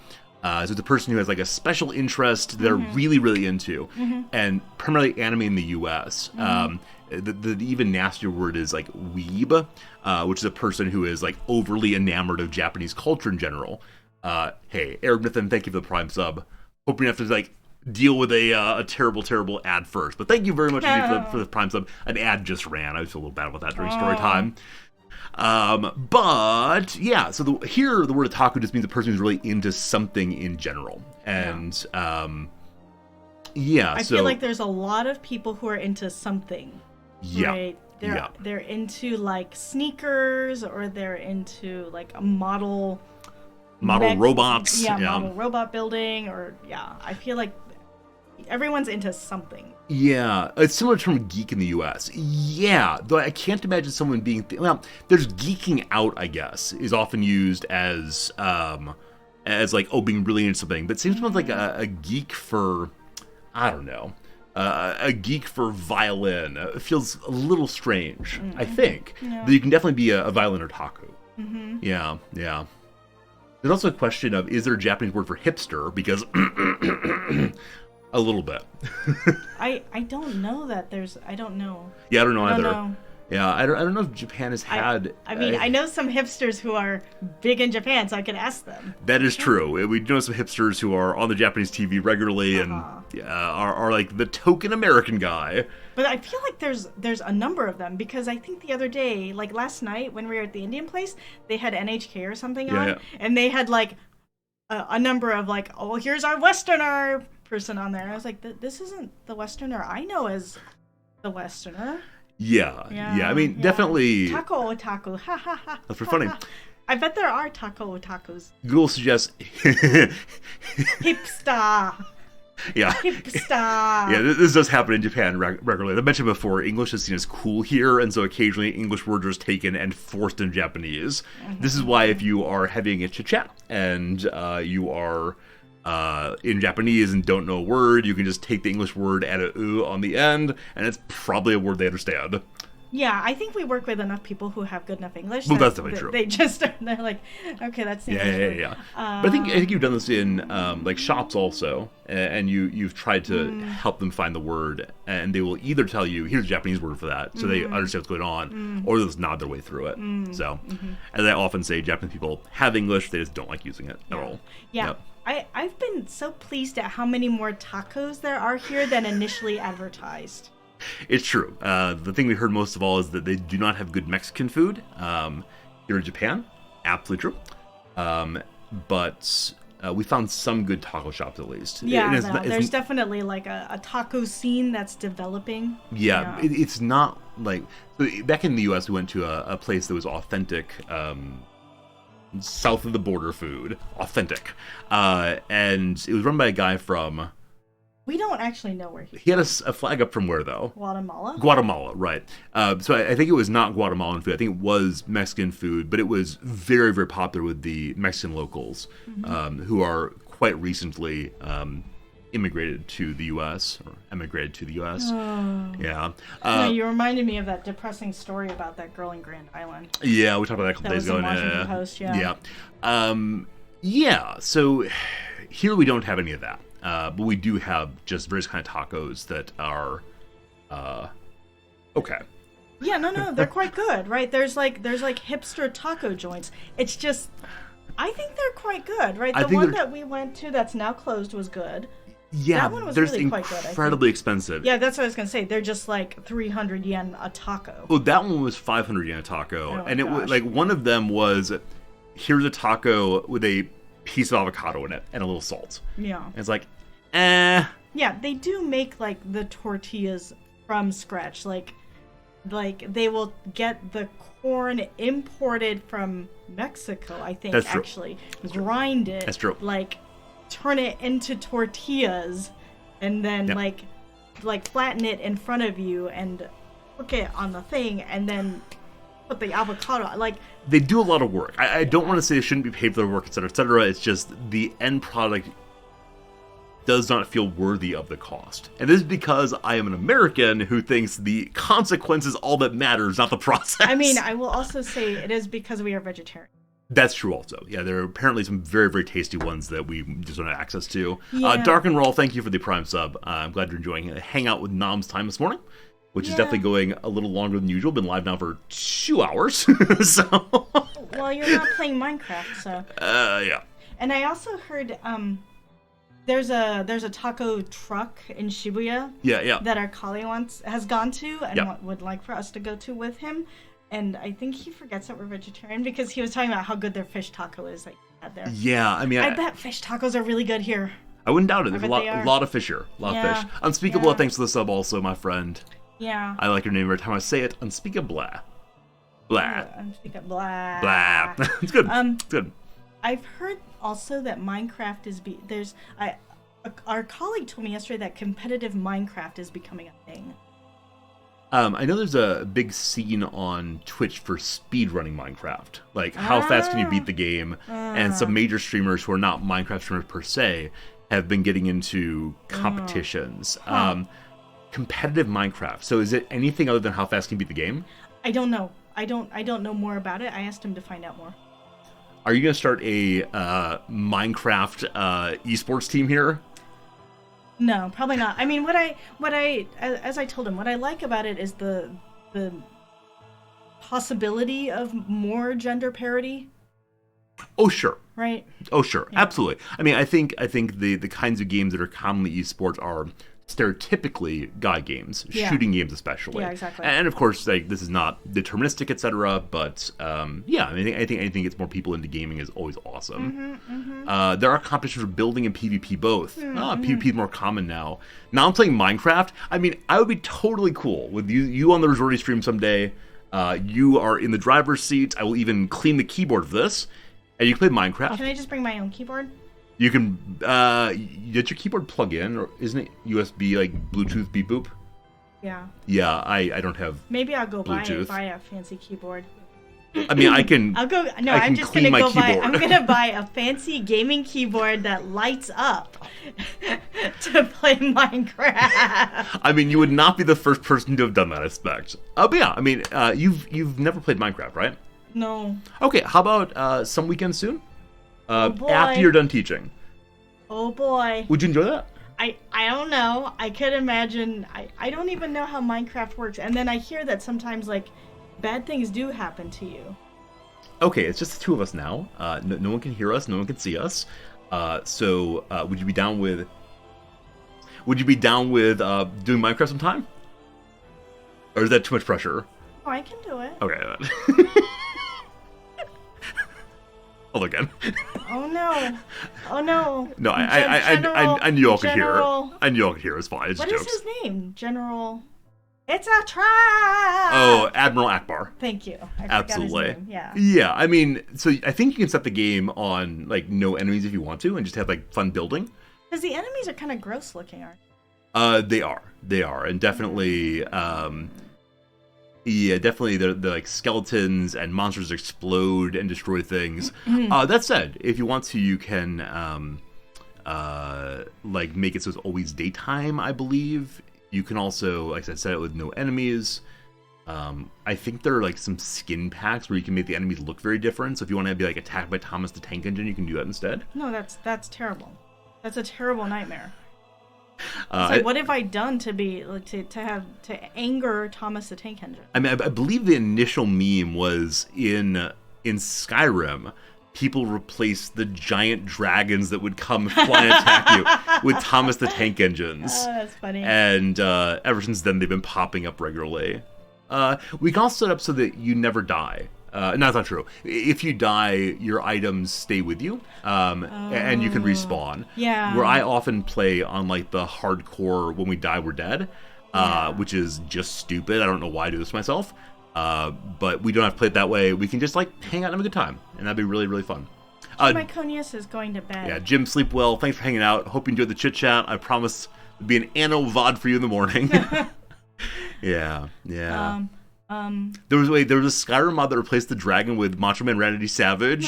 So it's a person who has like a special interest they're really, really into, and primarily anime in the U.S. The even nastier word is like weeb, which is a person who is like overly enamored of Japanese culture in general. Hey, Eric Nathan, thank you for the Prime sub. Hope you have to like deal with a terrible ad first. But thank you very much for the Prime sub. An ad just ran. I was a little bad about that during story time. But yeah, so here the word otaku just means a person who's really into something in general. And I feel like there's a lot of people who are into something. Yeah. Right? They're into like sneakers, or they're into like a model robots. Model robot building, or I feel like everyone's into something. Yeah, it's similar to the term geek in the U.S. Yeah, though I can't imagine someone being... there's geeking out, I guess, is often used as like, being really into something. But it seems like a geek for, I don't know, a geek for violin. It feels a little strange, I think. Yeah. But you can definitely be a violin otaku. Yeah. There's also a question of, is there a Japanese word for hipster? Because A little bit. I don't know that there's. I don't know. Yeah, I don't know I either. don't know. Yeah, I don't know if Japan has had. I mean, I know some hipsters who are big in Japan, so I could ask them. That is true. We know some hipsters who are on the Japanese TV regularly and are like the token American guy. But I feel like there's a number of them, because I think the other day, like last night when we were at the Indian place, they had NHK or something on, and they had like a number of like, oh, here's our Westerner person on there. I was like, this isn't the Westerner I know as the Westerner. Yeah. I mean, definitely. Taco otaku. Ha ha ha. That's pretty funny. I bet there are taco otakus. Google suggests. Hipster. Yeah. Hipster. Yeah, this does happen in Japan regularly. I mentioned before, English is seen as cool here, and so occasionally English words are taken and forced in Japanese. Mm-hmm. This is why if you are having a chit-chat and you are in Japanese and don't know a word, you can just take the English word, add a u on the end, and it's probably a word they understand. Yeah, I think we work with enough people who have good enough English. Well, that's definitely true. They're like, okay, that's the English word. Yeah. But I think you've done this in like shops also, and you've tried to help them find the word, and they will either tell you, here's a Japanese word for that, so they understand what's going on, or they'll just nod their way through it. So, as I often say, Japanese people have English, they just don't like using it at all. Yeah. Yep. I've been so pleased at how many more tacos there are here than initially advertised. It's true. The thing we heard most of all is that they do not have good Mexican food here in Japan. Absolutely true. But we found some good taco shops at least. Yeah, there's definitely like a taco scene that's developing. Yeah. It's not like... Back in the U.S., we went to a place that was authentic... south of the border food, authentic, and it was run by a guy from. We don't actually know where he had a flag up from where though? Guatemala, right? So I think it was not Guatemalan food. I think it was Mexican food, but it was very, very popular with the Mexican locals, who are quite recently emigrated to the U.S. or emigrated to the U.S. Oh. Yeah. You reminded me of that depressing story about that girl in Grand Island. Yeah, we talked about that a couple days ago. That was in Washington Post, yeah. Yeah, so here we don't have any of that. But we do have just various kind of tacos that are okay. Yeah, no, they're quite good, right? There's like hipster taco joints. It's just, I think they're quite good, right? The one that we went to that's now closed was good. Yeah, that one was they're really quite good, incredibly expensive. Yeah, that's what I was gonna say. They're just like 300 yen a taco. Well, that one was 500 yen a taco, and it was like one of them was, here's a taco with a piece of avocado in it and a little salt. Yeah, and it's like, eh. Yeah, they do make like the tortillas from scratch. Like they will get the corn imported from Mexico, I think. That's true. Actually, grind it. That's true. Like, turn it into tortillas, and then like flatten it in front of you and cook it on the thing, and then put the avocado. Like, they do a lot of work. I don't want to say they shouldn't be paid for their work, etc., etc. It's just the end product does not feel worthy of the cost. And this is because I am an American who thinks the consequence is all that matters, not the process. I mean, I will also say it is because we are vegetarian. That's true also. Yeah, there are apparently some very, very tasty ones that we just don't have access to. Yeah. Dark and Raw, thank you for the Prime sub. I'm glad you're enjoying a hangout with Nom's time this morning, which is definitely going a little longer than usual. Been live now for 2 hours. So. Well, you're not playing Minecraft, so. Yeah. And I also heard there's a taco truck in Shibuya. Yeah. That our colleague has gone to and would like for us to go to with him. And I think he forgets that we're vegetarian because he was talking about how good their fish taco is that you had there. Yeah, I mean, I bet fish tacos are really good here. I wouldn't doubt it. There's a lot of fish here. A lot of fish. Unspeakable, thanks for the sub also, my friend. Yeah. I like your name every time I say it. Unspeakable. Blah. Unspeakable. Blah. Blah. It's good. It's good. I've heard also that Minecraft is our colleague told me yesterday that competitive Minecraft is becoming a thing. I know there's a big scene on Twitch for speedrunning Minecraft. Like, how fast can you beat the game? And some major streamers who are not Minecraft streamers per se have been getting into competitions. Competitive Minecraft. So is it anything other than how fast can you beat the game? I don't know. I don't know more about it. I asked him to find out more. Are you going to start a Minecraft esports team here? No, probably not. I mean, as I told him, what I like about it is the possibility of more gender parity, Oh, sure. right? Oh, sure. Absolutely. I mean, I think the kinds of games that are commonly esports are stereotypically guy games, shooting games especially. Yeah, exactly. And of course, like, this is not deterministic, etc. But yeah, I mean, I think anything gets more people into gaming is always awesome. There are competitions for building and PvP both. PvP is more common now. Now I'm playing Minecraft. I mean, I would be totally cool with you on the Resorty stream someday. You are in the driver's seat. I will even clean the keyboard for this. And you can play Minecraft. Can I just bring my own keyboard? You can, did your keyboard plug in, or isn't it USB, like, Bluetooth beep boop? Yeah. Yeah, I don't have Maybe I'll go buy Bluetooth. a fancy keyboard. I mean, I can, I'll go. No, I I'm can just clean gonna my go buy. keyboard. I'm gonna buy a fancy gaming keyboard that lights up to play Minecraft. I mean, you would not be the first person to have done that, I expect. But yeah, I mean, you've never played Minecraft, right? No. Okay, how about some weekend soon? boy. After you're done teaching. Oh boy. Would you enjoy that? I don't know. I could imagine. I don't even know how Minecraft works. And then I hear that sometimes, like, bad things do happen to you. Okay, it's just the two of us now. No one can hear us. No one can see us. So would you be down with? Would you be down with doing Minecraft sometime? Or is that too much pressure? Oh, I can do it. Okay. Hold again. Oh no. Oh no. No, I knew y'all could hear. General. I knew y'all could hear. It's fine. It's What jokes. is his name? General. It's a trap. Oh, Admiral Akbar. Thank you. I Absolutely. Forgot his name. Yeah. Yeah, I mean, so I think you can set the game on, like, no enemies if you want to, and just have, like, fun building. Because the enemies are kind of gross looking, aren't They are, and definitely, yeah, definitely they're like skeletons and monsters explode and destroy things. That said, if you want to, you can, like, make it so it's always daytime, I believe. You can also, like I said, set it with no enemies. I think there are, like, some skin packs where you can make the enemies look very different. So if you want to be, like, attacked by Thomas the Tank Engine, you can do that instead. No, that's terrible. That's a terrible nightmare. It's like, what have I done to be to anger Thomas the Tank Engine? I mean, I believe the initial meme was in Skyrim. People replaced the giant dragons that would come and fly and attack you with Thomas the Tank Engines. Oh, that's funny. And ever since then, they've been popping up regularly. We can also set up so that you never die. No, that's not true. If you die, your items stay with you, and you can respawn. Yeah. Where I often play on, like, the hardcore when we die, we're dead, which is just stupid. I don't know why I do this to myself. But we don't have to play it that way. We can just, like, hang out and have a good time, and that'd be really, really fun. Myconius is going to bed. Yeah, Jim, sleep well. Thanks for hanging out. Hope you enjoyed the chit chat. I promise to be an Anno VOD for you in the morning. Yeah. There was a Skyrim mod that replaced the dragon with Macho Man Randy Savage.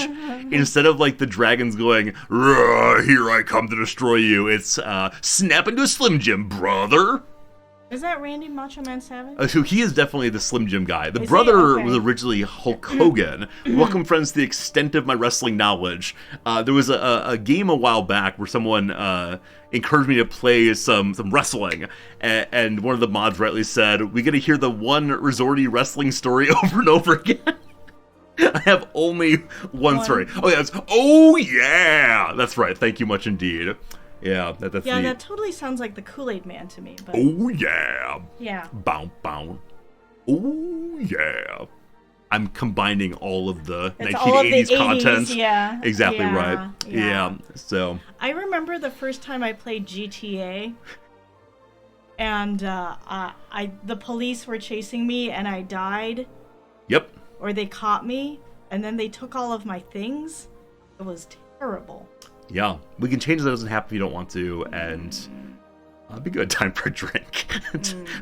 Instead of, like, the dragons going, "Rah, here I come to destroy you," it's snap into a Slim Jim, brother. Is that Randy Macho Man Savage? So he is definitely the Slim Jim guy. The Is he? brother Okay. was originally Hulk Hogan. Welcome, friends, to the extent of my wrestling knowledge. There was a game a while back where someone encouraged me to play some wrestling, and one of the mods rightly said, "We get to hear the one Resorty wrestling story over and over again." I have only one story. Oh yeah, that's right. Thank you much indeed. Yeah, that's Yeah, neat. that totally sounds like the Kool-Aid Man to me. But Oh yeah. yeah. Bow, bow. Oh, yeah. I'm combining all of the It's 1980s all of the 80s, content. yeah. Exactly Yeah, right. Yeah. So, I remember the first time I played GTA, and the police were chasing me, and I died, yep. or they caught me, and then they took all of my things. It was terrible. Yeah. We can change that. Doesn't happen if you don't want to, and it'd be good time for a drink.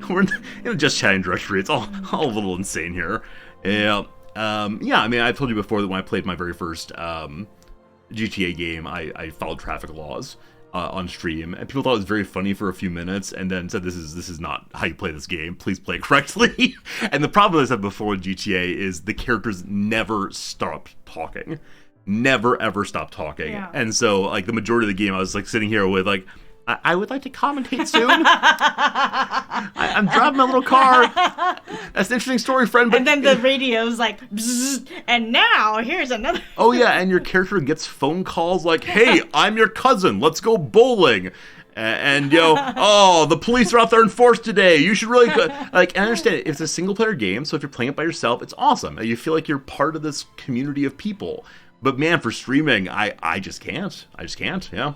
We're in just chatting directory. It's all a little insane here. Yeah. Yeah, I mean, I told you before that when I played my very first GTA game, I followed traffic laws on stream, and people thought it was very funny for a few minutes, and then said, this is not how you play this game. Please play it correctly. And the problem, as I said before with GTA, is the characters never stop talking. Never, ever stop talking. Yeah. And so, like, the majority of the game, I was, like, sitting here with, like, I would like to commentate soon. I'm driving my little car. That's an interesting story, friend. But And then the radio's like, bzzz, and now here's another. oh yeah, and your character gets phone calls like, "Hey, I'm your cousin. Let's go bowling." And oh, the police are out there in force today. You should really go. Like, I understand it. It's a single player game, so if you're playing it by yourself, it's awesome. You feel like you're part of this community of people. But man, for streaming, I just can't. I just can't. Yeah.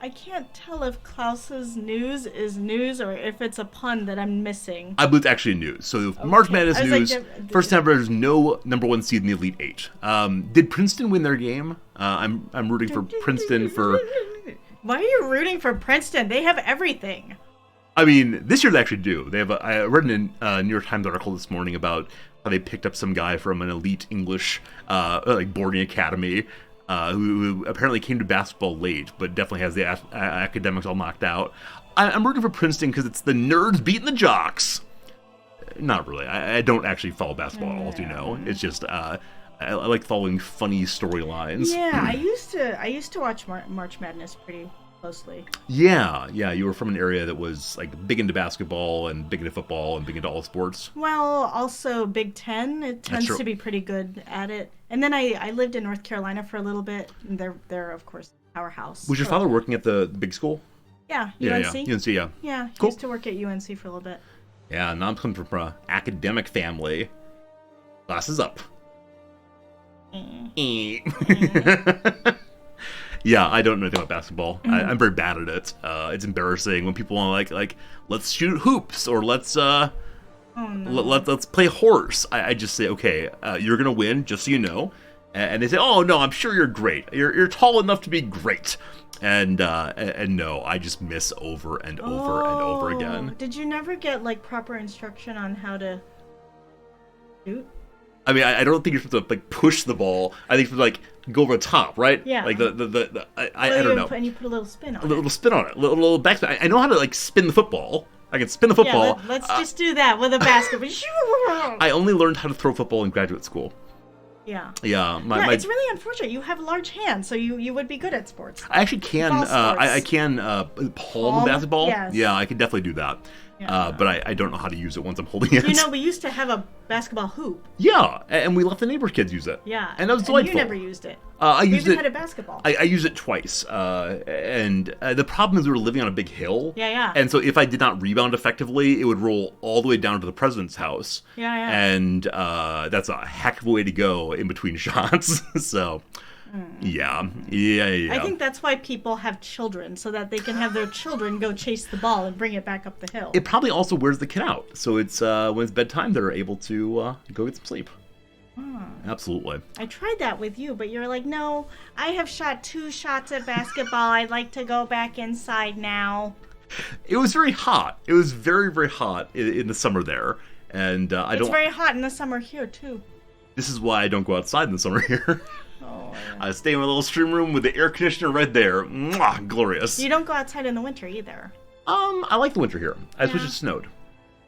I can't tell if Klaus's news is news or if it's a pun that I'm missing. I believe it's actually news. So March Madness I was news. like, First time there's no number one seed in the Elite Eight. Did Princeton win their game? I'm rooting for Princeton for. Why are you rooting for Princeton? They have everything. I mean, this year they actually do. They have. I read in a New York Times article this morning about how they picked up some guy from an elite English like boarding academy who apparently came to basketball late, but definitely has the academics all knocked out. I'm rooting for Princeton because it's the nerds beating the jocks. Not really. I don't actually follow basketball at all, as you know. It's just I like following funny storylines. Yeah, I used to watch March Madness pretty closely. Yeah. You were from an area that was like big into basketball and big into football and big into all sports. Well, also Big Ten. It tends true. to be pretty good at it. And then I lived in North Carolina for a little bit. And they're of course powerhouse. Was your father working at the big school? Yeah, Yeah, UNC. UNC, yeah. Yeah, he Cool. used to work at UNC for a little bit. Yeah, now I'm coming from an academic family. Glasses up. Yeah, I don't know anything about basketball. I'm very bad at it. It's embarrassing when people want to like let's shoot hoops or let's let's play horse. I just say, okay, you're gonna win, just so you know. And they say, oh no, I'm sure you're great. You're tall enough to be great. And no, I just miss over and over and over again. Did you never get like proper instruction on how to shoot? I mean, I don't think you're supposed to like push the ball. I think you're supposed to like go over the top, right? Yeah. Like I don't know. And you put a little spin on A it. little spin on it, a little backspin. I know how to like spin the football. I can spin the football. Yeah, let's just do that with a basketball. I only learned how to throw football in graduate school. Yeah. Yeah, It's really unfortunate. You have large hands, so you would be good at sports. I actually can. Ball sports. I can palm Palm? the basketball. Yes. Yeah, I can definitely do that. Yeah. But I don't know how to use it once I'm holding it. You know, we used to have a basketball hoop. Yeah, and we let the neighbor kids use it. Yeah. and that was delightful. You never used it. I We used even it. had a basketball. I used it twice, and the problem is we were living on a big hill. Yeah. And so if I did not rebound effectively, it would roll all the way down to the president's house. Yeah. And that's a heck of a way to go in between shots. So, yeah. I think that's why people have children, so that they can have their children go chase the ball and bring it back up the hill. It probably also wears the kid out. So it's when it's bedtime, they're able to go get some sleep. Absolutely. I tried that with you, but you're like, no, I have shot 2 shots at basketball. I'd like to go back inside now. It was very hot. It was very, very hot in the summer there. And It's very hot in the summer here, too. This is why I don't go outside in the summer here. Oh, I stay in my little stream room with the air conditioner right there. Mwah, glorious. You don't go outside in the winter either. I like the winter here. I wish Yeah. it snowed.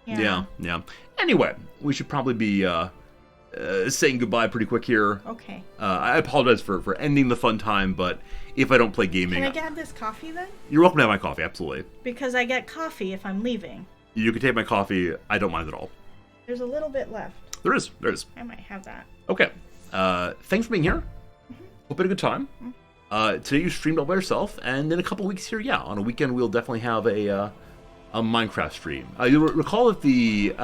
Yeah. Anyway, we should probably be saying goodbye pretty quick here. Okay. I apologize for ending the fun time, but if I don't play gaming, Can I have this coffee then? you're welcome to have my coffee. Absolutely. Because I get coffee if I'm leaving. You can take my coffee. I don't mind at all. There's a little bit left. There is. I might have that. Okay. Thanks for being here. Hope you had a good time. Today you streamed all by yourself, and in a couple weeks here, on a weekend we'll definitely have a Minecraft stream. You recall that the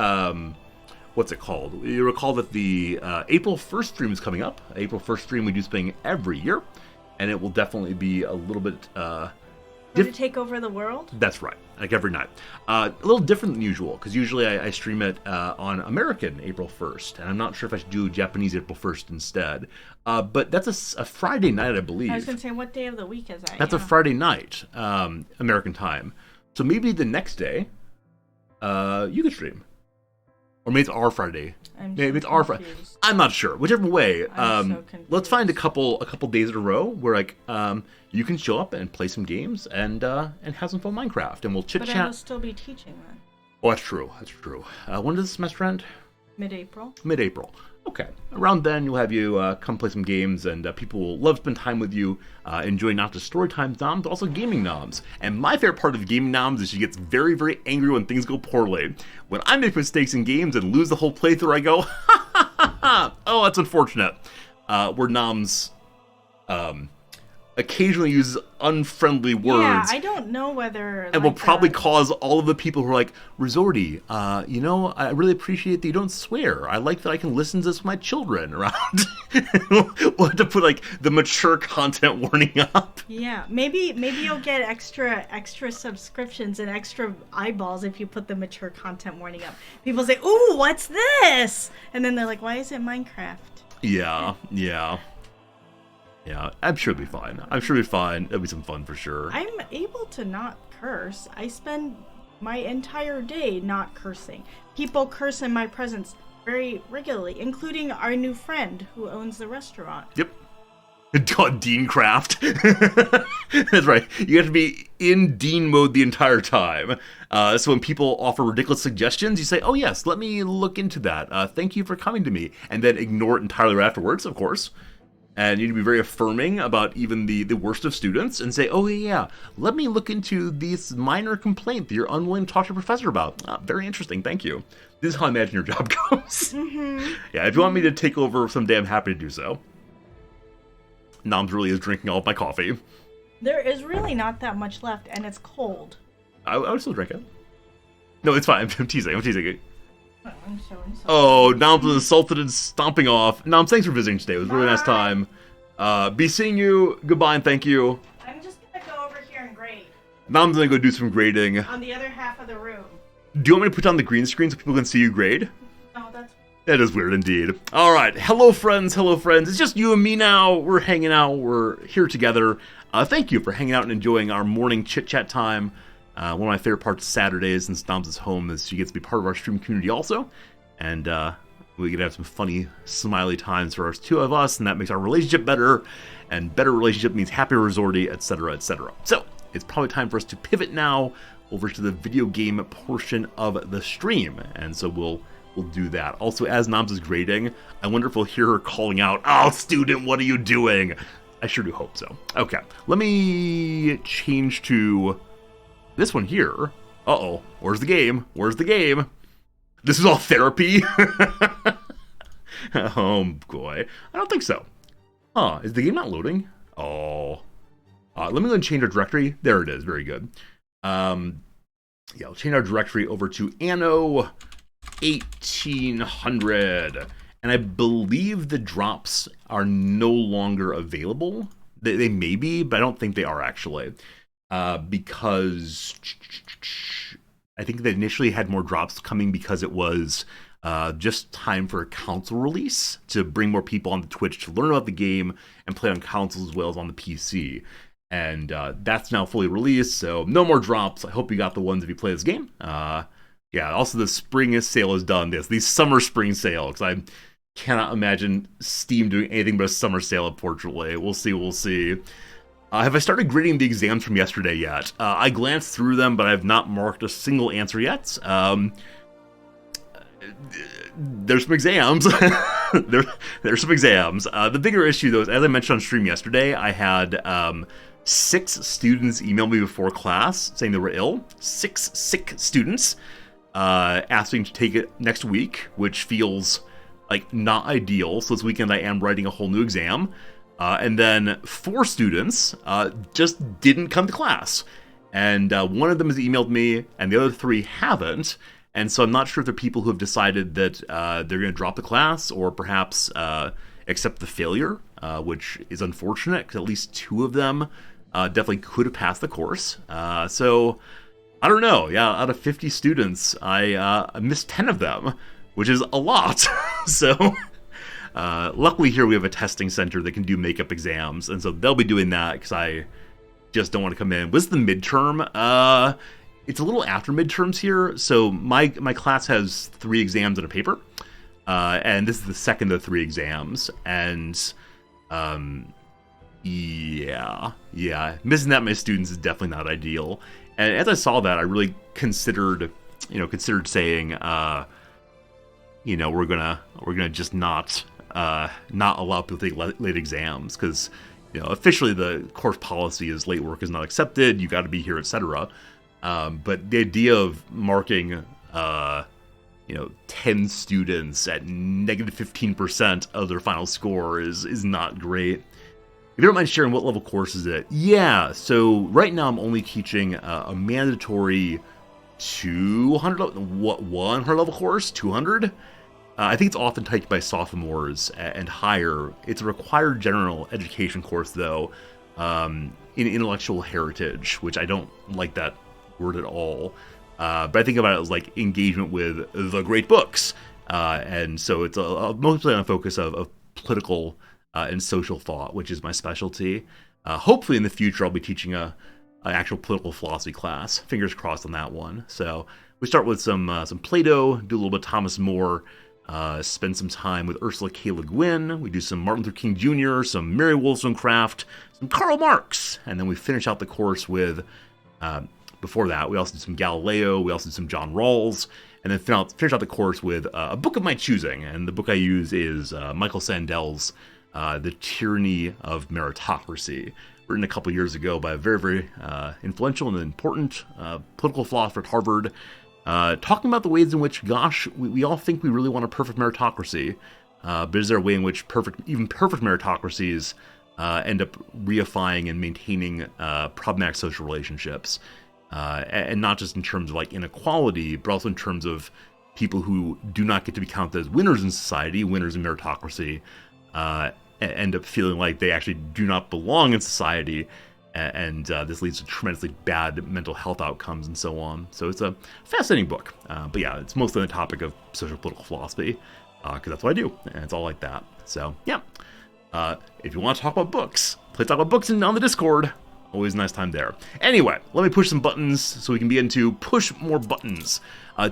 what's it called? You recall that the April 1st stream is coming up. April 1st stream we do spring every year, and it will definitely be a little bit. To take over the world? That's right, like every night. A little different than usual, because usually I stream it on American April 1st, and I'm not sure if I should do Japanese April 1st instead. But that's a Friday night, I believe. I was going to say, what day of the week is that? That's a Friday night, American time. So maybe the next day, you could stream. Or maybe it's our Friday. Maybe it's our Friday. I'm not sure. Whichever way, let's find a couple days in a row where like you can show up and play some games and have some fun Minecraft, and we'll chit But I will chat. still be teaching then. Oh, that's true. When does the semester end? Mid-April. Mid-April. Okay. Around then, we'll have you come play some games, and people will love to spend time with you, enjoy not just story time noms, but also gaming noms. And my favorite part of gaming noms is she gets very, very angry when things go poorly. When I make mistakes in games and lose the whole playthrough, I go, ha ha ha ha! Oh, that's unfortunate. Where noms occasionally uses unfriendly words. Yeah, I don't know whether... And will probably cause all of the people who are like, Resorty, I really appreciate that you don't swear. I like that I can listen to this with my children around. We'll have to put, like, the mature content warning up. Yeah, maybe you'll get extra subscriptions and extra eyeballs if you put the mature content warning up. People say, ooh, what's this? And then they're like, why is it Minecraft? Yeah. Yeah, I'm sure it'll be fine. It'll be some fun for sure. I'm able to not curse. I spend my entire day not cursing. People curse in my presence very regularly, including our new friend who owns the restaurant. Yep. Dean Craft. That's right. You have to be in Dean mode the entire time. So when people offer ridiculous suggestions, you say, oh yes, let me look into that. Thank you for coming to me. And then ignore it entirely right afterwards, of course. And you need to be very affirming about even the worst of students and say, oh yeah, let me look into this minor complaint that you're unwilling to talk to your professor about. Very interesting, thank you. This is how I imagine your job goes. Mm-hmm. Yeah, if you want me to take over someday, I'm happy to do so. Noms really is drinking all of my coffee. There is really not that much left, and it's cold. I would still drink it. No, it's fine. I'm teasing. I'm so Oh, Noms was insulted and stomping off. Noms, thanks for visiting today. It was a really nice time. Be seeing you. Goodbye and thank you. I'm just gonna go over here and grade. Noms gonna go do some grading. On the other half of the room. Do you want me to put down the green screen so people can see you grade? No, that's... That is weird indeed. Alright, hello friends. It's just you and me now. We're hanging out. We're here together. Thank you for hanging out and enjoying our morning chit-chat time. One of my favorite parts of Saturdays, since Noms is home, is she gets to be part of our stream community also. And we get to have some funny, smiley times for us, two of us, and that makes our relationship better. And better relationship means happier resorty, etc., etc. So, it's probably time for us to pivot now over to the video game portion of the stream. And so we'll do that. Also, as Noms is grading, I wonder if we'll hear her calling out, oh, student, what are you doing? I sure do hope so. Okay, let me change to this one here. Uh-oh, where's the game? This is all therapy? Oh, boy. I don't think so. Huh, is the game not loading? Oh. Let me go and change our directory. There it is, very good. Yeah, I'll change our directory over to Anno 1800. And I believe the drops are no longer available. They may be, but I don't think they are actually. Because I think they initially had more drops coming because it was just time for a console release to bring more people on the Twitch to learn about the game and play on consoles as well as on the PC. And that's now fully released, so no more drops. I hope you got the ones if you play this game. Yeah, also the spring sale is done. The summer spring sale, because I cannot imagine Steam doing anything but a summer sale, unfortunately. We'll see. Have I started grading the exams from yesterday yet? I glanced through them, but I have not marked a single answer yet. There's some exams. There's some exams. The bigger issue, though, is, as I mentioned on stream yesterday, I had 6 students email me before class saying they were ill. 6 sick students asking to take it next week, which feels like not ideal. So this weekend I am writing a whole new exam. And then 4 students just didn't come to class. And one of them has emailed me, and the other 3 haven't. And so I'm not sure if they're people who have decided that they're going to drop the class or perhaps accept the failure, which is unfortunate, because at least 2 of them definitely could have passed the course. So, I don't know. Yeah, out of 50 students, I missed 10 of them, which is a lot. So... luckily here we have a testing center that can do makeup exams, and so they'll be doing that because I just don't want to come in. What's the midterm? It's a little after midterms here, so my class has 3 exams and a paper, and this is the second of 3 exams, and yeah, missing that many students is definitely not ideal. And as I saw that, I really considered saying, we're gonna just not allow people to take late exams because officially the course policy is late work is not accepted. You got to be here, etc. But the idea of marking 10 students at negative 15% of their final score is not great. If you don't mind sharing, what level course is it? Yeah, so right now I'm only teaching a mandatory 100 level course, 200. I think it's often taken by sophomores and higher. It's a required general education course, though, in intellectual heritage, which I don't like that word at all. But I think about it as like engagement with the great books. And so it's mostly on a focus of political and social thought, which is my specialty. Hopefully in the future I'll be teaching an actual political philosophy class. Fingers crossed on that one. So we start with some Plato, do a little bit of Thomas More, spend some time with Ursula K. Le Guin. We do some Martin Luther King Jr., some Mary Wollstonecraft, some Karl Marx, and then we finish out the course with, before that, we also did some Galileo, we also did some John Rawls, and then finish out the course with a book of my choosing, and the book I use is Michael Sandel's The Tyranny of Meritocracy, written a couple years ago by a very, very influential and important political philosopher at Harvard, talking about the ways in which, gosh, we all think we really want a perfect meritocracy, but is there a way in which even perfect meritocracies end up reifying and maintaining problematic social relationships, and not just in terms of like inequality, but also in terms of people who do not get to be counted as winners in society, winners in meritocracy, end up feeling like they actually do not belong in society, and this leads to tremendously bad mental health outcomes and so on. So it's a fascinating book. But yeah, it's mostly on the topic of social political philosophy, because that's what I do, and it's all like that. So yeah, if you want to talk about books, please talk about books on the Discord. Always a nice time there. Anyway, let me push some buttons so we can begin to push more buttons.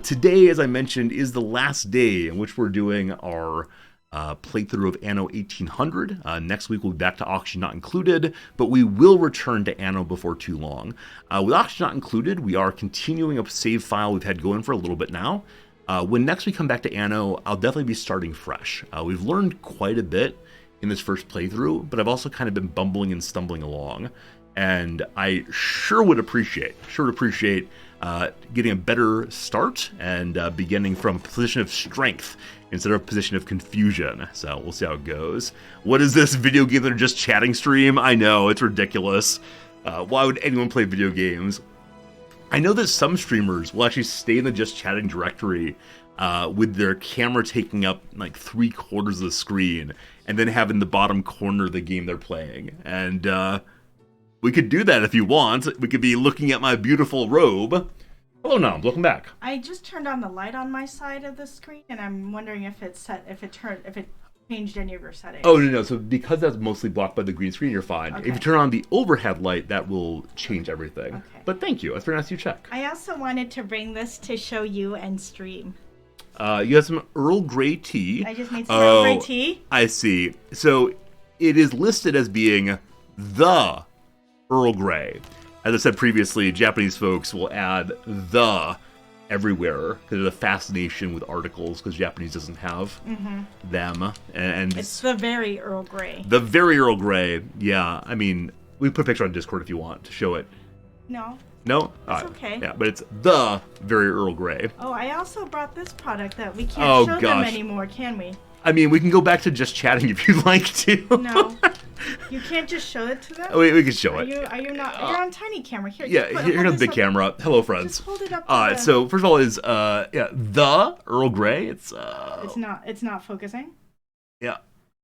Today, as I mentioned, is the last day in which we're doing our playthrough of Anno 1800. Next week we'll be back to Oxygen Not Included, but we will return to Anno before too long. With Oxygen Not Included, we are continuing a save file we've had going for a little bit now. When next we come back to Anno, I'll definitely be starting fresh. We've learned quite a bit in this first playthrough, but I've also kind of been bumbling and stumbling along. And I sure would appreciate getting a better start and beginning from a position of strength instead of a position of confusion. So we'll see how it goes. What is this video game that are just chatting stream? I know, it's ridiculous. Why would anyone play video games? I know that some streamers will actually stay in the just chatting directory with their camera taking up like 3/4 of the screen and then having the bottom corner of the game they're playing. And we could do that if you want. We could be looking at my beautiful robe. Hello, Nom. Welcome back. I just turned on the light on my side of the screen, and I'm wondering if it changed any of your settings. Oh no! So because that's mostly blocked by the green screen, you're fine. Okay. If you turn on the overhead light, that will change everything. Okay. But thank you. That's very nice you check. I also wanted to bring this to show you and stream. You have some Earl Grey tea. I just made some Earl Grey tea. I see. So it is listed as being the Earl Grey. As I said previously, Japanese folks will add the everywhere because there's a fascination with articles because Japanese doesn't have them. And it's the very Earl Grey. The very Earl Grey, yeah. I mean, we can put a picture on Discord if you want to show it. No. No? It's okay. Yeah, but it's the very Earl Grey. Oh, I also brought this product that we can't show them anymore, can we? I mean, we can go back to just chatting if you'd like to. No. You can't just show it to them? Oh, we can show it. Are you not? You're on tiny camera. Here, yeah, here's the big camera. Hello, friends. Just hold it up. So first of all is the Earl Grey. It's not focusing. Yeah.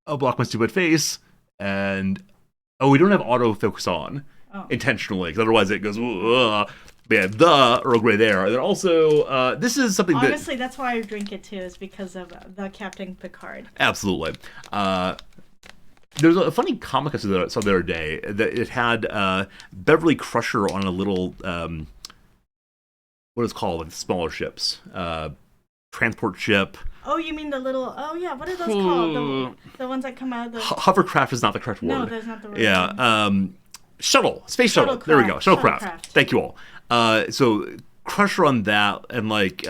I'll block my stupid face, and we don't have autofocus on intentionally because otherwise it goes. But yeah, the Earl Grey there. And then also, this is something honestly, that's why I drink it too, is because of the Captain Picard. Absolutely. There's a funny comic I saw the other day that it had Beverly Crusher on a little, what is it called, like smaller ships, transport ship. Oh, you mean the little? Oh yeah, what are those called? The ones that come out of the hovercraft is not the correct word. No, that's not the word. Yeah, shuttle, space shuttle. There we go, shuttlecraft. Thank you all. So Crusher on that, and like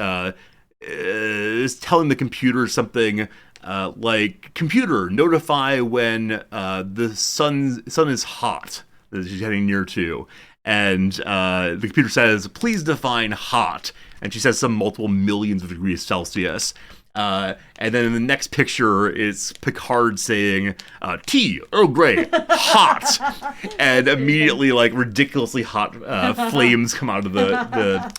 is telling the computer something like, "Computer, notify when the sun is hot," that she's heading near to. And the computer says, "Please define hot." And she says some multiple millions of degrees Celsius. And then in the next picture, it's Picard saying, "Tea, Earl Grey, hot." And immediately, like, ridiculously hot flames come out of the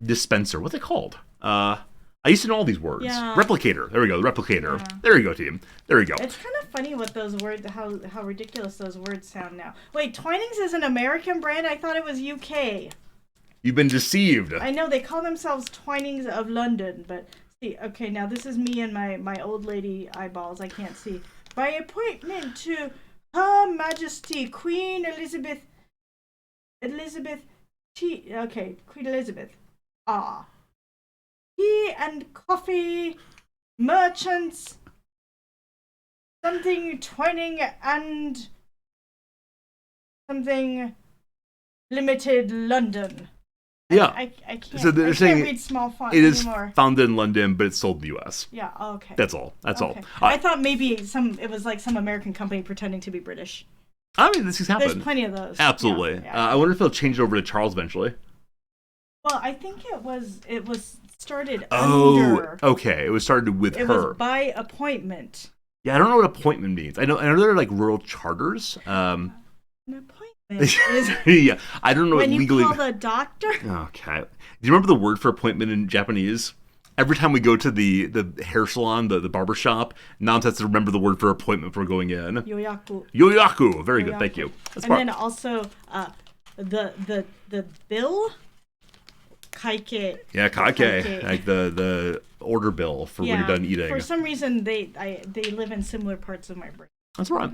dispenser. What's it called? I used to know all these words. Yeah. Replicator. There we go. The replicator. Yeah. There you go, team. There you go. It's kind of funny what those words, how ridiculous those words sound now. Wait, Twinings is an American brand? I thought it was UK. You've been deceived. I know, they call themselves Twinings of London, but see, okay, now this is me and my old lady eyeballs. I can't see. By appointment to Her Majesty Queen Elizabeth Queen Elizabeth. Tea and coffee merchants, something Twining and something limited London. Yeah. I can't. So they're I saying can't read small font it is anymore. founded in London, but it's sold in the U.S. Yeah. Oh, okay. That's all. That's Okay. all. I thought maybe it was like some American company pretending to be British. I mean, this has happened. There's plenty of those. Absolutely. Yeah. I wonder if they'll change it over to Charles eventually. Well, I think it was started Oh, under. okay. It was started with It her. was by appointment. Yeah, I don't know what appointment means. I know there are like rural charters. An appointment is Yeah, I don't know when what you legally. call the doctor. Okay. Do you remember the word for appointment in Japanese? Every time we go to the hair salon, the barber shop, Nams has to remember the word for appointment before going in. Yoyaku. Yoyaku. Very good. Thank you. That's And smart. then also the bill. Kaike. Yeah, kaike. Like the order bill for when you're done eating. For some reason, they live in similar parts of my brain. That's right.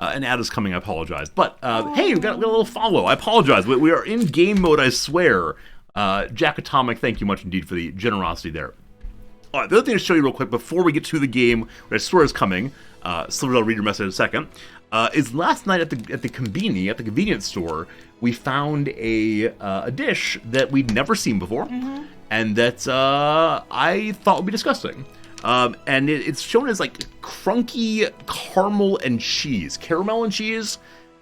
An ad is coming. I apologize. But hey, we got a little follow. I apologize. We are in game mode, I swear. Jack Atomic, thank you much indeed for the generosity there. All right, the other thing to show you real quick before we get to the game, which I swear is coming, Slivers, I'll read your message in a second, is last night at the convenience store, we found a dish that we'd never seen before, and that I thought would be disgusting. And it's shown as like crunky caramel and cheese.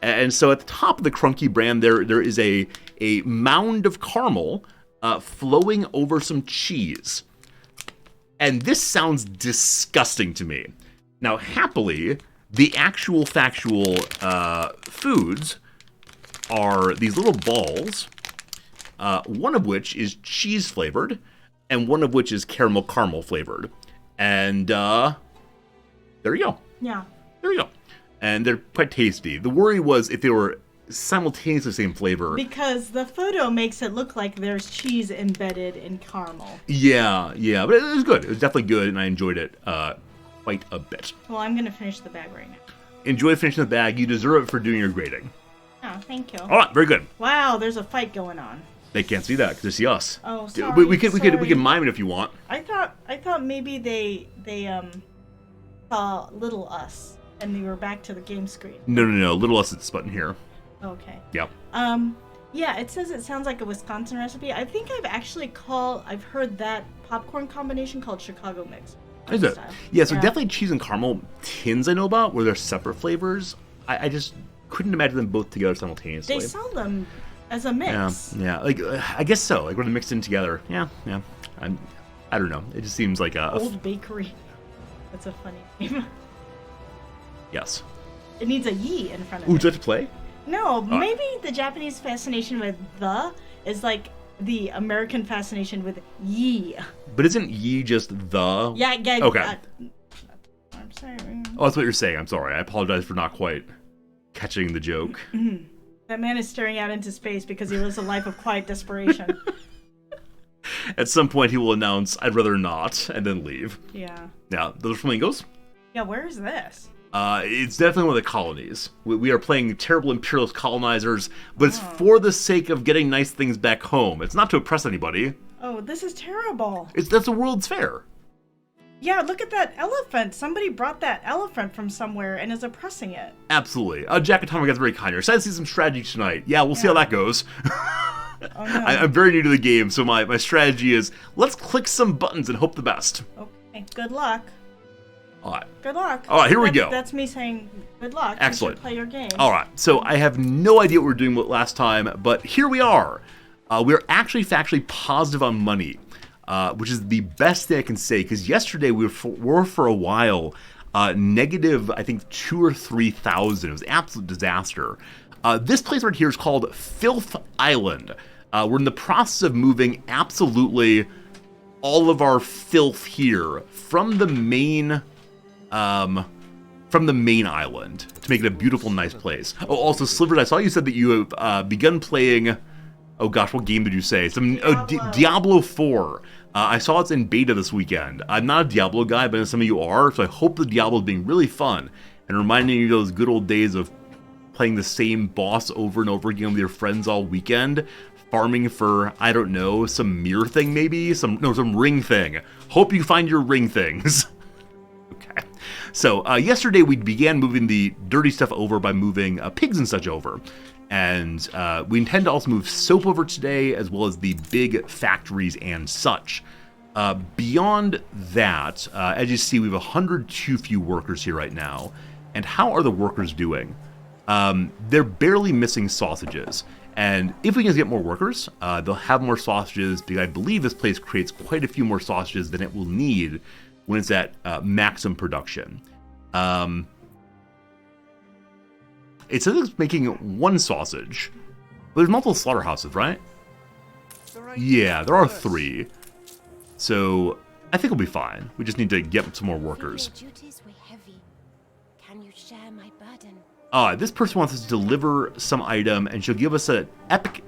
And so at the top of the Crunky brand, there is a mound of caramel flowing over some cheese. And this sounds disgusting to me. Now, happily, the actual factual foods are these little balls, one of which is cheese flavored, and one of which is caramel flavored. And there you go. Yeah. There you go. And they're quite tasty. The worry was if they were simultaneously the same flavor. Because the photo makes it look like there's cheese embedded in caramel. Yeah, but it was good. It was definitely good, and I enjoyed it quite a bit. Well, I'm going to finish the bag right now. Enjoy finishing the bag. You deserve it for doing your grading. Oh, thank you. All right, very good. Wow, there's a fight going on. They can't see that because they see us. Oh, sorry. We can mime it if you want. I thought maybe they saw little us and they were back to the game screen. No. Little us at this button here. Okay. Yep. Yeah, it says it sounds like a Wisconsin recipe. I think I've heard that popcorn combination called Chicago Mix. Is it? Style. Yeah, so definitely cheese and caramel tins I know about where they're separate flavors. I just couldn't imagine them both together simultaneously. They sell them as a mix. Yeah. Like I guess so. Like when they're mixed in together. Yeah. I don't know. It just seems like a Old Bakery. That's a funny name. Yes. It needs a ye in front of Ooh, it. do you have to play? No, maybe the Japanese fascination with the is like the American fascination with ye. But isn't ye just the? Yeah. Okay. I'm sorry. Oh, that's what you're saying. I'm sorry. I apologize for not quite catching the joke. That man is staring out into space because he lives a life of quiet desperation. At some point, he will announce, "I'd rather not," and then leave. Yeah. Now, those are flamingos. Yeah, where is this? It's definitely one of the colonies. We are playing terrible imperialist colonizers, but it's for the sake of getting nice things back home. It's not to oppress anybody. Oh, this is terrible. That's a World's Fair. Yeah, look at that elephant. Somebody brought that elephant from somewhere and is oppressing it. Absolutely. Jack Atomic is very kind. You're excited to see some strategy tonight. Yeah, we'll see how that goes. Oh, no. I'm very new to the game, so my strategy is let's click some buttons and hope the best. Okay, good luck. All right. Good luck. All right, here we go. That's me saying good luck. Excellent. You should play your game. All right, so I have no idea what we were doing last time, but here we are. We're actually factually positive on money, which is the best thing I can say, because yesterday we were for a while negative, I think, 2,000 or 3,000. It was an absolute disaster. This place right here is called Filth Island. We're in the process of moving absolutely all of our filth here from the main island to make it a beautiful, nice place. Oh, also, Slivers, I saw you said that you have begun playing. Oh gosh, what game did you say? Diablo 4. I saw it's in beta this weekend. I'm not a Diablo guy, but some of you are, so I hope the Diablo is being really fun and reminding you of those good old days of playing the same boss over and over again with your friends all weekend, farming for, I don't know, some mirror thing maybe? Some ring thing. Hope you find your ring things. Okay. So, yesterday we began moving the dirty stuff over by moving pigs and such over. And we intend to also move soap over today, as well as the big factories and such. Beyond that, as you see, we have 100 too few workers here right now. And how are the workers doing? They're barely missing sausages. And if we can get more workers, they'll have more sausages, because I believe this place creates quite a few more sausages than it will need when it's at maximum production. It says it's making one sausage. But there's multiple slaughterhouses, right? Yeah, there are 3. So I think we'll be fine. We just need to get some more workers. Can you share my burden? This person wants us to deliver some item, and she'll give us an epic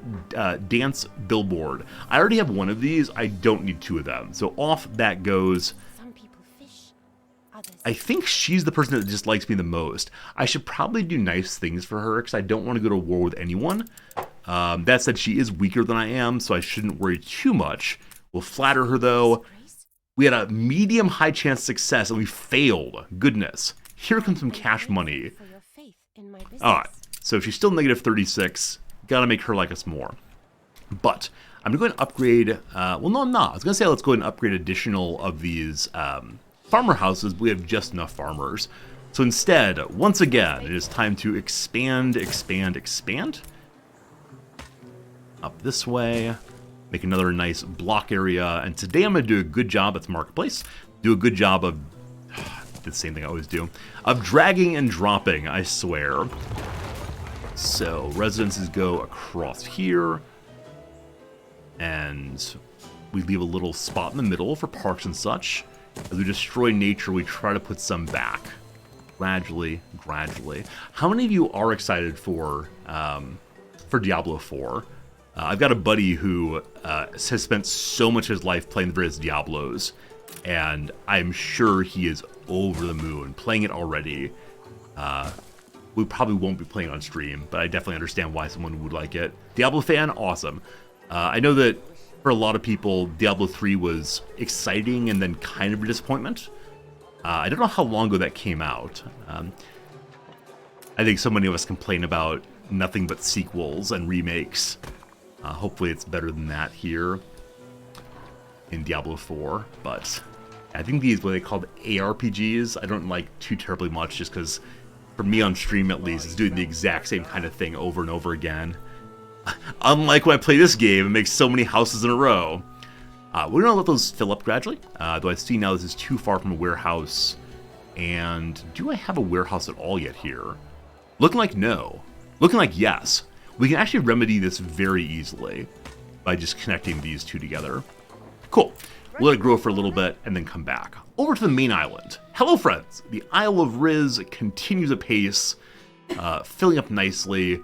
dance billboard. I already have one of these. I don't need 2 of them. So off that goes. Some people fish, others. I think she's the person that dislikes me the most. I should probably do nice things for her, because I don't want to go to war with anyone. That said, she is weaker than I am, so I shouldn't worry too much. We'll flatter her, though. We had a medium-high chance of success, and we failed. Goodness. Here comes some cash money. Alright, so she's still negative 36. Gotta make her like us more. But I'm going to upgrade... well, no, I'm not. I was going to say let's go ahead and upgrade additional of these farmer houses. We have just enough farmers. So instead, once again, it is time to expand. Up this way. Make another nice block area. And today I'm going to do a good job at the marketplace. Do a good job of... the same thing I always do. Of dragging and dropping, I swear. So, residences go across here. And we leave a little spot in the middle for parks and such. As we destroy nature, we try to put some back. Gradually. How many of you are excited for Diablo 4? I've got a buddy who has spent so much of his life playing the various Diablos, and I'm sure he is over the moon playing it already. We probably won't be playing on stream, but I definitely understand why someone would like it. Diablo fan, awesome. I know that for a lot of people, Diablo 3 was exciting and then kind of a disappointment. I don't know how long ago that came out. I think so many of us complain about nothing but sequels and remakes. Hopefully it's better than that here in Diablo 4, but I think these, what they called ARPGs, I don't like too terribly much, just because for me on stream at least, it's doing the exact same kind of thing over and over again. Unlike when I play this game, it makes so many houses in a row. We're going to let those fill up gradually, though I see now this is too far from a warehouse. And do I have a warehouse at all yet here? Looking like no. Looking like yes. We can actually remedy this very easily by just connecting these two together. Cool. We'll let it grow for a little bit and then come back. Over to the main island. Hello, friends. The Isle of Riz continues apace, filling up nicely.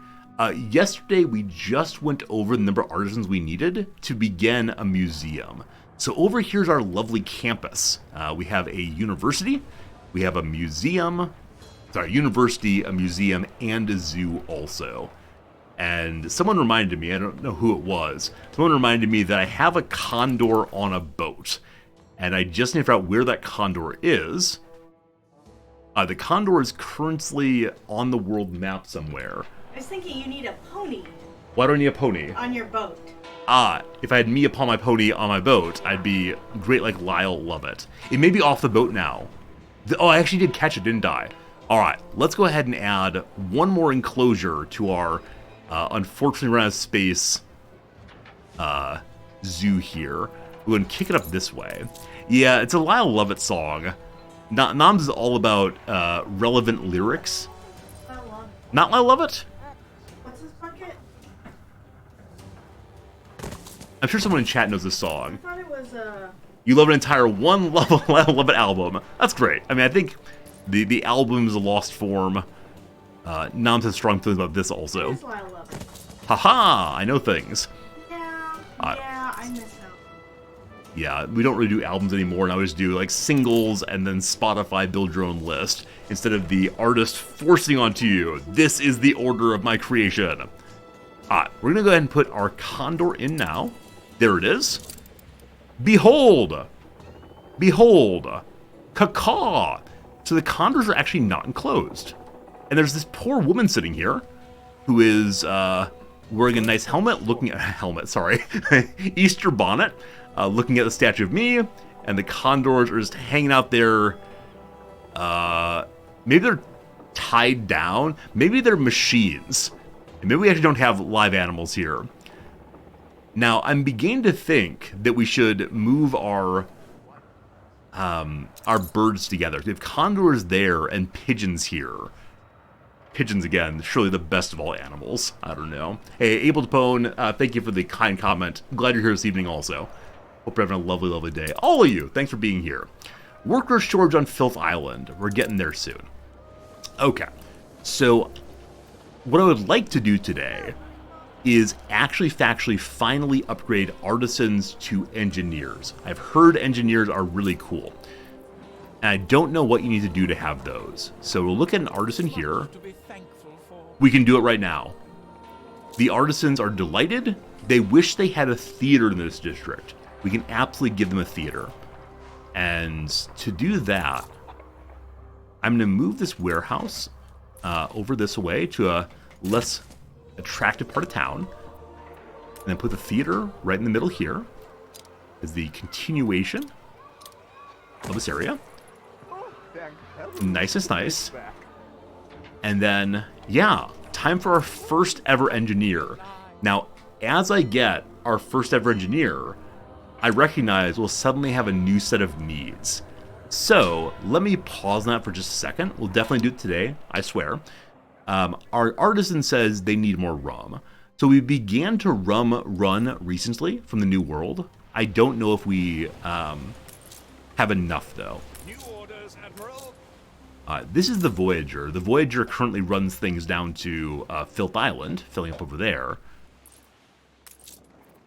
Yesterday, we just went over the number of artisans we needed to begin a museum. So over here's our lovely campus. We have a university, we have a museum, university, a museum, and a zoo also. And someone reminded me, I don't know who it was, someone reminded me that I have a condor on a boat. And I just need to figure out where that condor is. The condor is currently on the world map somewhere. I was thinking you need a pony Why do I need a pony? on your boat. If I had me upon my pony on my boat, I'd be great like Lyle Lovett. It may be off the boat now. Oh, I actually did catch it, didn't I? Alright, let's go ahead and add one more enclosure to our unfortunately run out of space zoo here. We're going to kick it up this way. Yeah, it's a Lyle Lovett song. Noms is all about relevant lyrics. Not Lyle Lovett? What's this bucket? I'm sure someone in chat knows this song. I thought it was You love an entire one Lyle Lovett album. That's great. I mean, I think the album is a lost form. Noms has strong feelings about this also. It is Lyle Lovett. Haha, I know things. Yeah, I miss him. Yeah, we don't really do albums anymore. Now we just do like singles and then Spotify build your own list instead of the artist forcing onto you. This is the order of my creation. We're gonna go ahead and put our condor in now. There it is. Behold! Behold! Caw-caw! So the condors are actually not enclosed. And there's this poor woman sitting here who is wearing a nice helmet, looking at Easter bonnet, looking at the statue of me, and the condors are just hanging out there. Maybe they're tied down. Maybe they're machines. And maybe we actually don't have live animals here. Now, I'm beginning to think that we should move our birds together. We have condors there and pigeons here. Pigeons, again, surely the best of all animals. I don't know. Hey, Able to Pone, thank you for the kind comment. I'm glad you're here this evening also. Hope you're having a lovely, lovely day. All of you, thanks for being here. Worker shortage on Filth Island. We're getting there soon. Okay, so what I would like to do today is actually factually finally upgrade artisans to engineers. I've heard engineers are really cool. And I don't know what you need to do to have those. So we'll look at an artisan here. We can do it right now. The artisans are delighted. They wish they had a theater in this district. We can absolutely give them a theater. And to do that, I'm going to move this warehouse over this way to a less attractive part of town. And then put the theater right in the middle here as the continuation of this area. Nice is nice. And then, yeah, time for our first ever engineer. Now, as I get our first ever engineer, I recognize we'll suddenly have a new set of needs. So, let me pause on that for just a second. We'll definitely do it today, I swear. Our artisan says they need more rum. So we began to run recently from the New World. I don't know if we have enough, though. New orders, Admiral. This is the Voyager. The Voyager currently runs things down to Filth Island, filling up over there.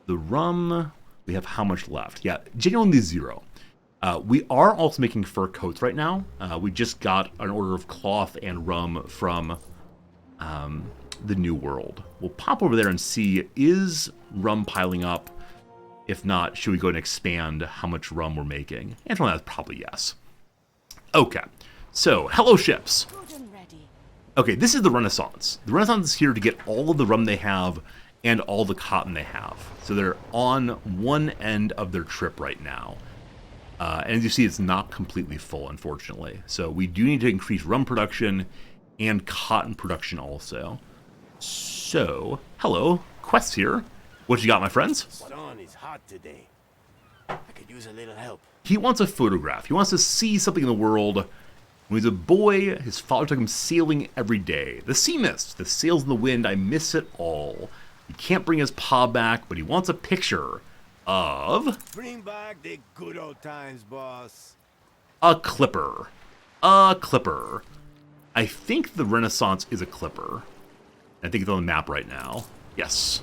The rum, we have how much left? Yeah, genuinely 0. We are also making fur coats right now. We just got an order of cloth and rum from the New World. We'll pop over there and see, is rum piling up? If not, should we go and expand how much rum we're making? And from that, probably yes. Okay, so, hello ships. Good and ready. Okay, this is the Renaissance. The Renaissance is here to get all of the rum they have and all the cotton they have. So they're on one end of their trip right now. And as you see, it's not completely full, unfortunately. So we do need to increase rum production and cotton production also. So, hello, Quest here. What you got, my friends? Sun is hot today. I could use a little help. He wants a photograph. He wants to see something in the world. When he was a boy, his father took him sailing every day. The sea mist, the sails in the wind, I miss it all. He can't bring his pa back, but he wants a picture of Bring back the good old times, boss. a clipper. A clipper. I think the Renaissance is a clipper. I think it's on the map right now. Yes.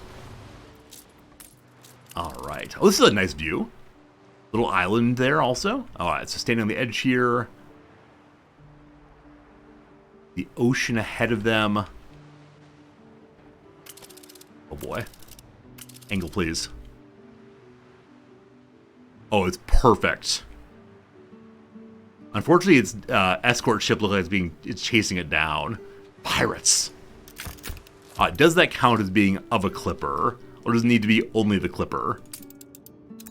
Alright. Oh, this is a nice view. Little island there also. Alright, so standing on the edge here. The ocean ahead of them. Oh boy. Angle, please. Oh, it's perfect. Unfortunately, its escort ship looks like it's chasing it down. Pirates. Does that count as being of a clipper? Or does it need to be only the clipper?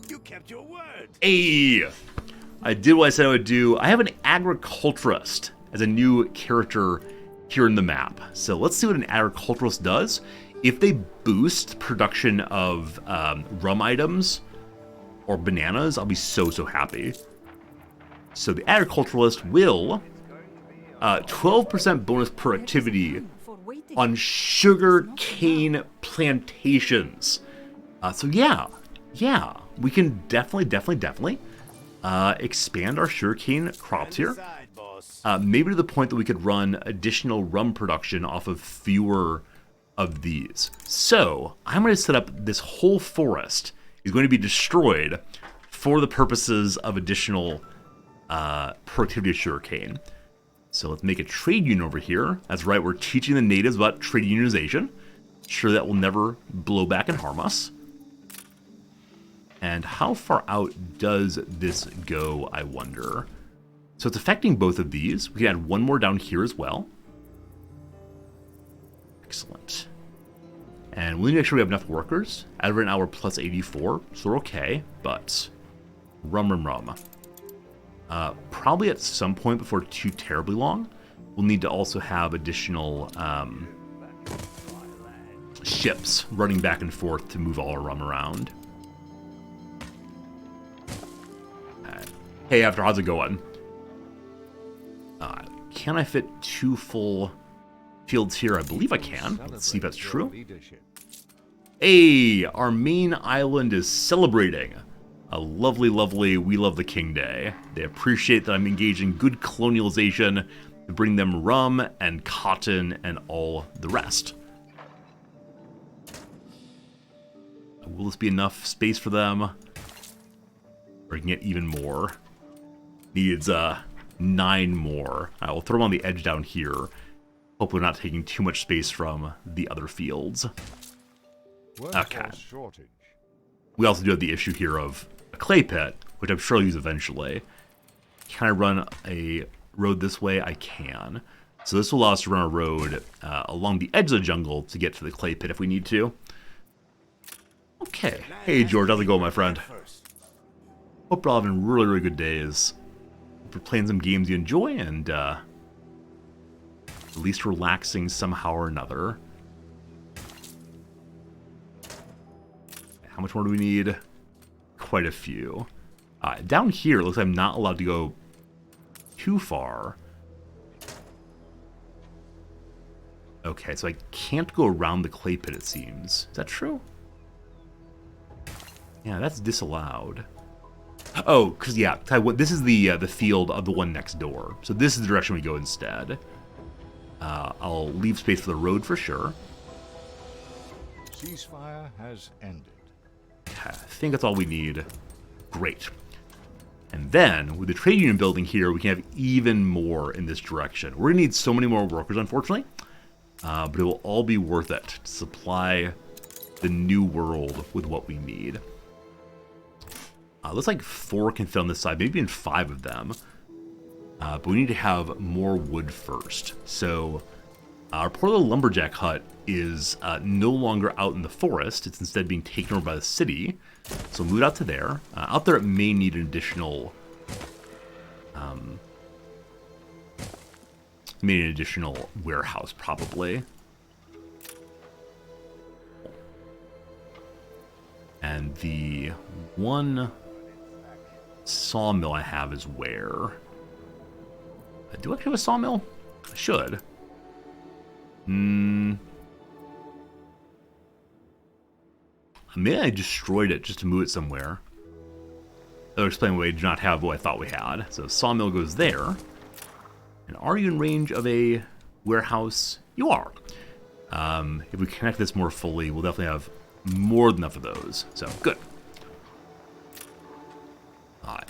You kept your word. Hey! I did what I said I would do. I have an agriculturist as a new character here in the map. So let's see what an agriculturist does. If they boost production of rum items or bananas, I'll be so happy. So the agriculturalist will 12% bonus productivity on sugar cane plantations. So yeah, we can definitely expand our sugarcane crops here. Maybe to the point that we could run additional rum production off of fewer of these. So I'm going to set up this whole forest is going to be destroyed for the purposes of additional productivity of sugarcane. So let's make a trade union over here. That's right, we're teaching the natives about trade unionization. Sure that will never blow back and harm us. And how far out does this go, I wonder? So it's affecting both of these. We can add one more down here as well. Excellent. And we need to make sure we have enough workers. At over an hour plus 84, so we're okay, but rum. Probably at some point before too terribly long, we'll need to also have additional ships running back and forth to move all our rum around. Hey, after, how's it going? Can I fit 2 full fields here? I believe I can. Let's see if that's true. Hey, our main island is celebrating a lovely, We Love the King Day. They appreciate that I'm engaging good colonialization to bring them rum and cotton and all the rest. Will this be enough space for them? Or I can get even more. Needs 9 more. I will throw them on the edge down here. Hopefully not taking too much space from the other fields. Okay. We also do have the issue here of a clay pit, which I'm sure I'll use eventually. Can I run a road this way? I can. So this will allow us to run a road along the edge of the jungle to get to the clay pit if we need to. Okay. Hey, George. How's it going, my friend? Hope you're all having really good days. Hope you're playing some games you enjoy and at least relaxing somehow or another. How much more do we need? Quite a few. Down here, it looks like I'm not allowed to go too far. Okay, so I can't go around the clay pit, it seems. Is that true? Yeah, that's disallowed. Oh, because, yeah, this is the field of the one next door. So this is the direction we go instead. I'll leave space for the road for sure. Ceasefire has ended. Okay, I think that's all we need. Great. And then, with the trade union building here, we can have even more in this direction. We're going to need so many more workers, unfortunately. But it will all be worth it to supply the new world with what we need. Looks like 4 can fit on this side, maybe even 5 of them. But we need to have more wood first. So our poor little lumberjack hut is no longer out in the forest. It's instead being taken over by the city. So move it out to there. Out there it may need an additional... warehouse, probably. And the one sawmill I have is where? Do I actually have a sawmill? I should. Maybe I destroyed it just to move it somewhere. I'll explain why we do not have what I thought we had. So sawmill goes there. And are you in range of a warehouse? You are. If we connect this more fully, we'll definitely have more than enough of those. So, good.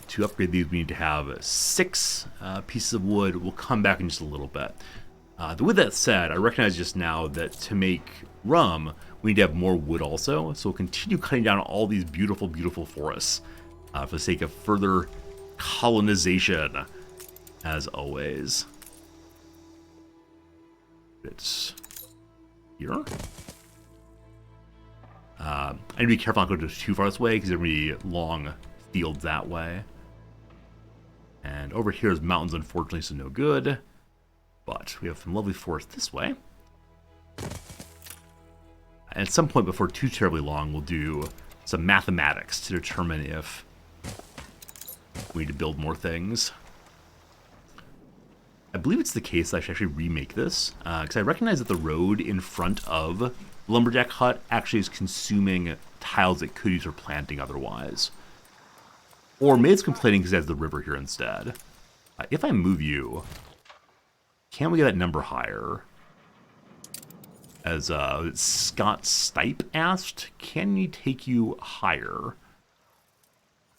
To upgrade these, we need to have 6 pieces of wood. We'll come back in just a little bit. With that said, I recognize just now that to make rum, we need to have more wood also. So we'll continue cutting down all these beautiful, beautiful forests for the sake of further colonization, as always. It's here. I need to be careful not to go too far this way because there are going to be long fields that way. And over here is mountains, unfortunately, so no good. But we have some lovely forest this way. And at some point before too terribly long, we'll do some mathematics to determine if we need to build more things. I believe it's the case that I should actually remake this, because I recognize that the road in front of the lumberjack hut actually is consuming tiles it could use for planting otherwise. Or maybe it's complaining because it has the river here instead. If I move you, can we get that number higher? As Scott Stipe asked, can we take you higher?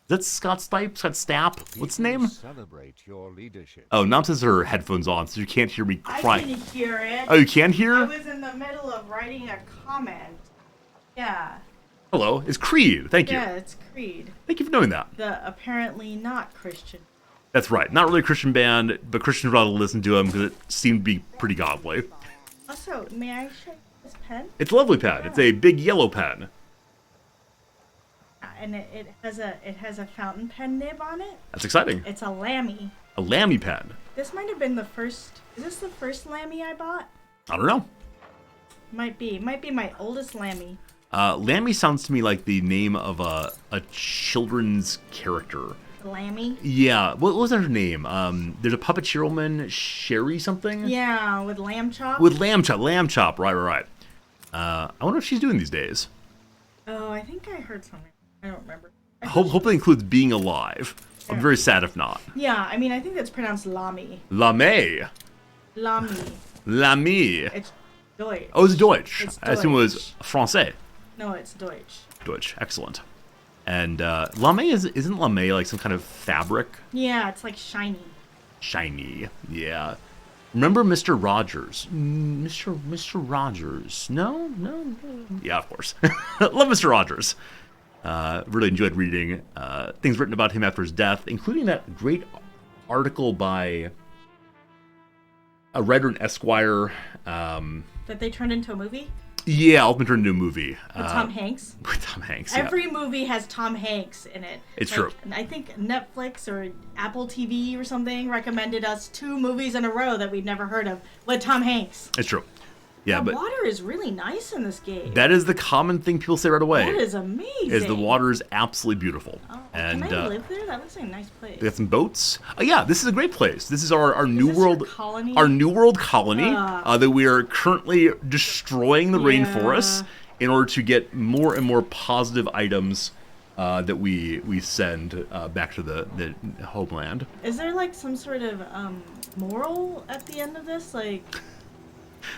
Is that Scott Stipe? Scott Stapp? What's the name? Celebrate your leadership. Oh, Nam says her headphones on, so you can't hear me I crying. can hear it. Oh, you can hear? I was in the middle of writing a comment. Yeah. Hello, it's Creed. Thank you. Yeah, it's Creed. Thank you for knowing that. The apparently not Christian. That's right. Not really a Christian band, but Christians would ought to listen to them because it seemed to be pretty godly. Also, may I show you this pen? It's a lovely pen. It's a big yellow pen. And it has a fountain pen nib on it. That's exciting. It's a Lammy. A Lammy pen. This might have been the first. Is this the first Lammy I bought? I don't know. Might be. Might be my oldest Lammy. Lammy sounds to me like the name of a children's character. Lammy? Yeah. What was her name? There's a puppeteer woman, Sherry something? Yeah, with lamb chop. With Lamb Chop. Lamb Chop. Right. I wonder what she's doing these days. Oh, I think I heard something. I don't remember. Hope that includes being alive. I'll be very sad if not. Yeah, I mean, I think that's pronounced Lamy. Lame. Lamy. Lamy. It's Deutsch. Oh, it's Deutsch. It's I assume it was Deutsch. Francais. No, it's Deutsch. Deutsch. Excellent. And lame isn't lame like some kind of fabric? Yeah, it's like shiny. Shiny. Yeah. Remember Mr. Rogers? Mr. Rogers. No. Yeah, of course. Love Mr. Rogers. Really enjoyed reading things written about him after his death, including that great article by a writer in Esquire. That they turned into a movie? Yeah, ultimately turned into a movie. With Tom Hanks? With Tom Hanks, yeah. Every movie has Tom Hanks in it. It's true. I think Netflix or Apple TV or something recommended us 2 movies in a row that we'd never heard of with Tom Hanks. It's true. Yeah, the but water is really nice in this game. that is the common thing people say right away. That is amazing. Is the water is absolutely beautiful. Oh, And can I live there? That looks like a nice place. they got some boats. Oh yeah, this is a great place. This is our new this world your colony? Our new world colony that we are currently destroying the rainforests in order to get more and more positive items that we send back to the homeland. Is there like some sort of moral at the end of this? Like,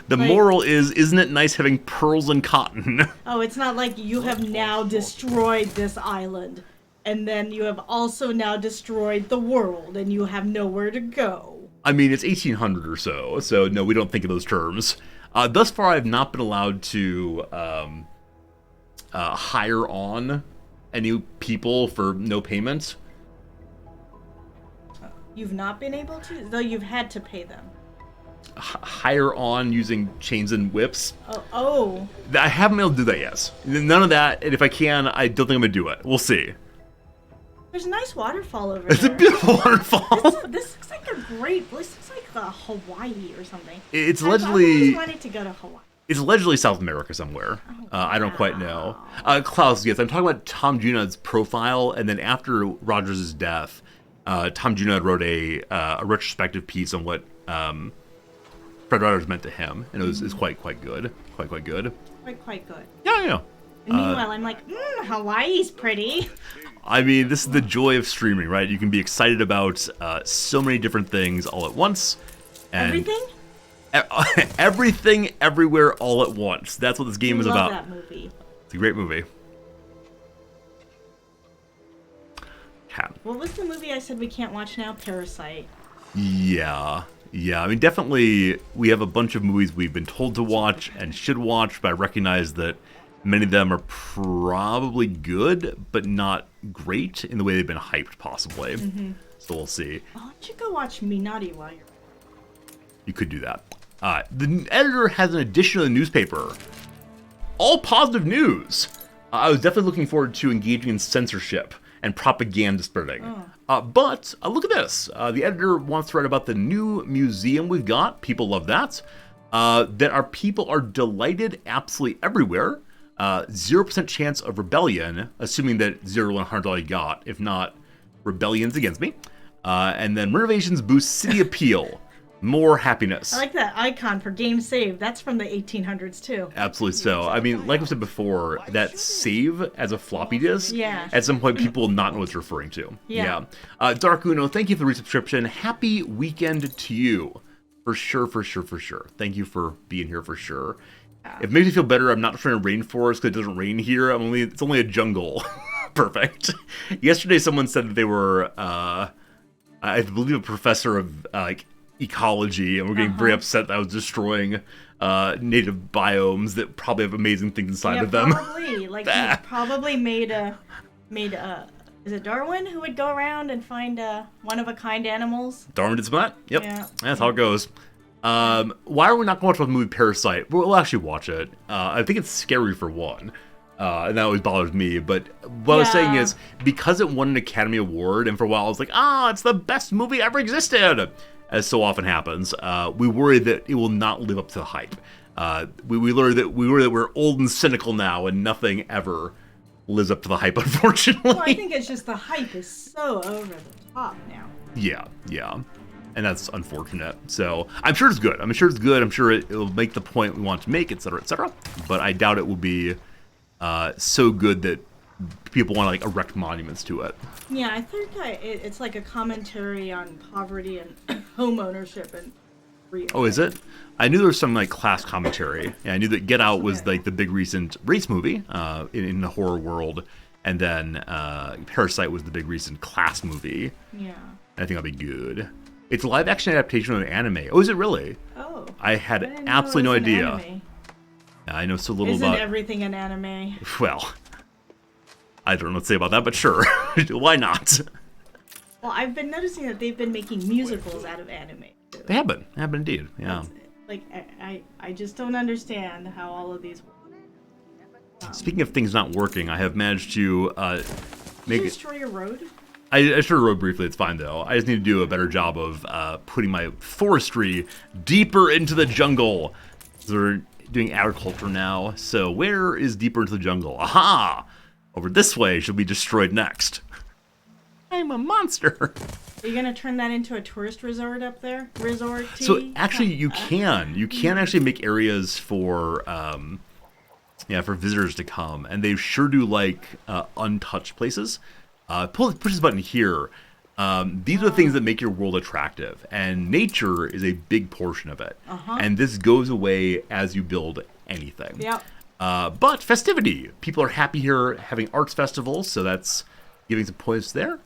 The moral is, isn't it nice having pearls and cotton? oh, it's not like you have now destroyed this island, and then you have also now destroyed the world, and you have nowhere to go. I mean, it's 1800 or so no, we don't think in those terms. Thus far, I've not been allowed to hire on any people for no payment. You've not been able to? Though you've had to pay them. Hire on using chains and whips. Oh. I haven't been able to do that yet. None of that, and if I can, I don't think I'm going to do it. We'll see. There's a nice waterfall over It's there. a beautiful waterfall. This looks like a great place. This looks like Hawaii or something. It's I've allegedly... always wanted to go to Hawaii. It's allegedly South America somewhere. I don't quite know. Klaus, yes, I'm talking about Tom Junod's profile, and then after Rogers' death, Tom Junod wrote a retrospective piece on what Fred Rogers meant to him, and it was quite good. Quite good. Quite good. Yeah. And meanwhile, I'm like, Hawaii's pretty. I mean, this is the joy of streaming, right? You can be excited about so many different things all at once. And Everything? Everything, everywhere, all at once. That's what this game is about. I love that movie. It's a great movie. What was the movie I said we can't watch now? Parasite. Yeah. I mean, definitely, we have a bunch of movies we've been told to watch and should watch, but I recognize that many of them are probably good, but not great in the way they've been hyped, possibly. Mm-hmm. So we'll see. Why don't you go watch Minari while you're... You could do that. The editor has an edition of the newspaper. All positive news. I was definitely looking forward to engaging in censorship and propaganda spreading. But look at this. The editor wants to write about the new museum we've got. People love that. That our people are delighted absolutely everywhere. 0% chance of rebellion, assuming that 0 to 100 all you got. If not, rebellion's against me. And then renovations boost city appeal. More happiness. I like that icon for game save. That's from the 1800s too. Absolutely so. I mean, like I said before, that save as a floppy disk, Yeah. at some point people will not know what it's referring to. Yeah. Dark Uno, thank you for the resubscription. Happy weekend to you. For sure, for sure, for sure. Thank you for being here for sure. It makes me feel better. I'm not trying to rainforest because it doesn't rain here. It's only a jungle. Perfect. Yesterday someone said that they were, I believe, a professor of ecology, and we're getting very upset that I was destroying native biomes that probably have amazing things inside of them. Probably. Like he probably made a is it Darwin who would go around and find one of a kind animals? Darwin did some of that. Yep. Yeah. That's how it goes. Why are we not going to watch the movie Parasite? We'll actually watch it. I think it's scary for one. And that always bothers me. But what I was saying is, because it won an Academy Award, and for a while I was like, it's the best movie ever existed, as so often happens, we worry that it will not live up to the hype. We worry that we're old and cynical now, and nothing ever lives up to the hype, unfortunately. Well, I think it's just the hype is so over the top now. Yeah. And that's unfortunate. So I'm sure it's good. I'm sure it'll make the point we want to make, etc., etc. But I doubt it will be so good that people want to erect monuments to it. Yeah, I think it's like a commentary on poverty and home ownership and real. Oh, is it? I knew there was some class commentary. Yeah, I knew that Get Out was the big recent race movie in the horror world, and then Parasite was the big recent class movie. Yeah. I think that'll be good. It's a live action adaptation of an anime. Oh, is it really? Oh. I had didn't know absolutely no it was an idea. anime. I know so little Isn't about. everything an anime? Well, I don't know what to say about that, but sure. Why not? Well, I've been noticing that they've been making musicals out of anime too. They have been. They have been indeed. Yeah. Like I just don't understand how all of these work. Speaking of things not working, I have managed to Did you destroy your road? I sure rode briefly. It's fine though. I just need to do a better job of putting my forestry deeper into the jungle. So we're doing agriculture now. So where is deeper into the jungle? Aha! Over this way should be destroyed next. I'm a monster. Are you gonna turn that into a tourist resort up there? Resort? So actually, you can. You can actually make areas for for visitors to come, and they sure do like untouched places. Push this button here. These are the things that make your world attractive, and nature is a big portion of it. And this goes away as you build anything. Yep. But festivity. People are happy here having arts festivals, so that's giving some points there.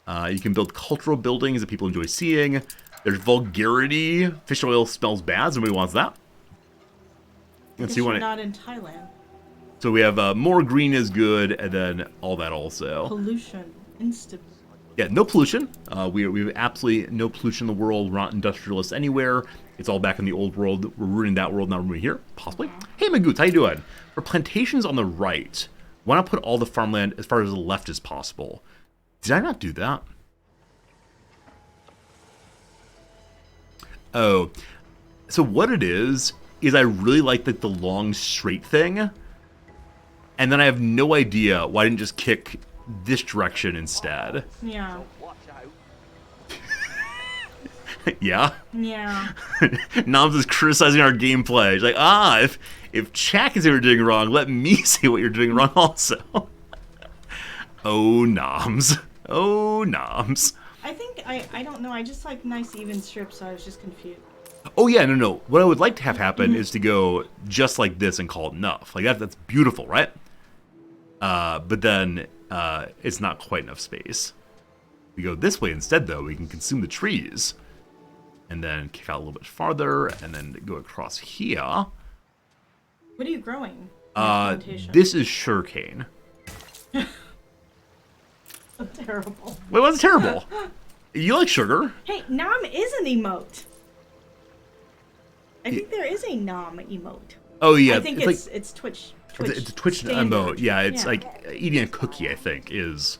You can build cultural buildings that people enjoy seeing. There's vulgarity. Fish oil smells bad. Somebody wants that. Let's see. You're not in Thailand. So we have more green is good, and then all that also. Pollution, instability. Yeah, no pollution. We have absolutely no pollution in the world. We're not industrialists anywhere. It's all back in the old world. We're ruining that world, not ruining here, possibly. Hey, Magoots, how you doing? For plantations on the right, why not put all the farmland as far as the left as possible? Did I not do that? Oh, so what it is I really like the long straight thing, and then I have no idea why I didn't just kick this direction instead. Yeah. Yeah? Yeah. Noms is criticizing our gameplay. She's like, if Chak is what you're doing wrong, let me see what you're doing wrong also. Oh, Noms. Oh, Noms. I think, I don't know, I just like nice even strips, so I was just confused. Oh, yeah, no. What I would like to have happen is to go just like this and call it enough. Like, that's beautiful, right? But then it's not quite enough space. We go this way instead, though. We can consume the trees. And then kick out a little bit farther, and then go across here. What are you growing? This is sugarcane. So terrible. Wait, what's terrible? You like sugar? Hey, Nom is an emote. I think there is a Nom emote. Oh, yeah. I think it's Twitch Twitch. It's a Twitch standard. emote. Yeah, it's like eating a cookie, I think, is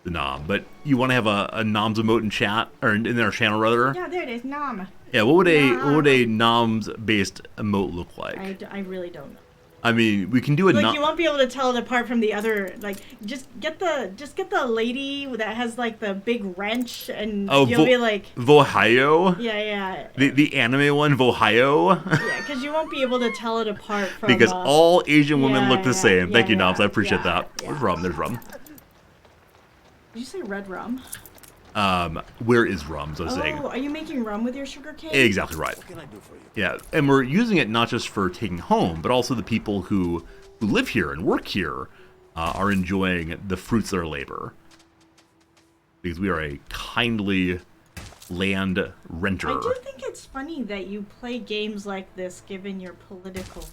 the nom. But you want to have a noms emote in chat, or in our channel, rather? Yeah, there it is. Nom. Yeah, what would a noms-based emote look like? I really don't know. I mean, we can do a Like you won't be able to tell it apart from the other. Like just get the lady that has like the big wrench, and you'll be like Vohayo. Yeah. The anime one, Vohayo. Yeah, because you won't be able to tell it apart from. Because all Asian women look the same. Thank you, yeah, Noms. I appreciate yeah, that. yeah. There's rum. There's rum. Did you say red rum? Where is rum? So I was saying. Oh, are you making rum with your sugar cane? Exactly right. What can I do for you? Yeah, and we're using it not just for taking home, but also the people who live here and work here are enjoying the fruits of their labor. Because we are a kindly land renter. I do think it's funny that you play games like this, given your political.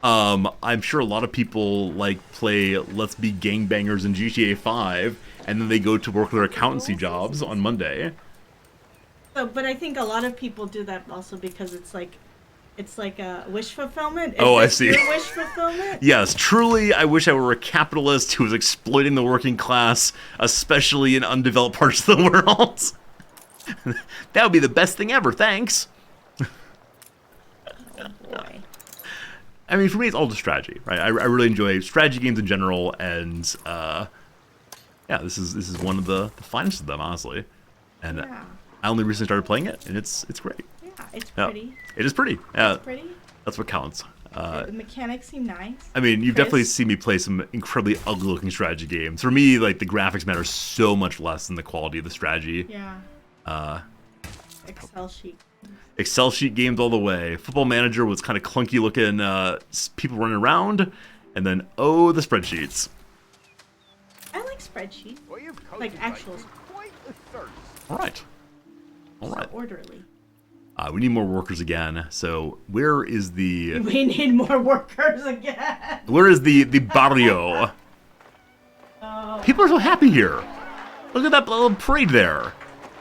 I'm sure a lot of people play Let's Be Gangbangers in GTA 5, and then they go to work their accountancy jobs on Monday. So, but I think a lot of people do that also because it's like a wish fulfillment. I see. Your wish fulfillment? Yes, truly, I wish I were a capitalist who was exploiting the working class, especially in undeveloped parts of the world. That would be the best thing ever, thanks. Oh boy. I mean, for me, it's all just strategy, right? I really enjoy strategy games in general, and this is one of the finest of them, honestly. And Yeah. I only recently started playing it, and it's great. Yeah, it's Yeah, pretty. it is pretty. Yeah, It's pretty. that's what counts. The mechanics seem nice. I mean, you've Chris? definitely seen me play some incredibly ugly-looking strategy games. For me, like, the graphics matter so much less than the quality of the strategy. Yeah. Excel sheet. Excel sheet games all the way. Football Manager was kind of clunky looking, people running around, and then the spreadsheets. I like spreadsheets. Well, you've Like cultivated actual. quite a thirst. All right. So orderly. We need more workers again. So where is the We need more workers again. the barrio? People are so happy here. Look at that little parade there.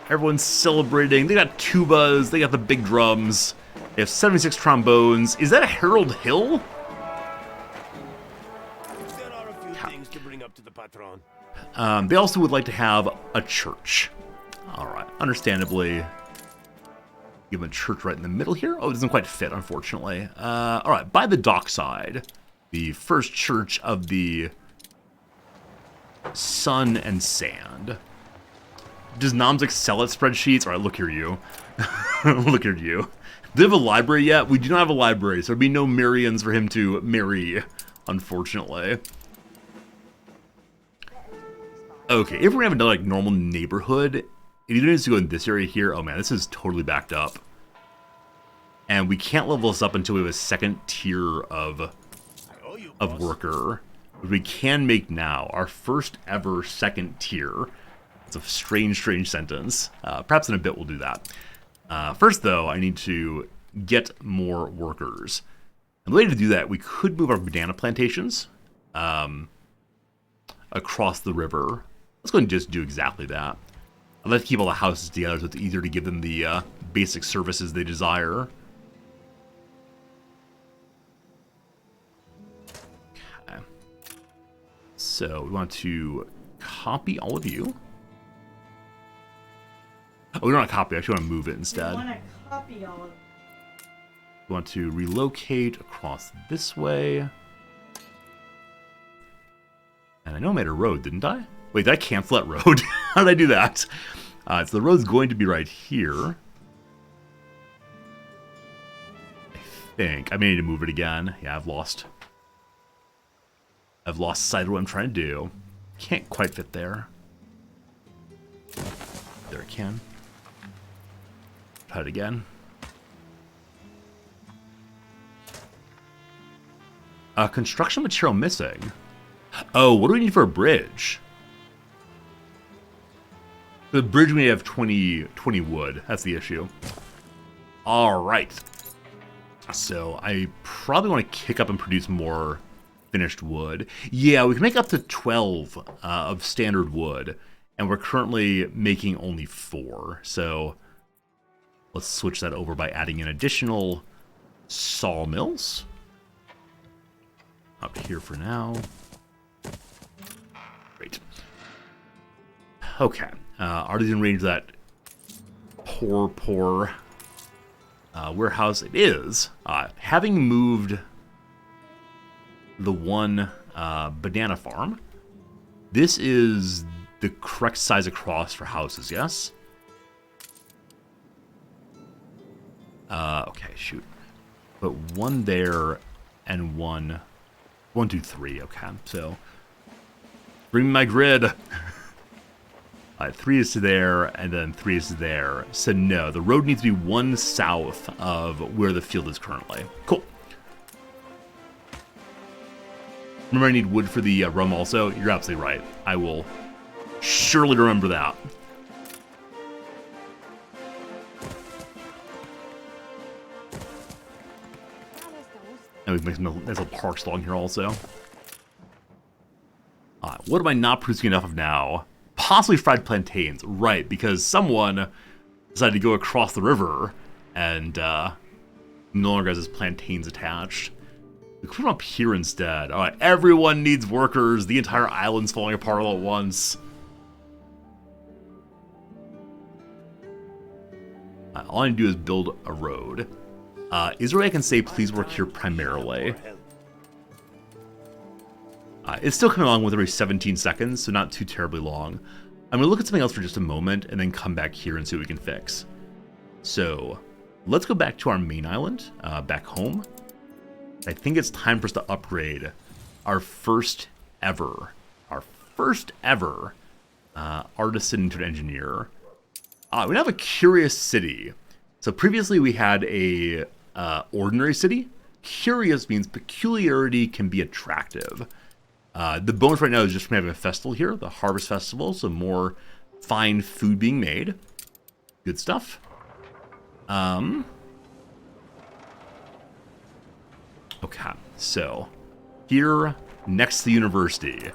Everyone's celebrating. They got tubas. They got the big drums. They have 76 trombones. Is that a Harold Hill? There are a few things to bring up to the patron. They also would like to have a church. All right, understandably. Give them a church right in the middle here. Oh, it doesn't quite fit, unfortunately. All right, by the dockside, the first church of the sun and sand. Does Noms excel at spreadsheets? All right, look here, you. Look here, you. Do we have a library yet? We do not have a library, so there'd be no Marians for him to marry, unfortunately. Okay, if we're gonna have another normal neighborhood, it either needs to go in this area here. Oh man, this is totally backed up. And we can't level this up until we have a second tier of worker, which we can make now. Our first ever second tier. It's a strange sentence. Perhaps in a bit we'll do that. First, though, I need to get more workers. And the way to do that, we could move our banana plantations across the river. Let's go and just do exactly that. I'd like to keep all the houses together so it's easier to give them the basic services they desire. Okay. So we want to copy all of you. Oh, we don't want to copy. I actually want to move it instead. I want to copy all of it. We want to relocate across this way. And I know I made a road, didn't I? Wait, did I cancel that road? How did I do that? So the road's going to be right here. I think. I may need to move it again. Yeah, I've lost sight of what I'm trying to do. Can't quite fit there. There I can. Try it again. Construction material missing. Oh, what do we need for a bridge? The bridge we have 20 wood. That's the issue. All right. So I probably want to kick up and produce more finished wood. Yeah, we can make up to 12 of standard wood, and we're currently making only 4. So let's switch that over by adding in additional sawmills. Up here for now. Great. Okay. Artisan range that poor warehouse it is. Having moved the one banana farm, this is the correct size across for houses, yes? Okay, shoot. But one there and one, 2, 3, okay. So, bring me my grid. 3 is to there, and then 3 is to there. So no, the road needs to be one south of where the field is currently. Cool. Remember I need wood for the rum also? You're absolutely right. I will surely remember that. And we've made some nice little parks along here also. What am I not producing enough of now? Possibly fried plantains, right, because someone decided to go across the river and no longer has his plantains attached. We put them up here instead. Alright, everyone needs workers. The entire island's falling apart all at once. All I need to do is build a road. Is there a way I can say please work here primarily? It's still coming along with every 17 seconds, so not too terribly long. I'm going to look at something else for just a moment and then come back here and see what we can fix. So, let's go back to our main island, back home. I think it's time for us to upgrade our first ever artisan to an engineer. We have a curious city. So previously we had a ordinary city. Curious means peculiarity can be attractive. The bonus right now is just from having a festival here, the Harvest Festival, so more fine food being made. Good stuff. Okay, so here next to the university,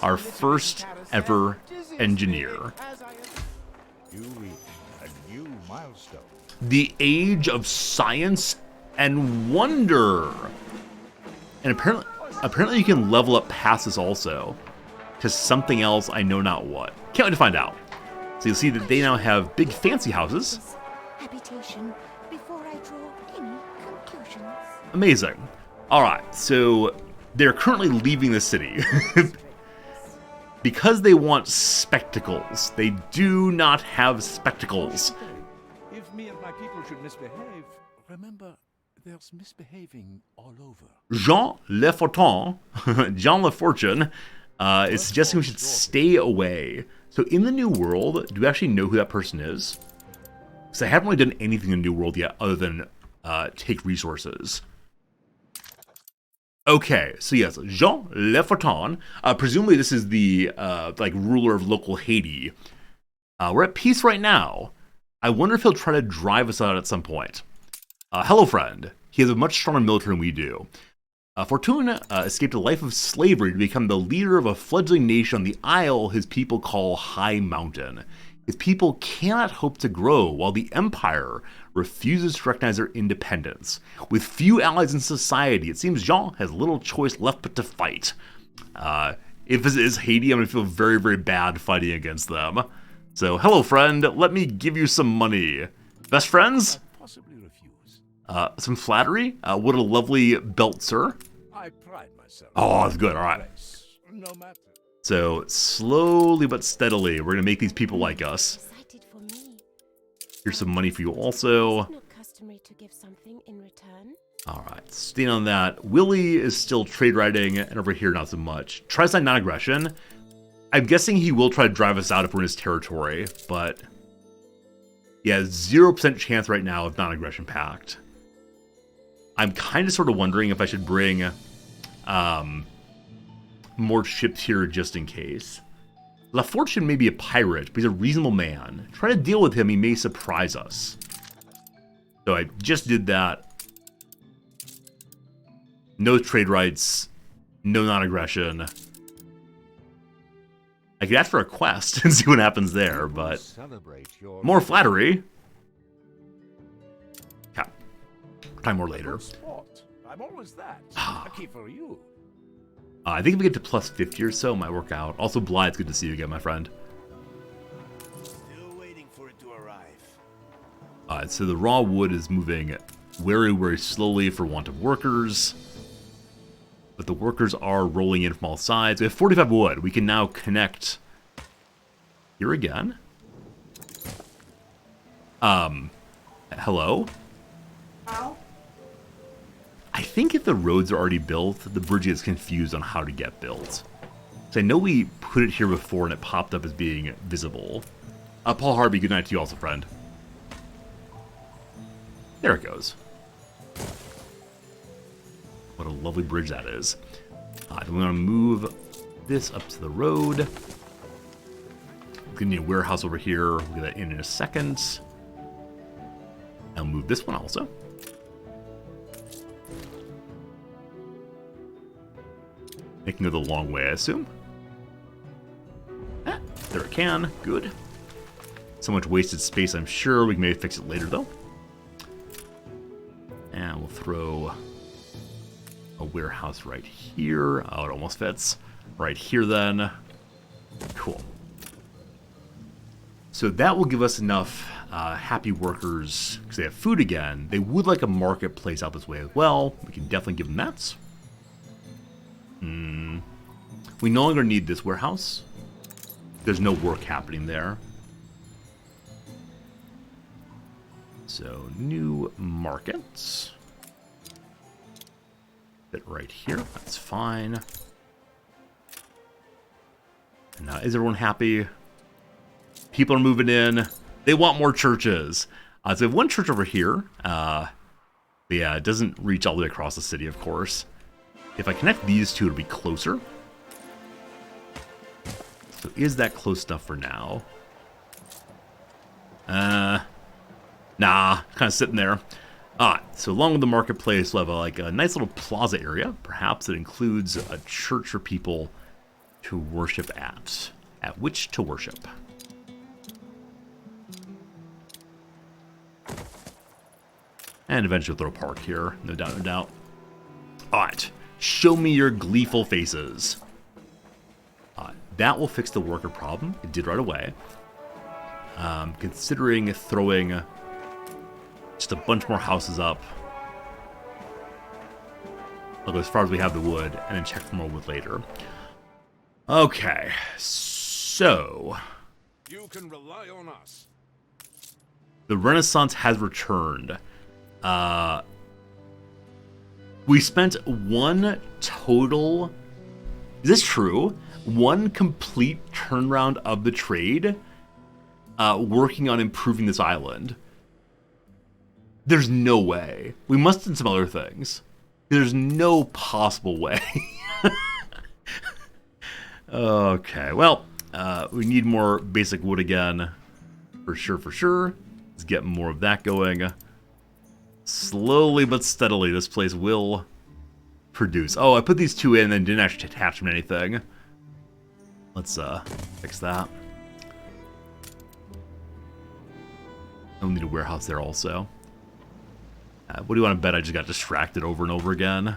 our first ever engineer. You reach a new milestone. The age of science and wonder. And apparently you can level up past this also to something else I know not what. Can't wait to find out. So you'll see that they now have big fancy houses. Habitation before I draw any conclusions. Amazing. Alright, so they're currently leaving the city. Because they want spectacles. They do not have spectacles. If me and my people should misbehave, remember, there's misbehaving all over. Jean Le Fortin, Jean Le Fortune, is suggesting we should stay away. So in the New World, do we actually know who that person is? Because I haven't really done anything in the New World yet other than take resources. Okay, so yes, Jean Le Fortin. Presumably this is the like ruler of local Haiti. We're at peace right now. I wonder if he'll try to drive us out at some point. Hello, friend. He has a much stronger military than we do. Fortune escaped a life of slavery to become the leader of a fledgling nation on the isle his people call High Mountain. His people cannot hope to grow while the Empire refuses to recognize their independence. With few allies in society, it seems Jean has little choice left but to fight. If this is Haiti, I'm going to feel very, very bad fighting against them. So, hello, friend. Let me give you some money. Best friends? Possibly refuse. Some flattery? What a lovely belt, sir. I pride myself. Oh, that's good. All right. No matter. So, slowly but steadily, we're going to make these people like us. Excited for me. Here's some money for you also. It's not customary to give something in return. Alright, staying on that. Willie is still trade riding, and over here, not so much. Try to sign non-aggression. I'm guessing he will try to drive us out if we're in his territory, but... yeah, 0% chance right now of non-aggression pact. I'm kind of sort of wondering if I should bring more ships here just in case. La Fortune may be a pirate, but he's a reasonable man. Try to deal with him, he may surprise us. So I just did that. No trade rights, no non-aggression. I could ask for a quest and see what happens there, but Celebrate your more flattery. Yeah. Time more later. Good sport. I'm always that. Lucky for you. I think if we get to plus 50 or so, it might work out. Also, Blythe's good to see you again, my friend. Still waiting for it to arrive. So the raw wood is moving very, very slowly for want of workers. But the workers are rolling in from all sides. We have 45 wood. We can now connect here again. Hello? Ow. I think if the roads are already built, the bridge gets confused on how to get built. So I know we put it here before and it popped up as being visible. Paul Harvey, good night to you also, friend. There it goes. What a lovely bridge that is. Then we want to move this up to the road. We're going to need a warehouse over here. We'll get that in a second. I'll move this one also. Making it the long way, I assume. There it can. Good. So much wasted space, I'm sure. We can maybe fix it later, though. And we'll throw a warehouse right here. Oh, it almost fits. Right here, then. Cool. So that will give us enough happy workers, because they have food again. They would like a marketplace out this way as well. We can definitely give them that. We no longer need this warehouse. There's no work happening there. So, new markets. Fit right here. That's fine. And now, is everyone happy? People are moving in. They want more churches. So we have one church over here. Yeah, it doesn't reach all the way across the city, of course. If I connect these two, it'll be closer. So is that close enough for now? Nah, kind of sitting there. So along with the marketplace, we'll have a nice little plaza area. Perhaps it includes a church for people to worship at. At which to worship. And eventually we'll throw a park here. No doubt, no doubt. Alright. Show me your gleeful faces. That will fix the worker problem. It did right away. Considering throwing just a bunch more houses up. I'll go as far as we have the wood, and then check for more wood later. Okay, so You can rely on us. the Renaissance has returned. We spent one total... Is this true? One complete turnaround of the trade working on improving this island. There's no way. We must have done some other things. There's no possible way. Okay, well, we need more basic wood again. For sure, for sure. Let's get more of that going. Slowly but steadily, this place will produce. Oh, I put these two in and then didn't actually attach them to anything. Let's fix that. I'll need a warehouse there also. What do you want to bet I just got distracted over and over again?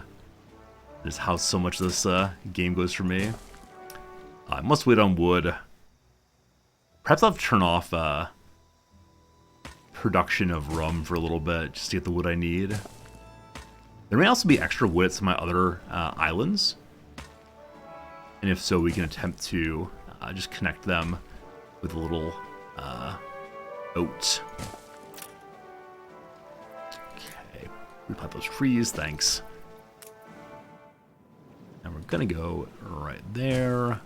Just how so much this game goes for me. I must wait on wood. Perhaps I'll have to turn off production of rum for a little bit just to get the wood I need. There may also be extra wood at some of my other islands. And if so, we can attempt to just connect them with a little oat. Okay, replant those trees, thanks. And we're gonna go right there,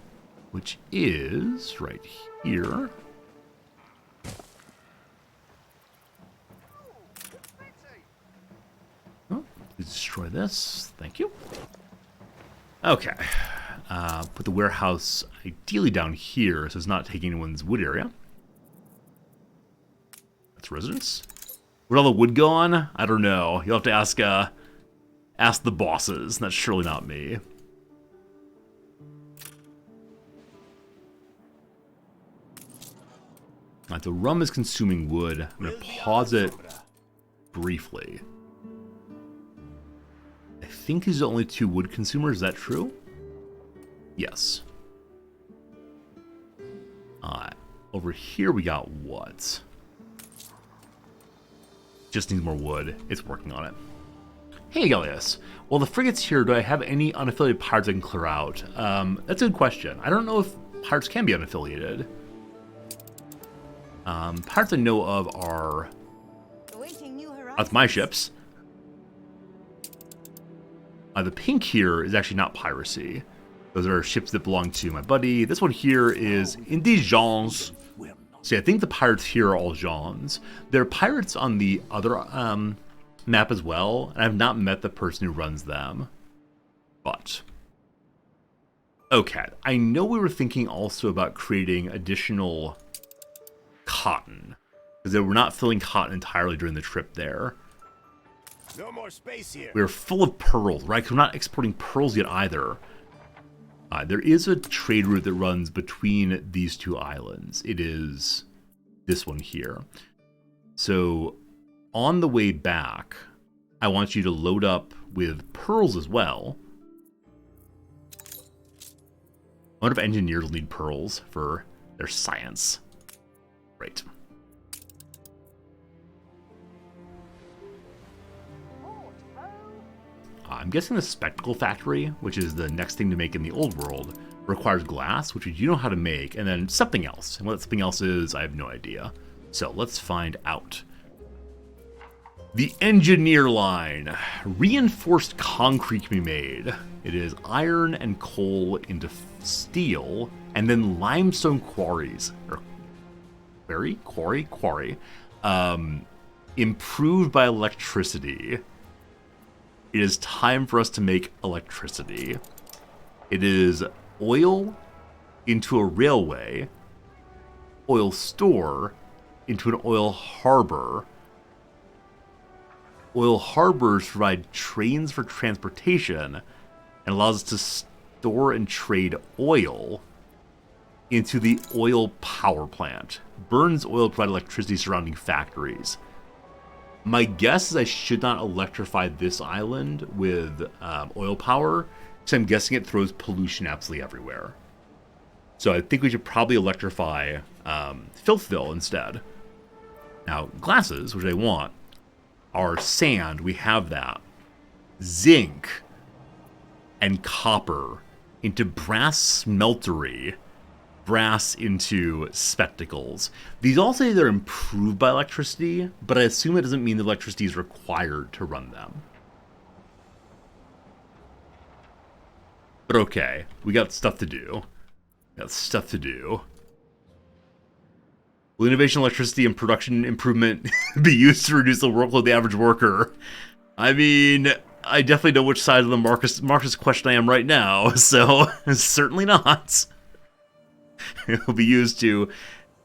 which is right here. Oh, please destroy this. Thank you. Okay. Put the warehouse ideally down here so it's not taking anyone's wood area. That's residence. Where'd all the wood go on? I don't know. You'll have to ask the bosses. That's surely not me. Alright, the rum is consuming wood. I'm going to pause it briefly. I think these are only 2 wood consumers. Is that true? Yes. Over here we got what? Just needs more wood. It's working on it. Hey, Elias. Well, the frigate's here. Do I have any unaffiliated pirates I can clear out? That's a good question. I don't know if pirates can be unaffiliated. Pirates I know of are... That's my ships. The pink here is actually not piracy. Those are ships that belong to my buddy. This one here is Indigence. See, I think the pirates here are all Jeans. There are pirates on the other map as well, and I've not met the person who runs them. But, okay, I know we were thinking also about creating additional cotton, because we're not filling cotton entirely during the trip there. No more space here. We're full of pearls, right? 'Cause we're not exporting pearls yet either. There is a trade route that runs between these two islands. It is this one here. So on the way back, I want you to load up with pearls as well. I wonder if engineers will need pearls for their science. Right. I'm guessing the Spectacle Factory, which is the next thing to make in the old world, requires glass, which you know how to make, and then something else. And what something else is, I have no idea. So let's find out. The engineer line. Reinforced concrete can be made. It is iron and coal into steel, and then limestone quarries. Or quarry. Improved by electricity. It is time for us to make electricity. It is oil into a railway, oil store into an oil harbor. Oil harbors provide trains for transportation and allows us to store and trade oil into the oil power plant. Burns oil to provide electricity surrounding factories. My guess is I should not electrify this island with oil power, because I'm guessing it throws pollution absolutely everywhere. So I think we should probably electrify Filthville instead. Now, glasses, which I want, are sand. We have that. Zinc and copper into brass smeltery. Brass into spectacles. These all say they're improved by electricity, but I assume it doesn't mean the electricity is required to run them. But okay, we got stuff to do. Will innovation, electricity, and production improvement be used to reduce the workload of the average worker? I mean, I definitely know which side of the Marxist question I am right now, so certainly not. It will be used to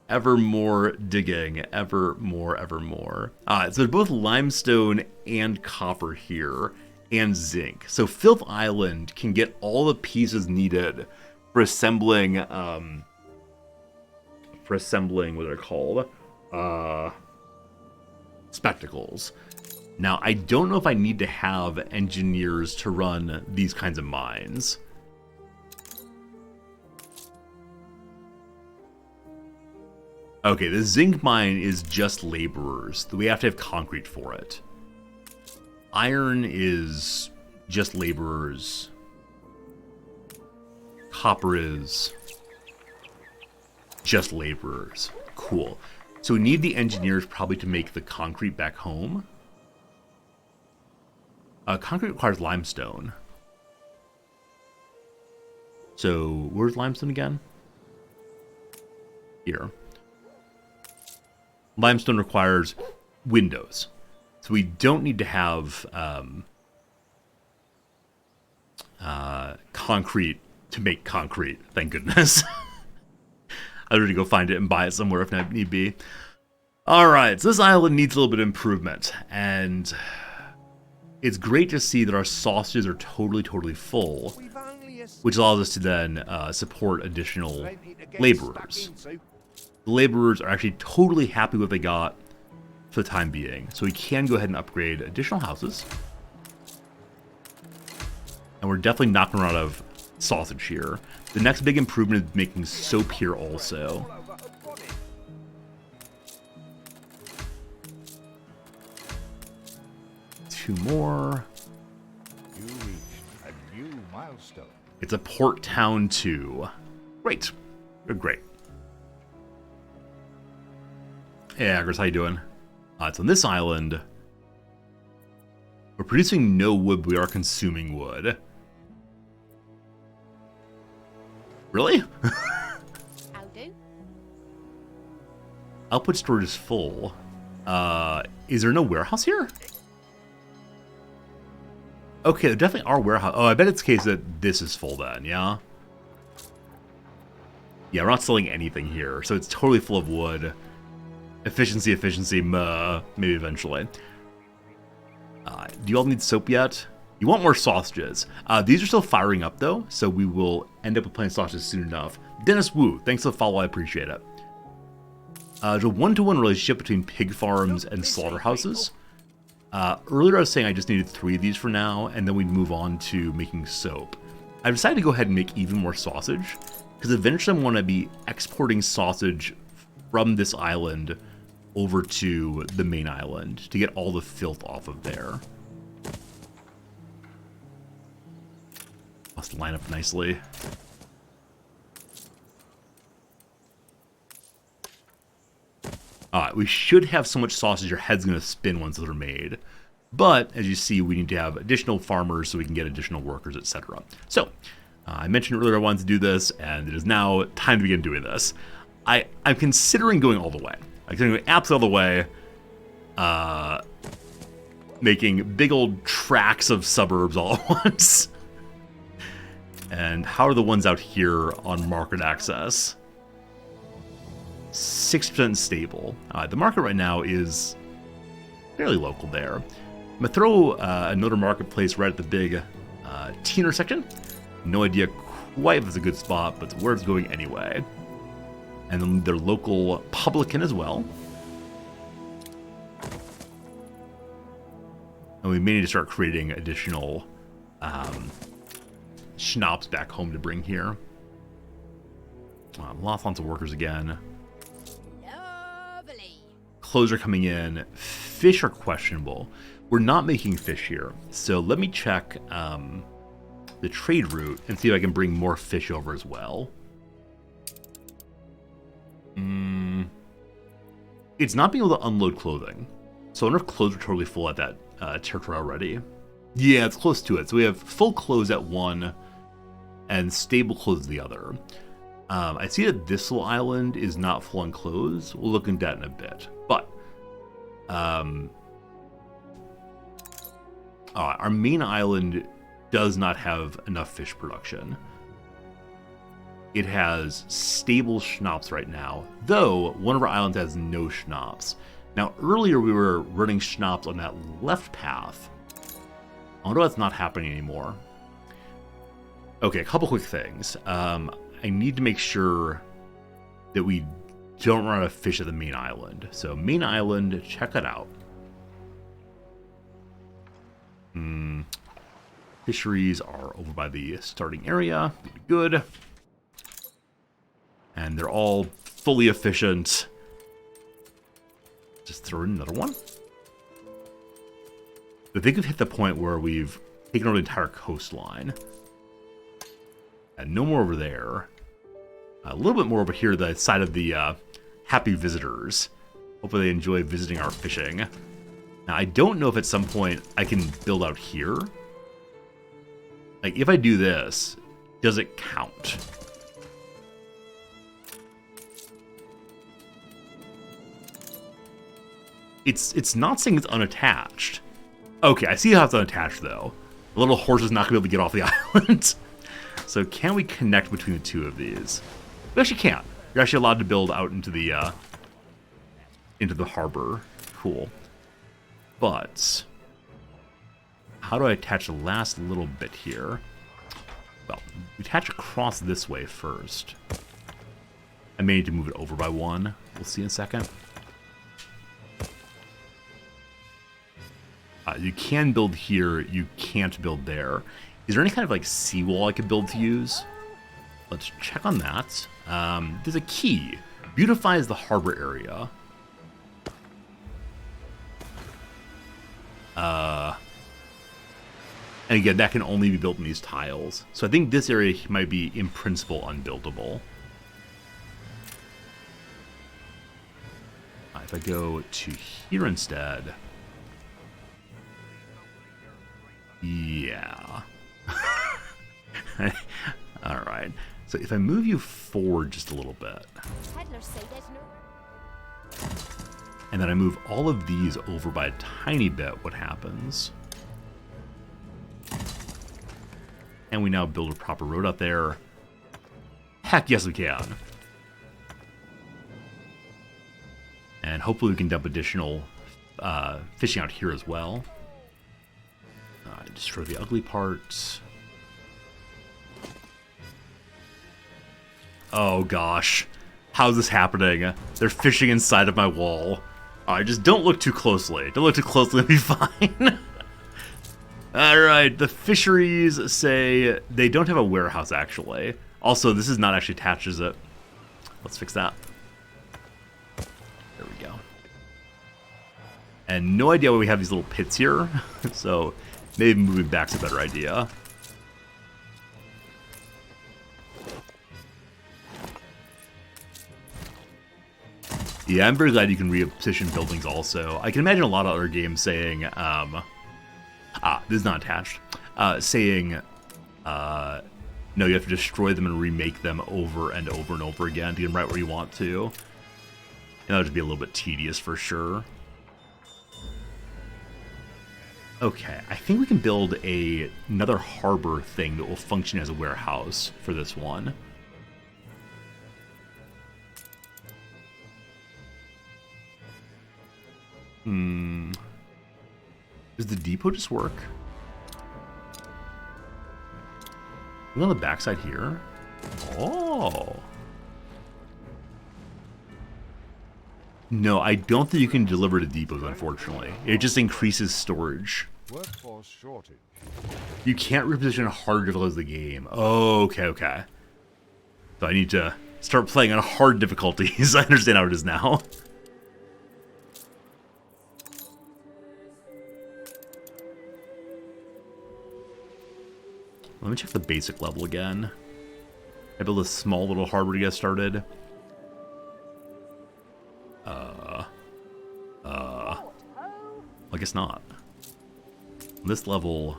ever more digging, ever more. So there's both limestone and copper here, and zinc. So Filth Island can get all the pieces needed for assembling, what they're called, spectacles. Now, I don't know if I need to have engineers to run these kinds of mines. Okay, the zinc mine is just laborers. We have to have concrete for it. Iron is just laborers. Copper is just laborers. Cool. So we need the engineers probably to make the concrete back home. Concrete requires limestone. So where's limestone again? Here. Limestone requires windows. So we don't need to have concrete to make concrete, thank goodness. I need to go find it and buy it somewhere if need be. Alright, so this island needs a little bit of improvement, and it's great to see that our sausages are totally full, which allows us to then support additional laborers. The laborers are actually totally happy with what they got for the time being, so we can go ahead and upgrade additional houses. And we're definitely not going to run out of sausage here. The next big improvement is making soap here also. Two more. You reached a new milestone. It's a port town too. Great. Good, great. Hey, Agris, how you doing? It's on this island. We're producing no wood, but we are consuming wood. Really? How do? Output storage is full. Is there no warehouse here? Okay, there definitely are warehouse. Oh, I bet it's the case that this is full then, yeah? Yeah, we're not selling anything here, so it's totally full of wood. Efficiency, maybe eventually. Do you all need soap yet? You want more sausages. These are still firing up though, so we will end up with plenty of sausages soon enough. Dennis Wu, thanks for the follow, I appreciate it. There's a one-to-one relationship between pig farms and slaughterhouses. Earlier I was saying I just needed 3 of these for now, and then we'd move on to making soap. I decided to go ahead and make even more sausage, because eventually I want to be exporting sausage from this island over to the main island to get all the filth off of there. Must line up nicely. Alright, we should have so much sausage your head's going to spin once those are made. But, as you see, we need to have additional farmers so we can get additional workers, etc. So, I mentioned earlier I wanted to do this, and it is now time to begin doing this. I'm considering going all the way. I'm considering going absolutely all the way. Making big old tracts of suburbs all at once. And how are the ones out here on market access? 6% stable. The market right now is fairly local there. I'm going to throw another marketplace right at the big T intersection. No idea quite if it's a good spot, but it's where it's going anyway. And then their local publican as well. And we may need to start creating additional schnapps back home to bring here. Lots of workers again. Lovely. Clothes are coming in. Fish are questionable. We're not making fish here. So let me check the trade route and see if I can bring more fish over as well. It's not being able to unload clothing. So I wonder if clothes are totally full at that territory already. Yeah, it's close to it. So we have full clothes at one and stable clothes at the other. I see that this little island is not full on clothes. We'll look into that in a bit. But our main island does not have enough fish production. It has stable schnapps right now, though one of our islands has no schnapps. Now, earlier we were running schnapps on that left path. Although that's not happening anymore. Okay, a couple quick things. I need to make sure that we don't run out of fish at the main island. So, main island, check it out. Fisheries are over by the starting area. Good. And they're all fully efficient. Just throw in another one. I think we've hit the point where we've taken over the entire coastline. And no more over there. A little bit more over here, the side of the happy visitors. Hopefully they enjoy visiting our fishing. Now, I don't know if at some point I can build out here. Like, if I do this, does it count? It's not saying it's unattached. Okay, I see how it's unattached, though. The little horse is not going to be able to get off the island. So can we connect between the two of these? We actually can't. You're actually allowed to build out into the harbor. Cool. But how do I attach the last little bit here? Well, we attach across this way first. I may need to move it over by one. We'll see in a second. You can build here, you can't build there. Is there any kind of like seawall I could build to use? let's check on that. There's a key. Beautifies the harbor area. And again, that can only be built in these tiles. So I think this area might be, in principle, unbuildable. If I go to here instead... Yeah. Alright. So if I move you forward just a little bit... And then I move all of these over by a tiny bit, what happens? And we now build a proper road out there. Heck yes we can. And hopefully we can dump additional fishing out here as well. Destroy the ugly parts. Oh gosh. How's this happening? They're fishing inside of my wall. Alright, just don't look too closely. Don't look too closely, it'll be fine. Alright, the fisheries say they don't have a warehouse, actually. Also, this is not actually attached, is it? Let's fix that. There we go. And no idea why we have these little pits here. So, maybe moving back's a better idea. Yeah, I'm very glad you can reposition buildings also. I can imagine a lot of other games saying, this is not attached, saying, no, you have to destroy them and remake them over and over and over again to get them right where you want to. And that would just be a little bit tedious for sure. Okay, I think we can build another harbor thing that will function as a warehouse for this one. Does the depot just work? On the backside here? Oh. No, I don't think you can deliver to depots, unfortunately. It just increases storage. Workforce shortage. You can't reposition hard difficulties of the game. Oh, okay. So I need to start playing on hard difficulties. I understand how it is now. Let me check the basic level again. I build a small little harbor to get started. I guess not. This level...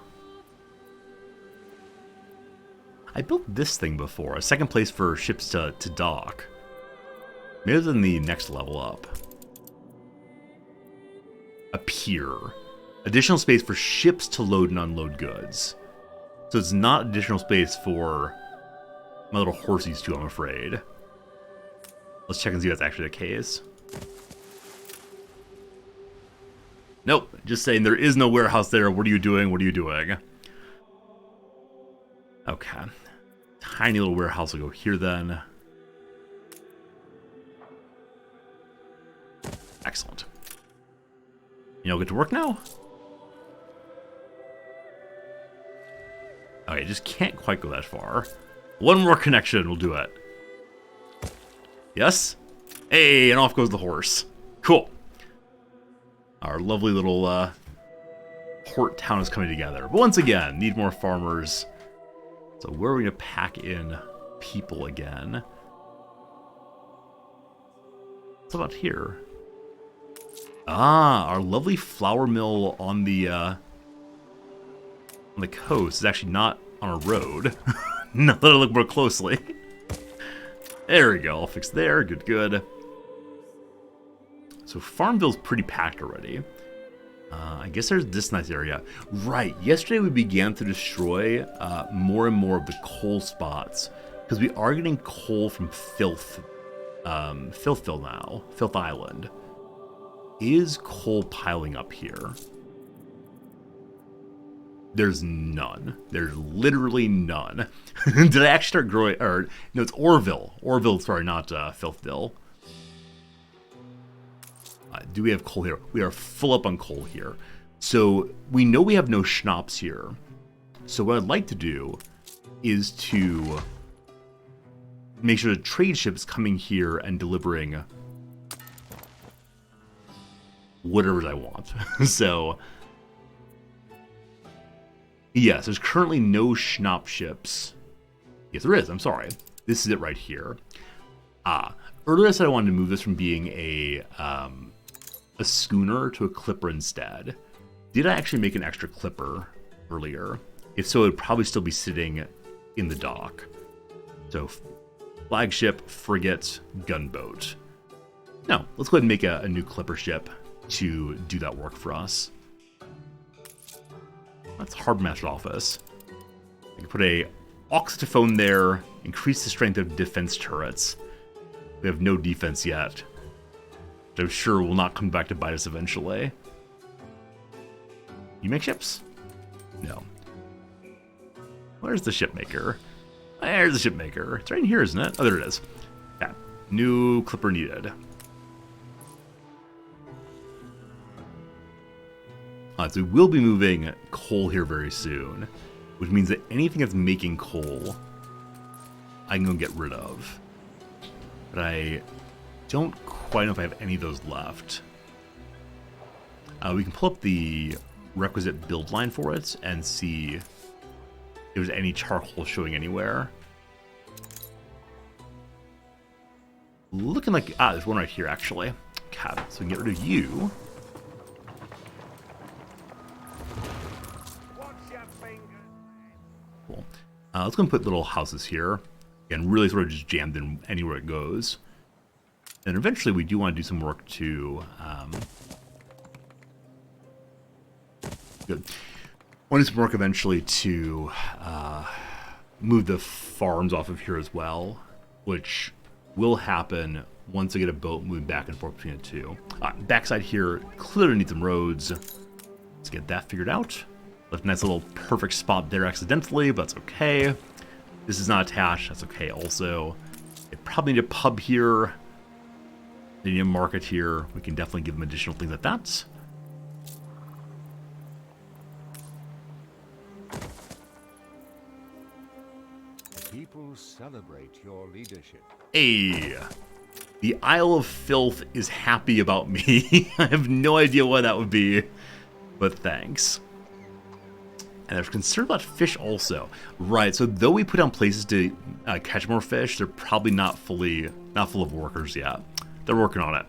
I built this thing before. A second place for ships to dock. Maybe it's in the next level up. A pier. Additional space for ships to load and unload goods. So it's not additional space for my little horsies too, I'm afraid. Let's check and see if that's actually the case. Nope, just saying there is no warehouse there. What are you doing? What are you doing? Okay. Tiny little warehouse will go here then. Excellent. You know, get to work now? Okay, just can't quite go that far. One more connection will do it. Yes? Hey, and off goes the horse. Cool. Our lovely little port town is coming together. But once again, need more farmers. So where are we going to pack in people again? What's about here? Ah, our lovely flour mill on the coast is actually not on a road. Now that I look more closely. There we go, all fixed there. Good. So Farmville's pretty packed already. I guess there's this nice area. Right, yesterday we began to destroy more and more of the coal spots. Because we are getting coal from Filthville now. Filth Island. Is coal piling up here? There's none. There's literally none. Did I actually start growing? Or no, it's Orville. Orville, sorry, not Filthville. Do we have coal here? We are full up on coal here. So we know we have no schnapps here. So what I'd like to do is to make sure the trade ship is coming here and delivering whatever I want. So, yes, there's currently no Schnapp ships. Yes, there is. I'm sorry. This is it right here. Earlier I said I wanted to move this from being a schooner to a clipper instead. Did I actually make an extra clipper earlier? If so, it would probably still be sitting in the dock. So, flagship, frigate, gunboat. No, let's go ahead and make a new clipper ship to do that work for us. That's Harbormaster's office. I can put a auxitophone there, increase the strength of defense turrets. We have no defense yet. I'm sure will not come back to bite us eventually. You make ships? No. Where's the shipmaker? There's the shipmaker. It's right in here, isn't it? Oh, there it is. Yeah. New clipper needed. So we will be moving coal here very soon, which means that anything that's making coal, I can go get rid of. But I don't quite know if I have any of those left. We can pull up the requisite build line for it and see if there's any charcoal showing anywhere. Looking like, there's one right here actually. Okay, so we can get rid of you. Cool. Let's go and put little houses here. And really sort of just jammed in anywhere it goes. And eventually we do want to do some work to... good. I want to do some work eventually to move the farms off of here as well, which will happen once I get a boat moving back and forth between the two. Backside here clearly needs some roads. Let's get that figured out. Left a nice little perfect spot there accidentally, but that's okay. This is not attached, that's okay also. They probably need a pub here. They need a market here. We can definitely give them additional things like that. People celebrate your leadership. Hey, the Isle of Filth is happy about me. I have no idea why that would be, but thanks. And they're concerned about fish also. Right, so though we put down places to catch more fish, they're probably not full of workers yet. They're working on it.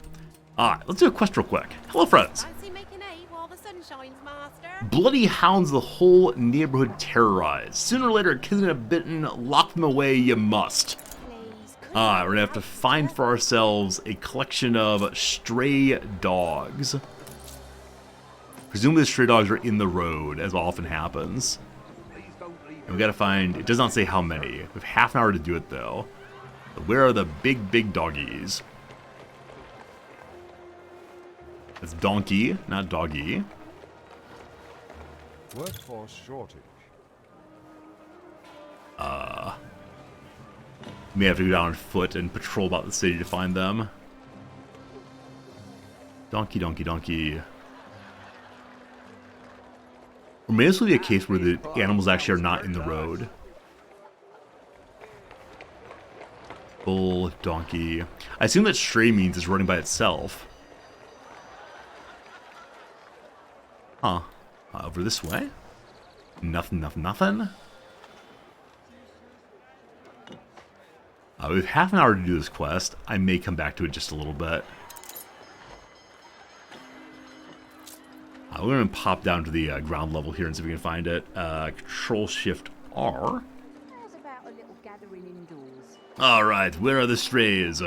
Alright, let's do a quest real quick. Hello, friends. Fancy making hay while the sun shines, master. Bloody hounds the whole neighborhood terrorized. Sooner or later, kids in a bitten, lock them away, you must. Please, Alright, we're gonna have to find for ourselves a collection of stray dogs. Presumably the stray dogs are in the road, as often happens. And we gotta find, it does not say how many. We have half an hour to do it though. But where are the big doggies? It's donkey, not doggy. Workforce shortage. May have to go down on foot and patrol about the city to find them. Donkey. Or may this will be a case where the animals actually are not in the road. Bull, donkey. I assume that stray means it's running by itself. Huh. Over this way? Nothing. We have half an hour to do this quest. I may come back to it just a little bit. We're going to pop down to the ground level here and see if we can find it. Control-Shift-R. How's about a little gathering indoors? Alright, where are the strays?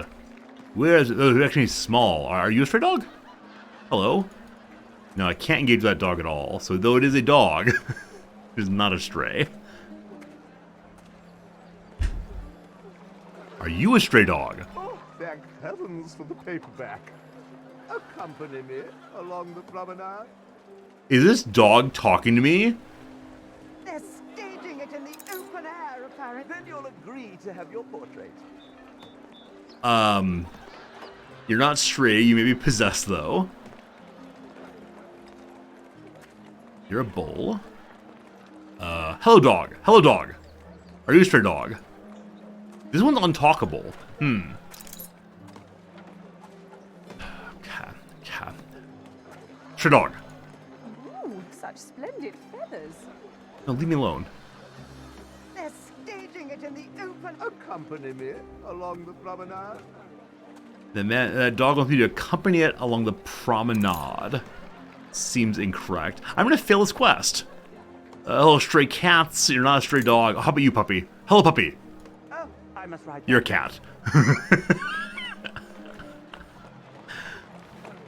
Where is it? Oh, they're actually small. Are you a stray dog? Hello? No, I can't engage that dog at all. So though it is a dog, it is not a stray. Are you a stray dog? Oh, thank heavens for the paperback. Accompany me along the promenade. Is this dog talking to me? They're staging it in the open air, apparently. Then you'll agree to have your portrait. You're not stray. You may be possessed, though. You're a bull. Hello, dog. Hello, dog. Are you a stray dog? This one's untalkable. Okay. Stray dog. Ooh, such splendid feathers. No, leave me alone. They're staging it in the open. Accompany me along the promenade. That dog wants me to accompany it along the promenade. Seems incorrect. I'm gonna fail this quest. Hello, stray cats. You're not a stray dog. How about you, puppy? Hello, puppy. Oh, I must ride. You're a cat.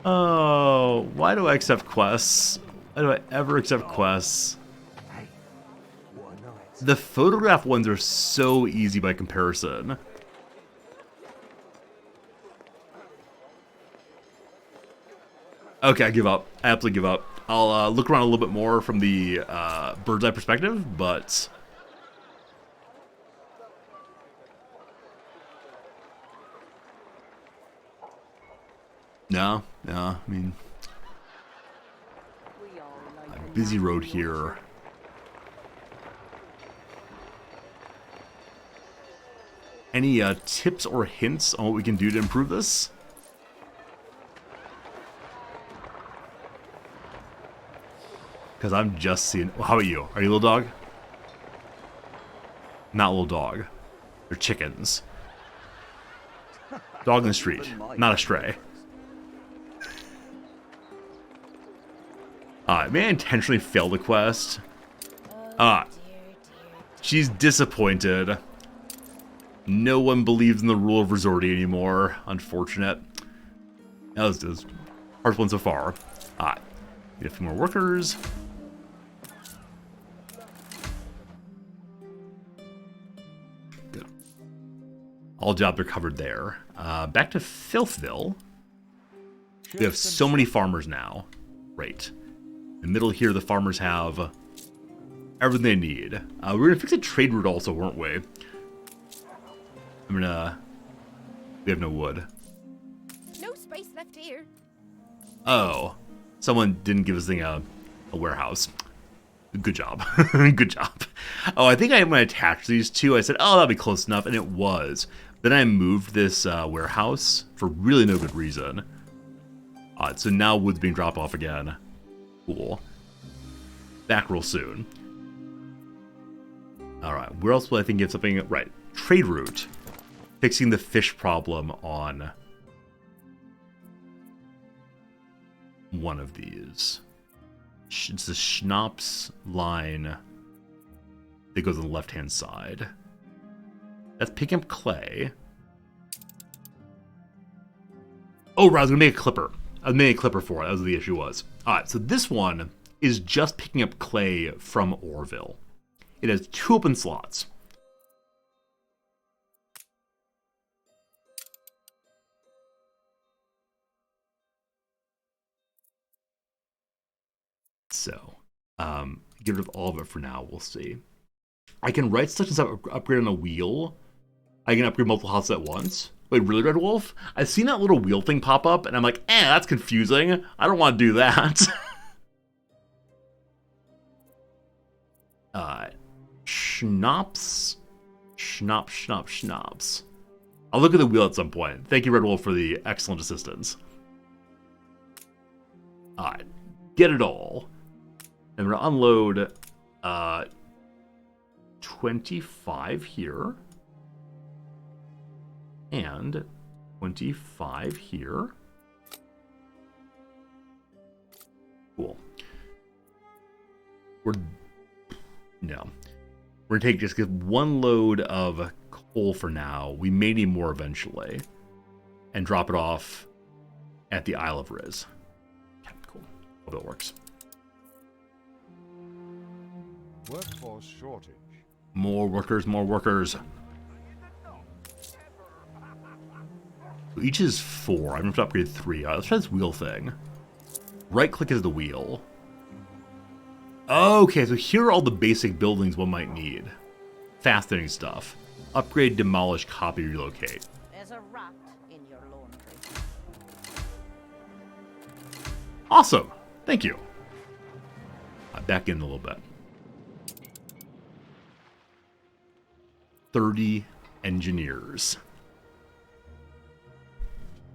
Oh, why do I accept quests? Why do I ever accept quests? The photograph ones are so easy by comparison. Okay, I give up. I absolutely give up. I'll look around a little bit more from the bird's eye perspective, but... No, I mean... A busy road here. Any tips or hints on what we can do to improve this? Because I'm just seeing... Well, how about you? Are you a little dog? Not a little dog. They're chickens. Dog in the street. Not a stray. May I intentionally fail the quest? She's disappointed. No one believes in the rule of resorting anymore. Unfortunate. That was hard one so far. Need a few more workers. Good. All jobs are covered there. Back to Filthville. We have so many farmers now. Great. In the middle here, the farmers have everything they need. We were gonna fix a trade route also, weren't we? We have no wood. No space left here. Oh. Someone didn't give us a warehouse. Good job. Good job. Oh, I think I'm going to attach these two. I said, oh, that'll be close enough, and it was. Then I moved this warehouse for really no good reason. So now wood's being dropped off again. Cool. Back real soon. Alright, where else will I think of something? Right, trade route. Fixing the fish problem on one of these. It's the schnapps line that goes on the left-hand side. That's picking up clay. Oh, right, I was going to make a clipper. I was making a clipper for it. That was what the issue was. Alright, so this one is just picking up clay from Orville. It has 2 open slots. So, get rid of all of it for now. We'll see. I can write such and such upgrade on a wheel. I can upgrade multiple houses at once. Wait, really, Red Wolf? I've seen that little wheel thing pop up, and I'm like, that's confusing. I don't want to do that. Schnapps. Schnapps. I'll look at the wheel at some point. Thank you, Red Wolf, for the excellent assistance. Alright. Get it all. And we're going to unload 25 here. And 25 here. Cool. We're going to take just one load of coal for now. We may need more eventually. And drop it off at the Isle of Riz. Okay, cool. Hope it works. Workforce shortage. More workers, more workers. Each is 4. I'm going to upgrade 3. Let's try this wheel thing. Right click is the wheel. Okay, so here are all the basic buildings one might need. Fascinating stuff. Upgrade, demolish, copy, relocate. There's a rat in your laundry. Awesome. Thank you. Back in a little bit. 30 engineers.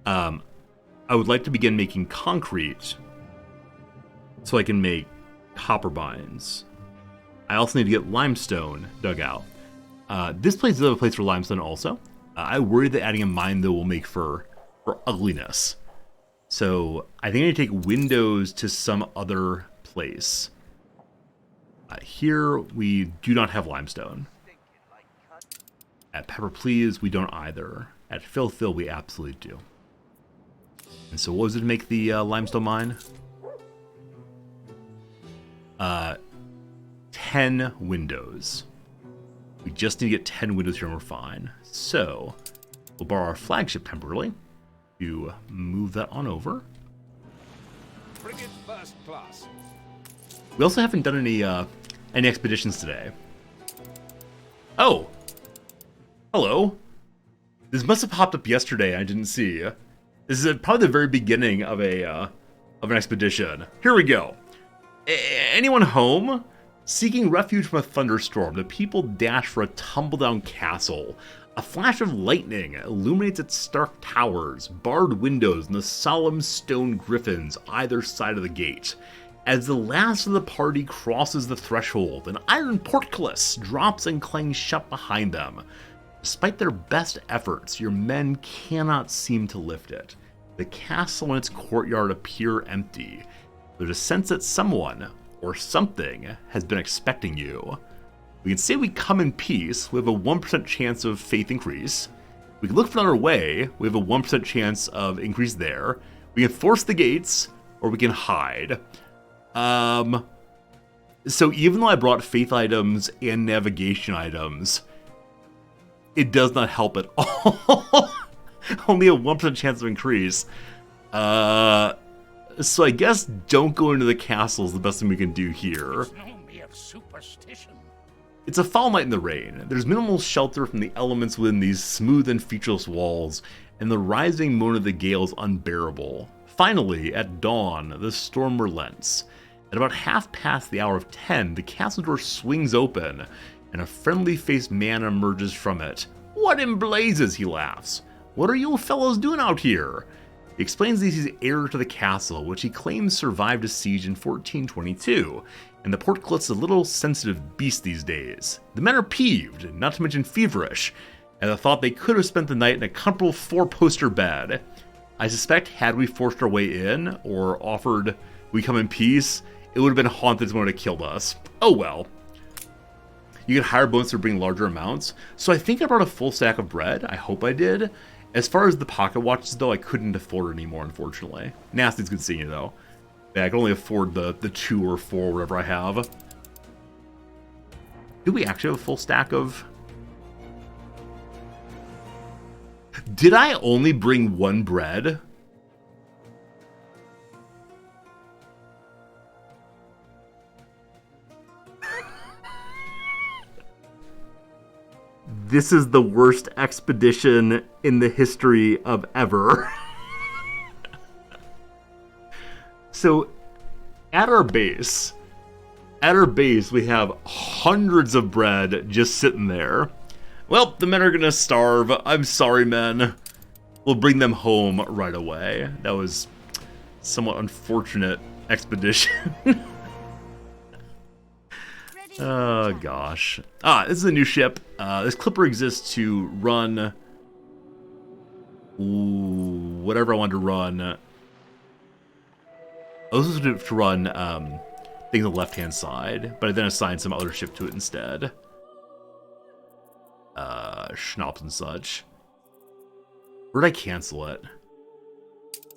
I would like to begin making concrete so I can make copper mines. I also need to get limestone dug out. This place is a place for limestone also. I worry that adding a mine, though, will make for ugliness. So I think I need to take windows to some other place. Here, we do not have limestone. At Pepper Please, we don't either. At Phil, we absolutely do. And so what was it to make the limestone mine? 10 windows. We just need to get 10 windows here and we're fine. So, we'll borrow our flagship temporarily to move that on over. Bring it first class. We also haven't done any expeditions today. Oh! Hello. This must have popped up yesterday, I didn't see. This is probably the very beginning of an expedition. Here we go. Anyone home? Seeking refuge from a thunderstorm, the people dash for a tumble-down castle. A flash of lightning illuminates its stark towers, barred windows, and the solemn stone griffins either side of the gate. As the last of the party crosses the threshold, an iron portcullis drops and clangs shut behind them. Despite their best efforts, your men cannot seem to lift it. The castle and its courtyard appear empty. There's a sense that someone, or something, has been expecting you. We can say we come in peace. We have a 1% chance of faith increase. We can look for another way. We have a 1% chance of increase there. We can force the gates, or we can hide. So even though I brought faith items and navigation items, it does not help at all. Only a 1% chance of increase. So I guess don't go into the castle is the best thing we can do here. It's a fall night in the rain. There's minimal shelter from the elements within these smooth and featureless walls, and the rising moan of the gale is unbearable. Finally, at dawn, the storm relents. At about half past the hour of 10, the castle door swings open, and a friendly-faced man emerges from it. "What in blazes?" he laughs. "What are you fellows doing out here?" He explains that he's heir to the castle, which he claims survived a siege in 1422, and the portcullis is a little sensitive beast these days. The men are peeved, not to mention feverish, at the thought they could have spent the night in a comfortable 4-poster bed. I suspect had we forced our way in, or offered we come in peace, it would have been haunted someone would have killed us. Oh well. You get higher bonus to bring larger amounts, so I think I brought a full stack of bread. I hope I did. As far as the pocket watches, though, I couldn't afford it anymore, unfortunately. Nasty's good seeing you, though. Yeah, I can only afford the 2 or 4, whatever I have. Do we actually have a full stack of... Did I only bring 1 bread? This is the worst expedition in the history of ever. So, at our base, we have hundreds of bread just sitting there. Well, the men are gonna starve. I'm sorry, men. We'll bring them home right away. That was somewhat unfortunate expedition. Oh, gosh. This is a new ship. This clipper exists to run... whatever I want to run. I was supposed to run things on the left-hand side, but I then assigned some other ship to it instead. Schnapps and such. Where did I cancel it?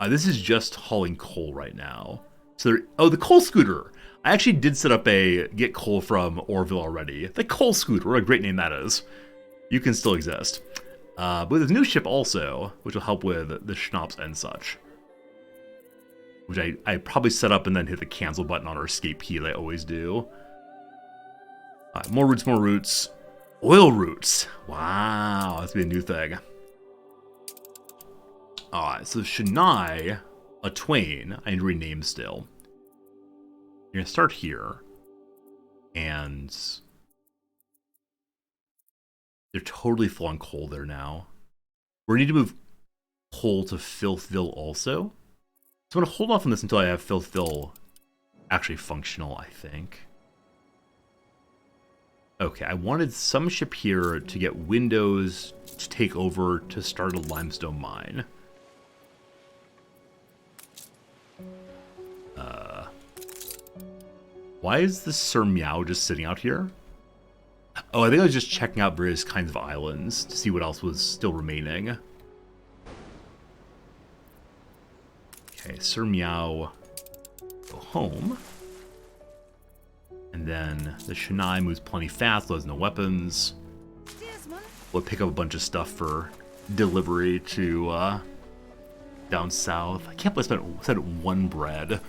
This is just hauling coal right now. So, the coal scooter! I actually did set up a get coal from Orville already. The coal scooter, what a great name that is. You can still exist. But there's a new ship also, which will help with the schnapps and such. Which I probably set up and then hit the cancel button on our escape key that I always do. More roots, more roots. Oil roots. Wow, that's gonna be a new thing. Alright, so Shania, a Twain, I need to rename still. You're gonna start here, and They're totally full on coal there now. We need to move coal to Filthville also. So I'm going to hold off on this until I have Filthville actually functional, I think. Okay, I wanted some ship here to get windows to take over to start a limestone mine. Why is the Sir Meow just sitting out here? Oh, I think I was just checking out various kinds of islands to see what else was still remaining. Okay, Sir Meow, go home. And then the Shanai moves plenty fast, has no weapons. We'll pick up a bunch of stuff for delivery to down south. I can't believe I said one bread.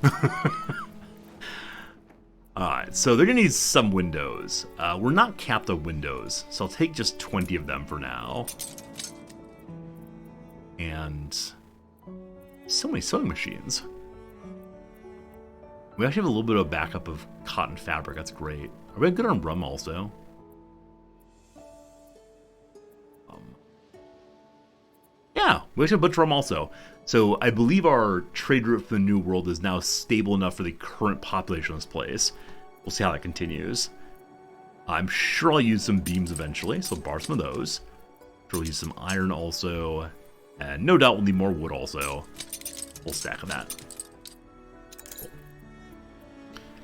Alright, so they're gonna need some windows. We're not capped on windows, so I'll take just 20 of them for now. And so many sewing machines. We actually have a little bit of a backup of cotton fabric. That's great. Are we good on rum also? Yeah, we actually have a bunch of rum also. So I believe our trade route for the New World is now stable enough for the current population of this place. We'll see how that continues. I'm sure I'll use some beams eventually, so I'll borrow some of those. Sure, we'll use some iron also. And no doubt we'll need more wood also. Full stack of that. Cool.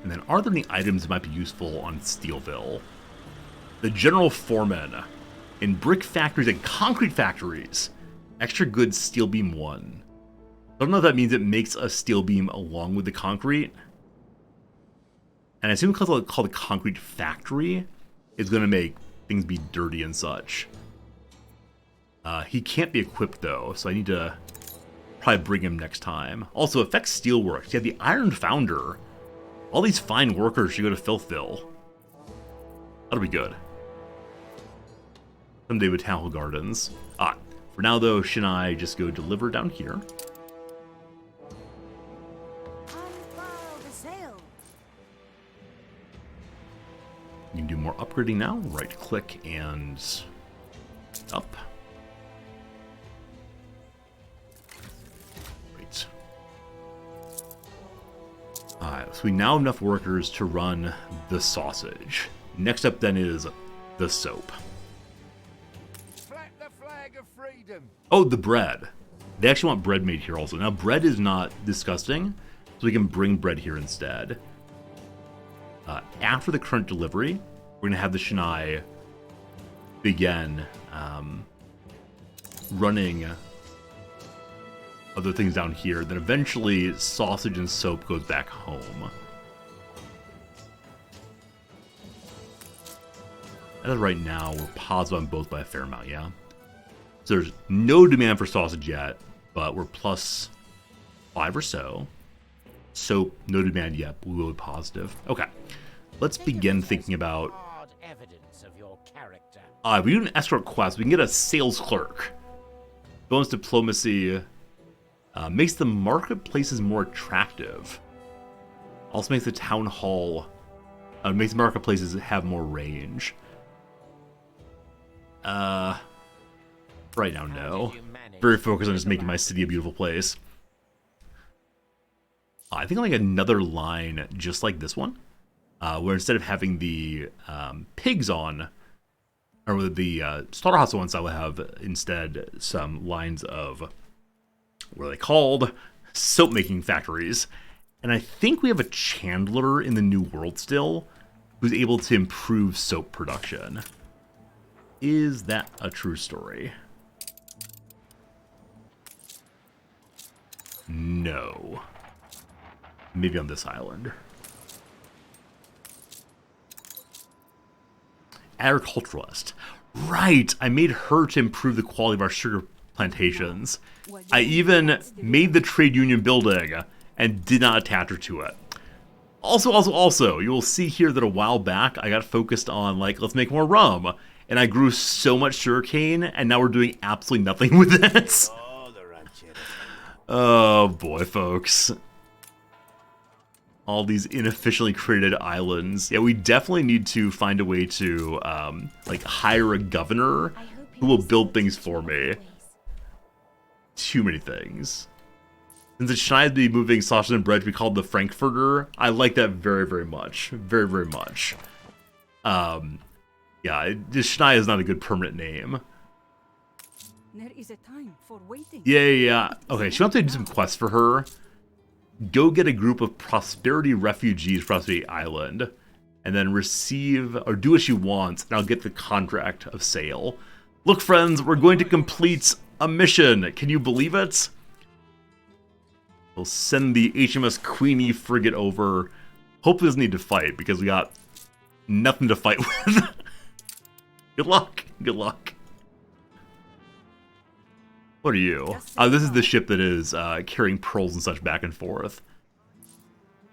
And then are there any items that might be useful on Steelville? The General Foreman. In brick factories and concrete factories. Extra good steel beam 1. I don't know if that means it makes a steel beam along with the concrete. And I assume because it's called a concrete factory, it's going to make things be dirty and such. He can't be equipped though, so I need to probably bring him next time. Also, affects steelworks. Yeah, the Iron Founder. All these fine workers should go to Filthville. That'll be good. Someday Botanical Gardens. For now though, should I just go deliver down here? You can do more upgrading now. Right click and up. Great. Alright, so we now have enough workers to run the sausage. Next up then is the soap. Flap the flag of freedom. Oh, the bread. They actually want bread made here also. Now, bread is not disgusting, so we can bring bread here instead. After the current delivery, we're going to have the Shanai begin running other things down here. Then eventually, sausage and soap goes back home. As of right now, we're positive on both by a fair amount, yeah? So there's no demand for sausage yet, but we're +5 or so. Soap, no demand yet, but we will be positive. Okay, let's begin thinking about... if we do an escort quest, we can get a sales clerk. Bonus diplomacy makes the marketplaces more attractive. Also makes the town hall... makes marketplaces have more range. Right now, no. Very focused on just making my city a beautiful place. I think like another line just like this one, where instead of having the pigs on, or with the slaughterhouse ones, I will have instead some lines of, what are they called? Soap making factories. And I think we have a chandler in the New World still, who's able to improve soap production. Is that a true story? No. Maybe on this island. Agriculturalist. Right! I made her to improve the quality of our sugar plantations. I even made the trade union building and did not attach her to it. Also, you will see here that a while back I got focused on, like, let's make more rum. And I grew so much sugarcane, and now we're doing absolutely nothing with it. Oh boy, folks. all these inefficiently created islands. Yeah, we definitely need to find a way to like hire a governor who will build things for me. Too many things. Since it's shy to be moving sausage and bread to be called the Frankfurter, I like that very, very much. Very, very much. Yeah, Schnei is not a good permanent name. There is a time for waiting. Yeah. Okay, she wants to do some quests for her. Go get a group of prosperity refugees from Prosperity Island, and then receive, or do what she wants, and I'll get the contract of sale. Look, friends, we're going to complete a mission. Can you believe it? We'll send the HMS Queenie frigate over. Hopefully doesn't need to fight, because we got nothing to fight with. Good luck. Good luck. What are you? This is the ship that is carrying pearls and such back and forth.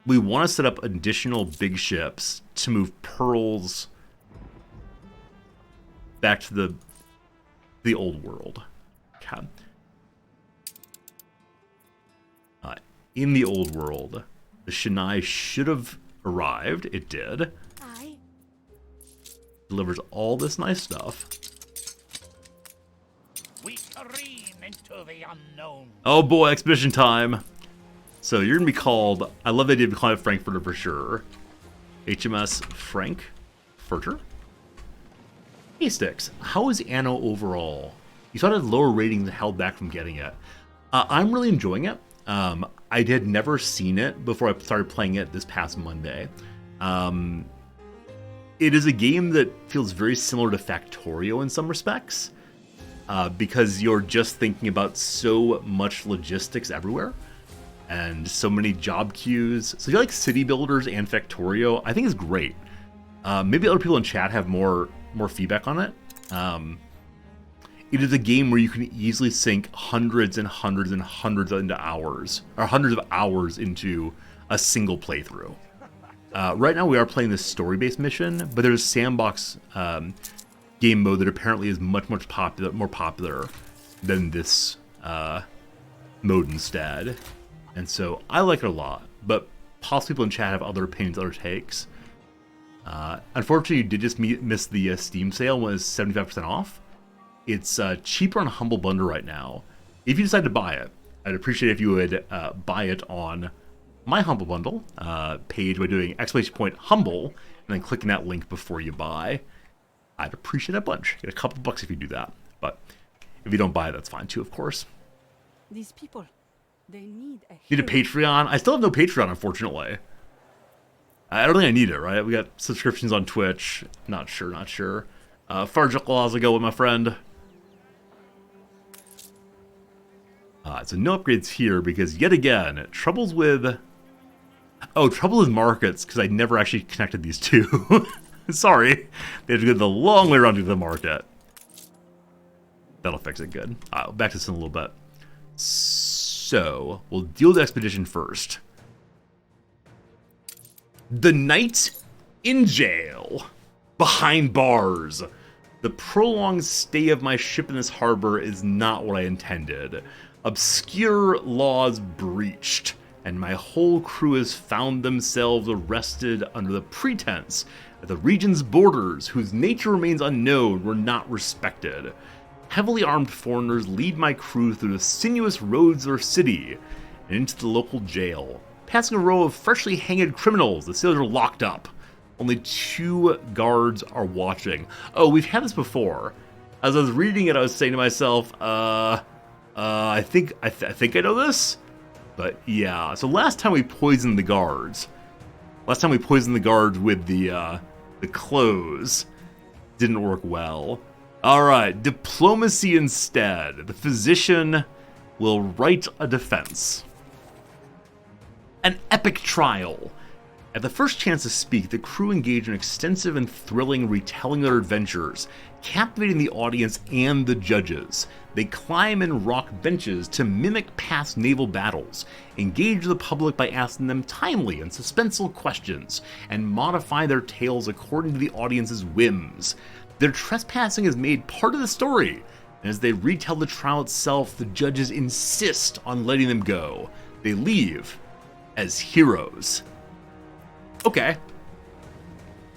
We want to set up additional big ships to move pearls back to the old world. Okay. In the old world, the Shanai should have arrived. It did. Delivers all this nice stuff. We careen into the unknown. Oh boy, expedition time. So you're gonna be called, I love the idea of calling it Frankfurter for sure. HMS Frankfurter? Hey Sticks, how is Anno overall? You thought it had lower ratings and held back from getting it. I'm really enjoying it. I had never seen it before I started playing it this past Monday. It is a game that feels very similar to Factorio in some respects, because you're just thinking about so much logistics everywhere, and so many job queues. So if you like City Builders and Factorio, I think it's great. Maybe other people in chat have more feedback on it. It is a game where you can easily sink hundreds and hundreds and hundreds into hours, or hundreds of hours into a single playthrough. Right now we are playing this story-based mission, but there's a sandbox game mode that apparently is much more popular than this mode instead. And so I like it a lot, but possibly people in chat have other opinions, other takes. Unfortunately, you did just miss the Steam sale when it's 75% off. It's cheaper on Humble Bundle right now. If you decide to buy it, I'd appreciate if you would buy it on my Humble Bundle page by doing !humble and then clicking that link before you buy. I'd appreciate it a bunch. Get a couple bucks if you do that. But if you don't buy it, that's fine too, of course. These people, they need a Need a Patreon? I still have no Patreon, unfortunately. I don't think I need it, right? We got subscriptions on Twitch. Not sure. Farjical, how's it going, my friend? So no upgrades here because, yet again, trouble with markets, because I never actually connected these two. Sorry. They have to go the long way around to the market. That'll fix it good. Back to this in a little bit. So, we'll deal with the expedition first. The night in jail. Behind bars. The prolonged stay of my ship in this harbor is not what I intended. Obscure laws breached, and my whole crew has found themselves arrested under the pretense that the region's borders, whose nature remains unknown, were not respected. Heavily armed foreigners lead my crew through the sinuous roads of their city and into the local jail. Passing a row of freshly hanged criminals, the sailors are locked up. Only 2 guards are watching. Oh, we've had this before. As I was reading it, I was saying to myself, I think I know this, but yeah. So last time we poisoned the guards. With the clothes. Didn't work well. All right, diplomacy instead. The physician will write a defense. An epic trial. At the first chance to speak, the crew engage in extensive and thrilling retelling of their adventures, captivating the audience and the judges. They climb and rock benches to mimic past naval battles, engage the public by asking them timely and suspenseful questions, and modify their tales according to the audience's whims. Their trespassing is made part of the story, and as they retell the trial itself, the judges insist on letting them go. They leave as heroes. Okay.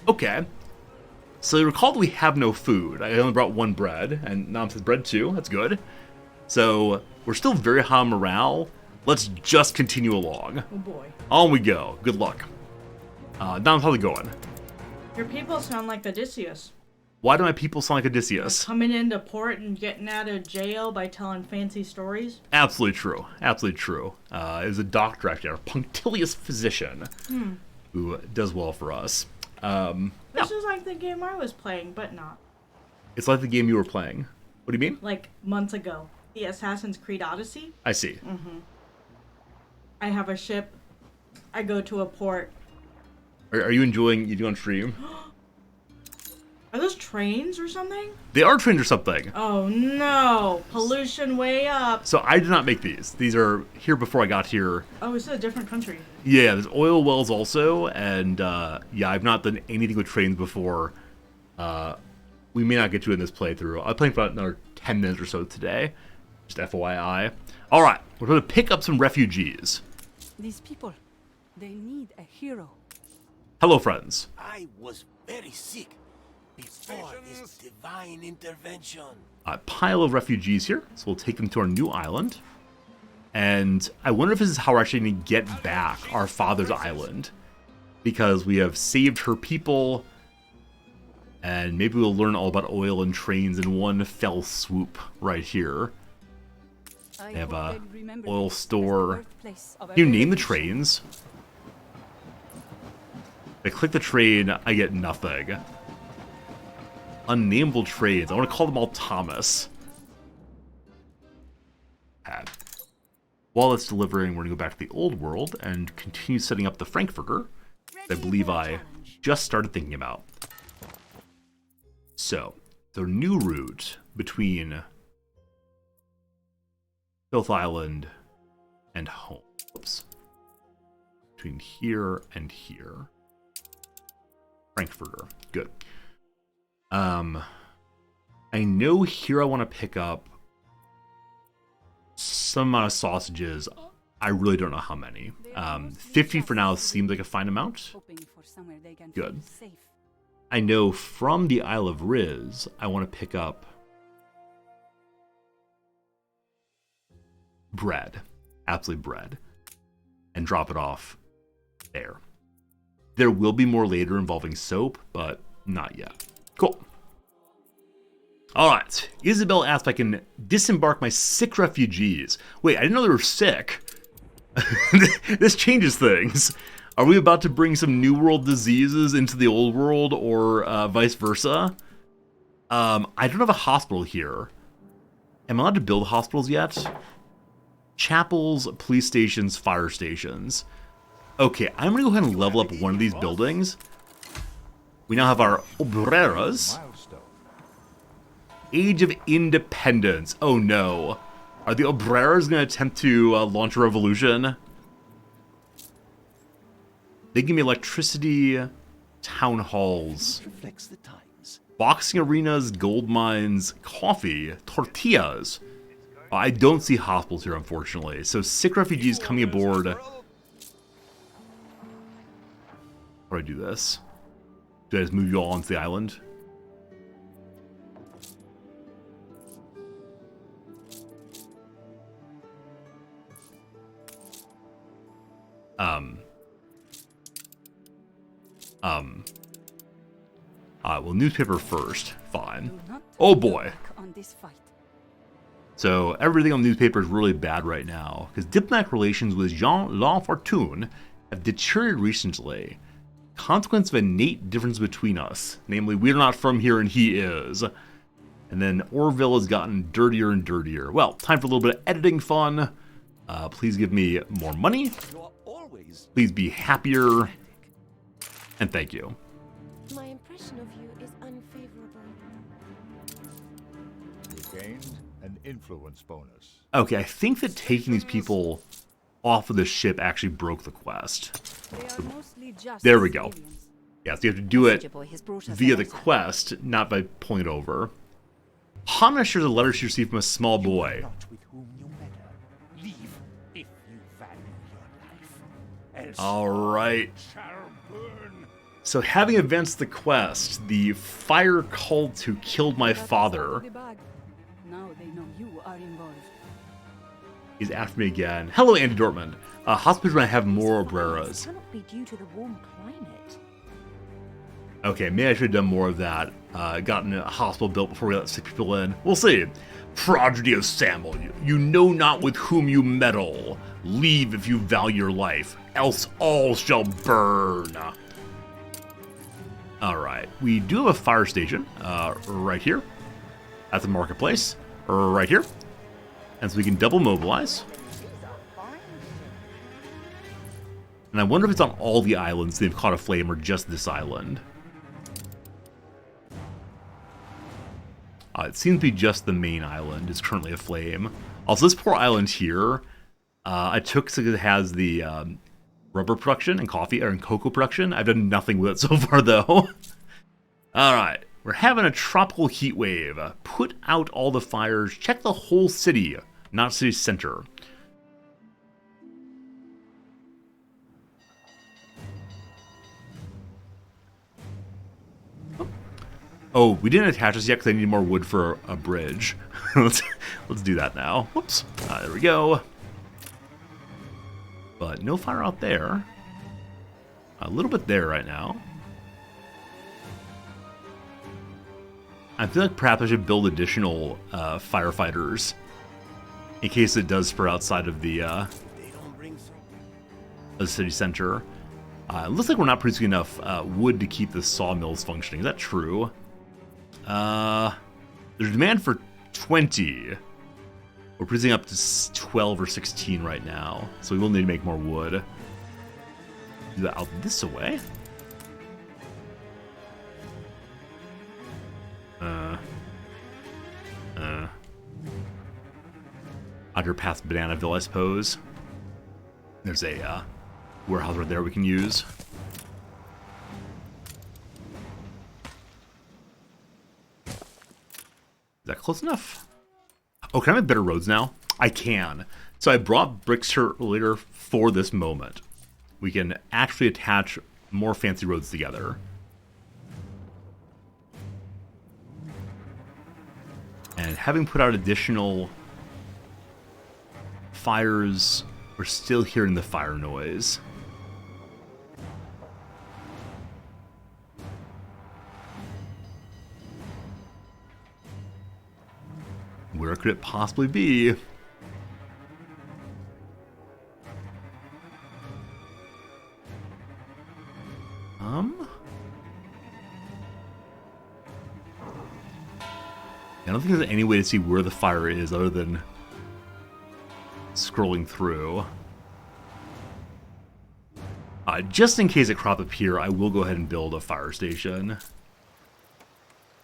Okay. So you recall that we have no food. I only brought 1 bread, and Nam says bread too. That's good. So we're still very high on morale. Let's just continue along. Oh boy. On we go. Good luck. Nam, how's it going? Your people sound like Odysseus. Why do my people sound like Odysseus? Coming into port and getting out of jail by telling fancy stories. Absolutely true. Absolutely true. It was a doctor, actually, a punctilious physician who does well for us. This is like the game I was playing, but not. It's like the game you were playing. What do you mean? Like months ago. The Assassin's Creed Odyssey. I see. I have a ship. I go to a port. Are you enjoying you on stream? Are those trains or something? They are trains or something. Oh no! Pollution way up. So I did not make these. These are here before I got here. Oh, it's a different country. Yeah, there's oil wells also, and yeah, I've not done anything with trains before. We may not get to it in this playthrough. I'll play for about another 10 minutes or so today. Just FYI. All right, we're going to pick up some refugees. These people, they need a hero. Hello, friends. I was very sick before this divine intervention. A pile of refugees here, so we'll take them to our new island. And I wonder if this is how we're actually going to get back our father's island. Because we have saved her people, and maybe we'll learn all about oil and trains in one fell swoop right here. They have a oil store. You name the trains. If I click the train, I get nothing. Unnameable trades. I want to call them all Thomas. While it's delivering, we're going to go back to the old world and continue setting up the Frankfurter. I believe I just started thinking about. So, the new route between Filth Island and home. Oops. Between here and here. Frankfurter. Good. I know here I want to pick up some amount of sausages. I really don't know how many. 50 for now seems like a fine amount. Good. I know from the Isle of Riz, I want to pick up bread. Absolutely bread. And drop it off there. There will be more later involving soap, but not yet. Cool. Alright. Isabel asked if I can disembark my sick refugees. Wait, I didn't know they were sick. This changes things. Are we about to bring some New World diseases into the Old World, or vice versa? I don't have a hospital here. Am I allowed to build hospitals yet? Chapels, police stations, fire stations. Okay, I'm gonna go ahead and level up one of these buildings. We now have our obreras. Age of Independence. Oh no. Are the obreras gonna attempt to launch a revolution? They give me electricity, town halls, Reflects the times. boxing arenas, gold mines, coffee, tortillas. I don't see hospitals here, unfortunately. So sick refugees coming aboard. How do I do this? Do I just move you all onto the island? Well, newspaper first. Fine. Oh boy. So everything on the newspaper is really bad right now, because diplomatic relations with Jean Lafortune have deteriorated recently. Consequence of an innate difference between us, namely we're not from here and he is. And then Orville has gotten dirtier and dirtier. Well, time for a little bit of editing fun. Please give me more money. Please be happier. And thank you. My impression of you is unfavorable. You gained an influence bonus. Okay, I think that taking these people off of the ship actually broke the quest. There we go. Yeah, so you have to do it via the quest, not by pulling it over. Hana shares a letter she received from a small boy. Alright. So having advanced the quest, the fire cult who killed my father Now they know you are involved. is after me again. Hello, Andy Dortmund. Hospitals might have more obreras. Cannot be due to the warm climate. Okay, maybe I should have done more of that. Gotten a hospital built before we let sick people in. We'll see. Prodigy of Samuel, you know not with whom you meddle. Leave if you value your life, else all shall burn. Alright, we do have a fire station right here at the marketplace, right here. And so we can double mobilize. And I wonder if it's on all the islands they've caught a flame or just this island. It seems to be just the main island is currently aflame. Also, this poor island here, I took because it has the rubber production and coffee and cocoa production. I've done nothing with it so far, though. All right, we're having a tropical heat wave. Put out all the fires. Check the whole city, not city center. Oh, we didn't attach this yet because I need more wood for a bridge. let's do that now. Whoops. There we go. But no fire out there. A little bit there right now. I feel like perhaps I should build additional firefighters in case it does spur outside of the city center. It looks like we're not producing enough wood to keep the sawmills functioning. Is that true? There's demand for 20. We're producing up to 12 or 16 right now, so we will need to make more wood. Do that out this way. Under past Bananaville, I suppose. There's a warehouse right there we can use. Is that close enough? Oh, can I make better roads now? I can. So I brought bricks here earlier for this moment. We can actually attach more fancy roads together. And having put out additional fires, we're still hearing the fire noise. Where could it possibly be? I don't think there's any way to see where the fire is other than scrolling through. Just in case it cropped up here, I will go ahead and build a fire station.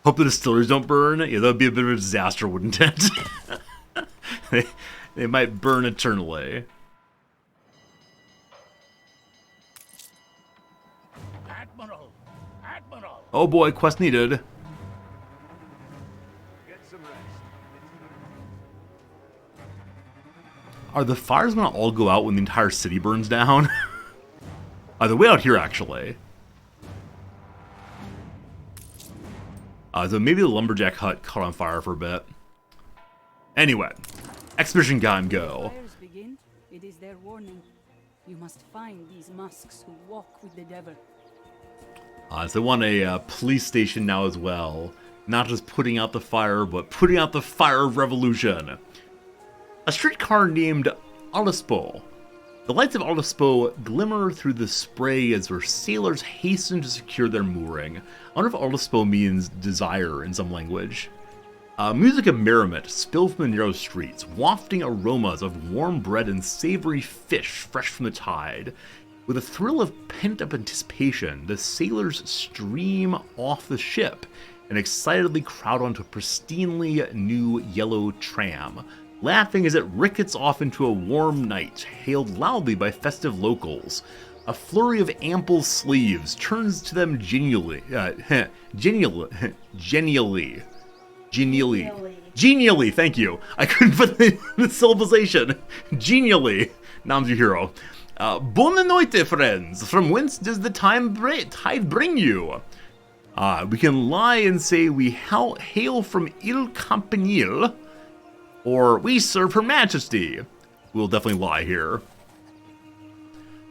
Hope the distilleries don't burn. Yeah, that would be a bit of a disaster, wouldn't it? they might burn eternally. Admiral! Admiral! Oh boy, quest needed. Get some rest. Are the fires gonna all go out when the entire city burns down? They're way out here, actually. So maybe the lumberjack hut caught on fire for a bit. Anyway, expedition time go. Fires begin, it is their warning. You must find these masks who walk with the devil. So they want a police station now as well. Not just putting out the fire, but putting out the fire of revolution. A streetcar named Olispo. The lights of Olispo glimmer through the spray as their sailors hasten to secure their mooring. I wonder if Olispo means desire in some language. Music of merriment spill from the narrow streets, wafting aromas of warm bread and savory fish fresh from the tide. With a thrill of pent-up anticipation, the sailors stream off the ship and excitedly crowd onto a pristinely new yellow tram, laughing as it rickets off into a warm night, hailed loudly by festive locals. A flurry of ample sleeves turns to them genially, genially, thank you. I couldn't put the syllabization. Genially, Nam's your hero. Bonne noite, friends. From whence does the tide bring you? We can lie and say we hail from Il Campanile, or we serve Her Majesty. We'll definitely lie here.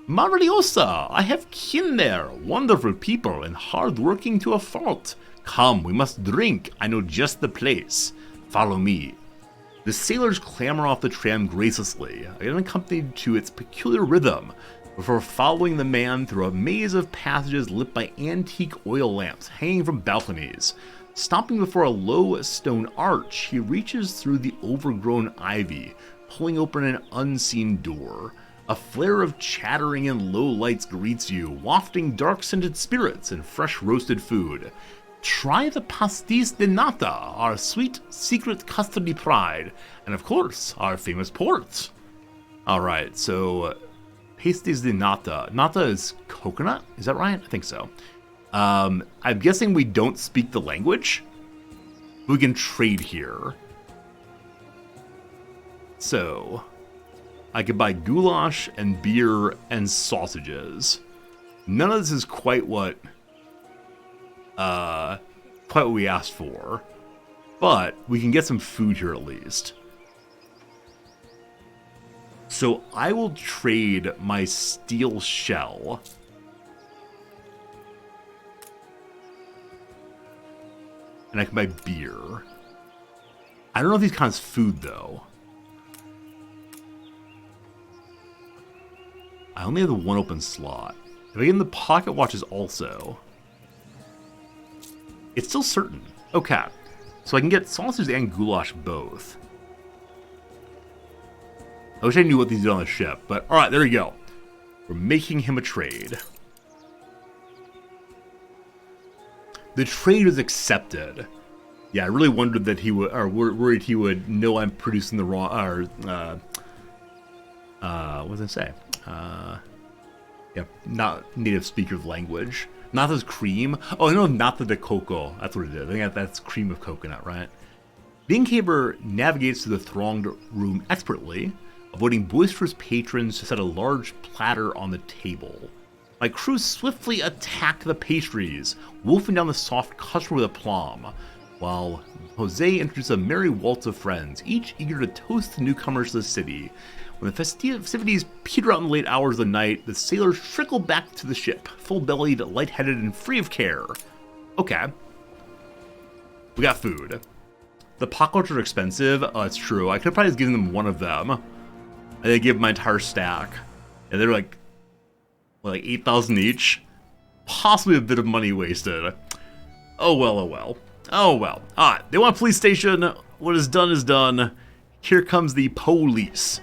Maravillosa, I have kin there. Wonderful people and hard-working to a fault. Come, we must drink. I know just the place. Follow me. The sailors clamber off the tram gracelessly, unaccompanied to its peculiar rhythm, before following the man through a maze of passages lit by antique oil lamps hanging from balconies. Stopping before a low stone arch, he reaches through the overgrown ivy, pulling open an unseen door. A flare of chattering and low lights greets you, wafting dark-scented spirits and fresh roasted food. Try the pastis de nata, our sweet secret custody pride, and of course, our famous port. Alright, so pastis de nata. Nata is coconut? Is that right? I think so. I'm guessing we don't speak the language. We can trade here. So, I could buy goulash and beer and sausages. None of this is quite what we asked for, but we can get some food here at least. So I will trade my steel shell and I can buy beer. I don't know if these counts food though. I only have the one open slot. If I get in the pocket watches also, it's still certain. Okay, so I can get sausages and goulash both. I wish I knew what these did on the ship, but alright, there you go. We're making him a trade. The trade was accepted. Yeah, I really wondered that he would, or worried he would know I'm producing the wrong, or, what did I say? Yeah, not native speaker of language. Nata's cream. Oh, no, Nata de coco. That's what it is. I think that's cream of coconut, right? The innkeeper navigates through the thronged room expertly, avoiding boisterous patrons to set a large platter on the table. My crew swiftly attack the pastries, wolfing down the soft custard with aplomb, while Jose introduces a merry waltz of friends, each eager to toast the newcomers to the city. When the festivities peter out in the late hours of the night, the sailors trickle back to the ship, full-bellied, lightheaded, and free of care. Okay. We got food. The pockets are expensive. Oh, it's true. I could have probably just given them one of them. And they give my entire stack. And they're like 8,000 each. Possibly a bit of money wasted. Oh well, oh well. Oh well. Alright, they want a police station. What is done is done. Here comes the police,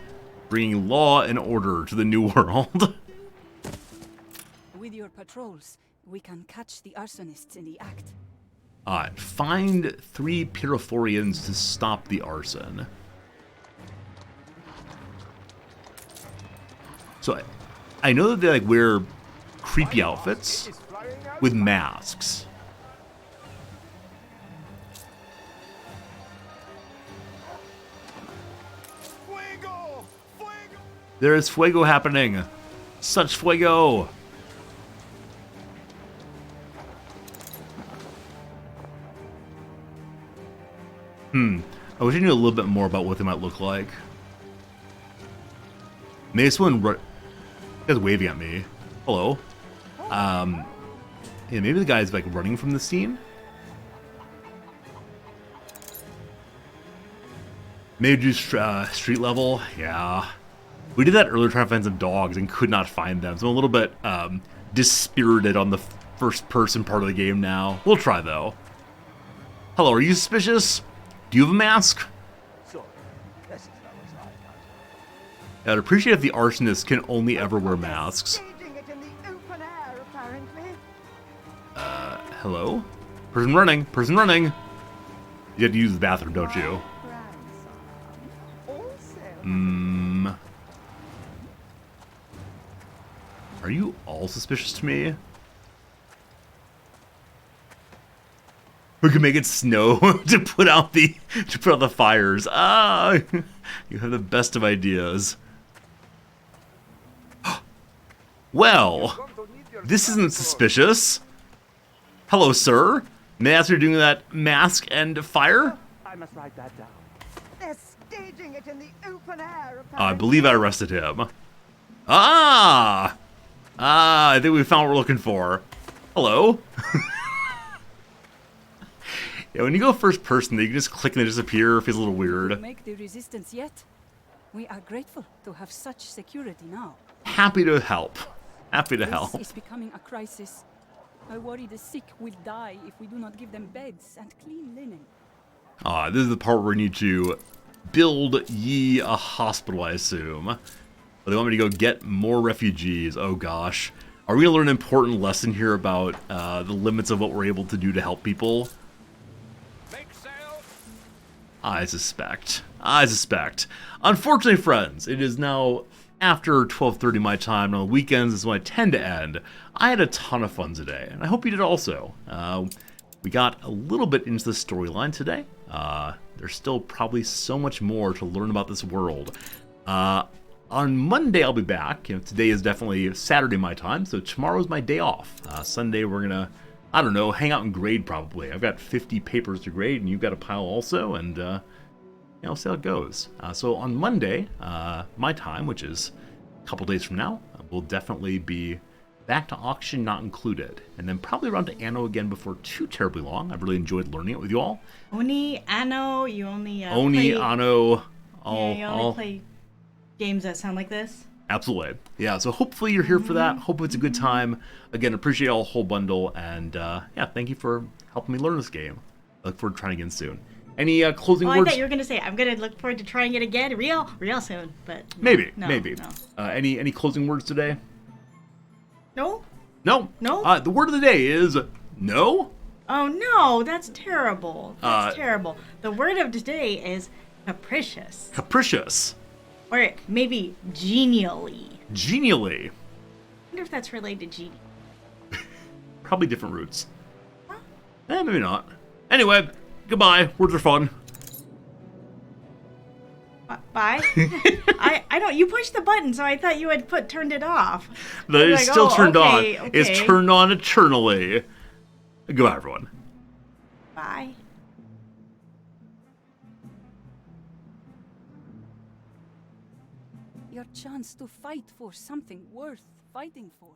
bringing law and order to the new world. With your patrols, we can catch the arsonists in the act. Alright, find 3 Pyrophorians to stop the arson. So, I know that they wear creepy outfits with masks. There is fuego happening. Such fuego. I wish I knew a little bit more about what they might look like. Maybe someone this guy's waving at me. Hello. Yeah, maybe the guy's like running from the scene. Maybe do street level. Yeah. We did that earlier trying to find some dogs and could not find them. So I'm a little bit dispirited on the first person part of the game now. We'll try though. Hello, are you suspicious? Do you have a mask? I'd appreciate if the arsonists can only ever wear masks. Hello? Person running, person running. You have to use the bathroom, don't you? Are you all suspicious to me? We could make it snow to put out the fires. Ah, you have the best of ideas. Well, this isn't suspicious. Hello, sir. May I ask you're doing that mask and fire? I must write that down. They're staging it in the open air, I believe I arrested him. Ah! I think we found what we're looking for. Hello. Yeah, when you go first person, you can just click and they disappear. It feels a little weird. Make the resistance yet? We are grateful to have such security now. Happy to help. Happy to help. This is becoming a crisis. I worry the sick will die if we do not give them beds and clean linen. This is the part where we need to build ye a hospital, I assume. They want me to go get more refugees. Oh gosh. Are we going to learn an important lesson here about the limits of what we're able to do to help people? Make sail. I suspect. Unfortunately, friends, it is now after 12:30 my time. On the weekends is when I tend to end. I had a ton of fun today, and I hope you did also. We got a little bit into the storyline today. There's still probably so much more to learn about this world. On Monday, I'll be back. Today is definitely Saturday my time, so tomorrow's my day off. Sunday, we're going to, I don't know, hang out and grade probably. I've got 50 papers to grade, and you've got a pile also, and see how it goes. So on Monday, my time, which is a couple days from now, will definitely be back to auction not included, and then probably around to Anno again before too terribly long. I've really enjoyed learning it with you all. Oni, Anno, you only Oni, play... Anno, you only play games that sound like this? Absolutely. Yeah, so hopefully you're here for that. Hope it's a good time. Again, appreciate all the whole bundle, and thank you for helping me learn this game. I look forward to trying again soon. Any closing words? I thought you were going to say, I'm going to look forward to trying it again real soon, but... Maybe. No. Any closing words today? No? No. The word of the day is no. Oh, no, that's terrible. That's terrible. The word of today is capricious. Capricious. Or maybe genially. Genially. I wonder if that's related to genie. Probably different roots. Huh? Maybe not. Anyway, goodbye. Words are fun. Bye. I don't. You pushed the button, so I thought you had turned it off. That is still turned on. Okay. It's turned on eternally. Goodbye, everyone. Bye. Your chance to fight for something worth fighting for.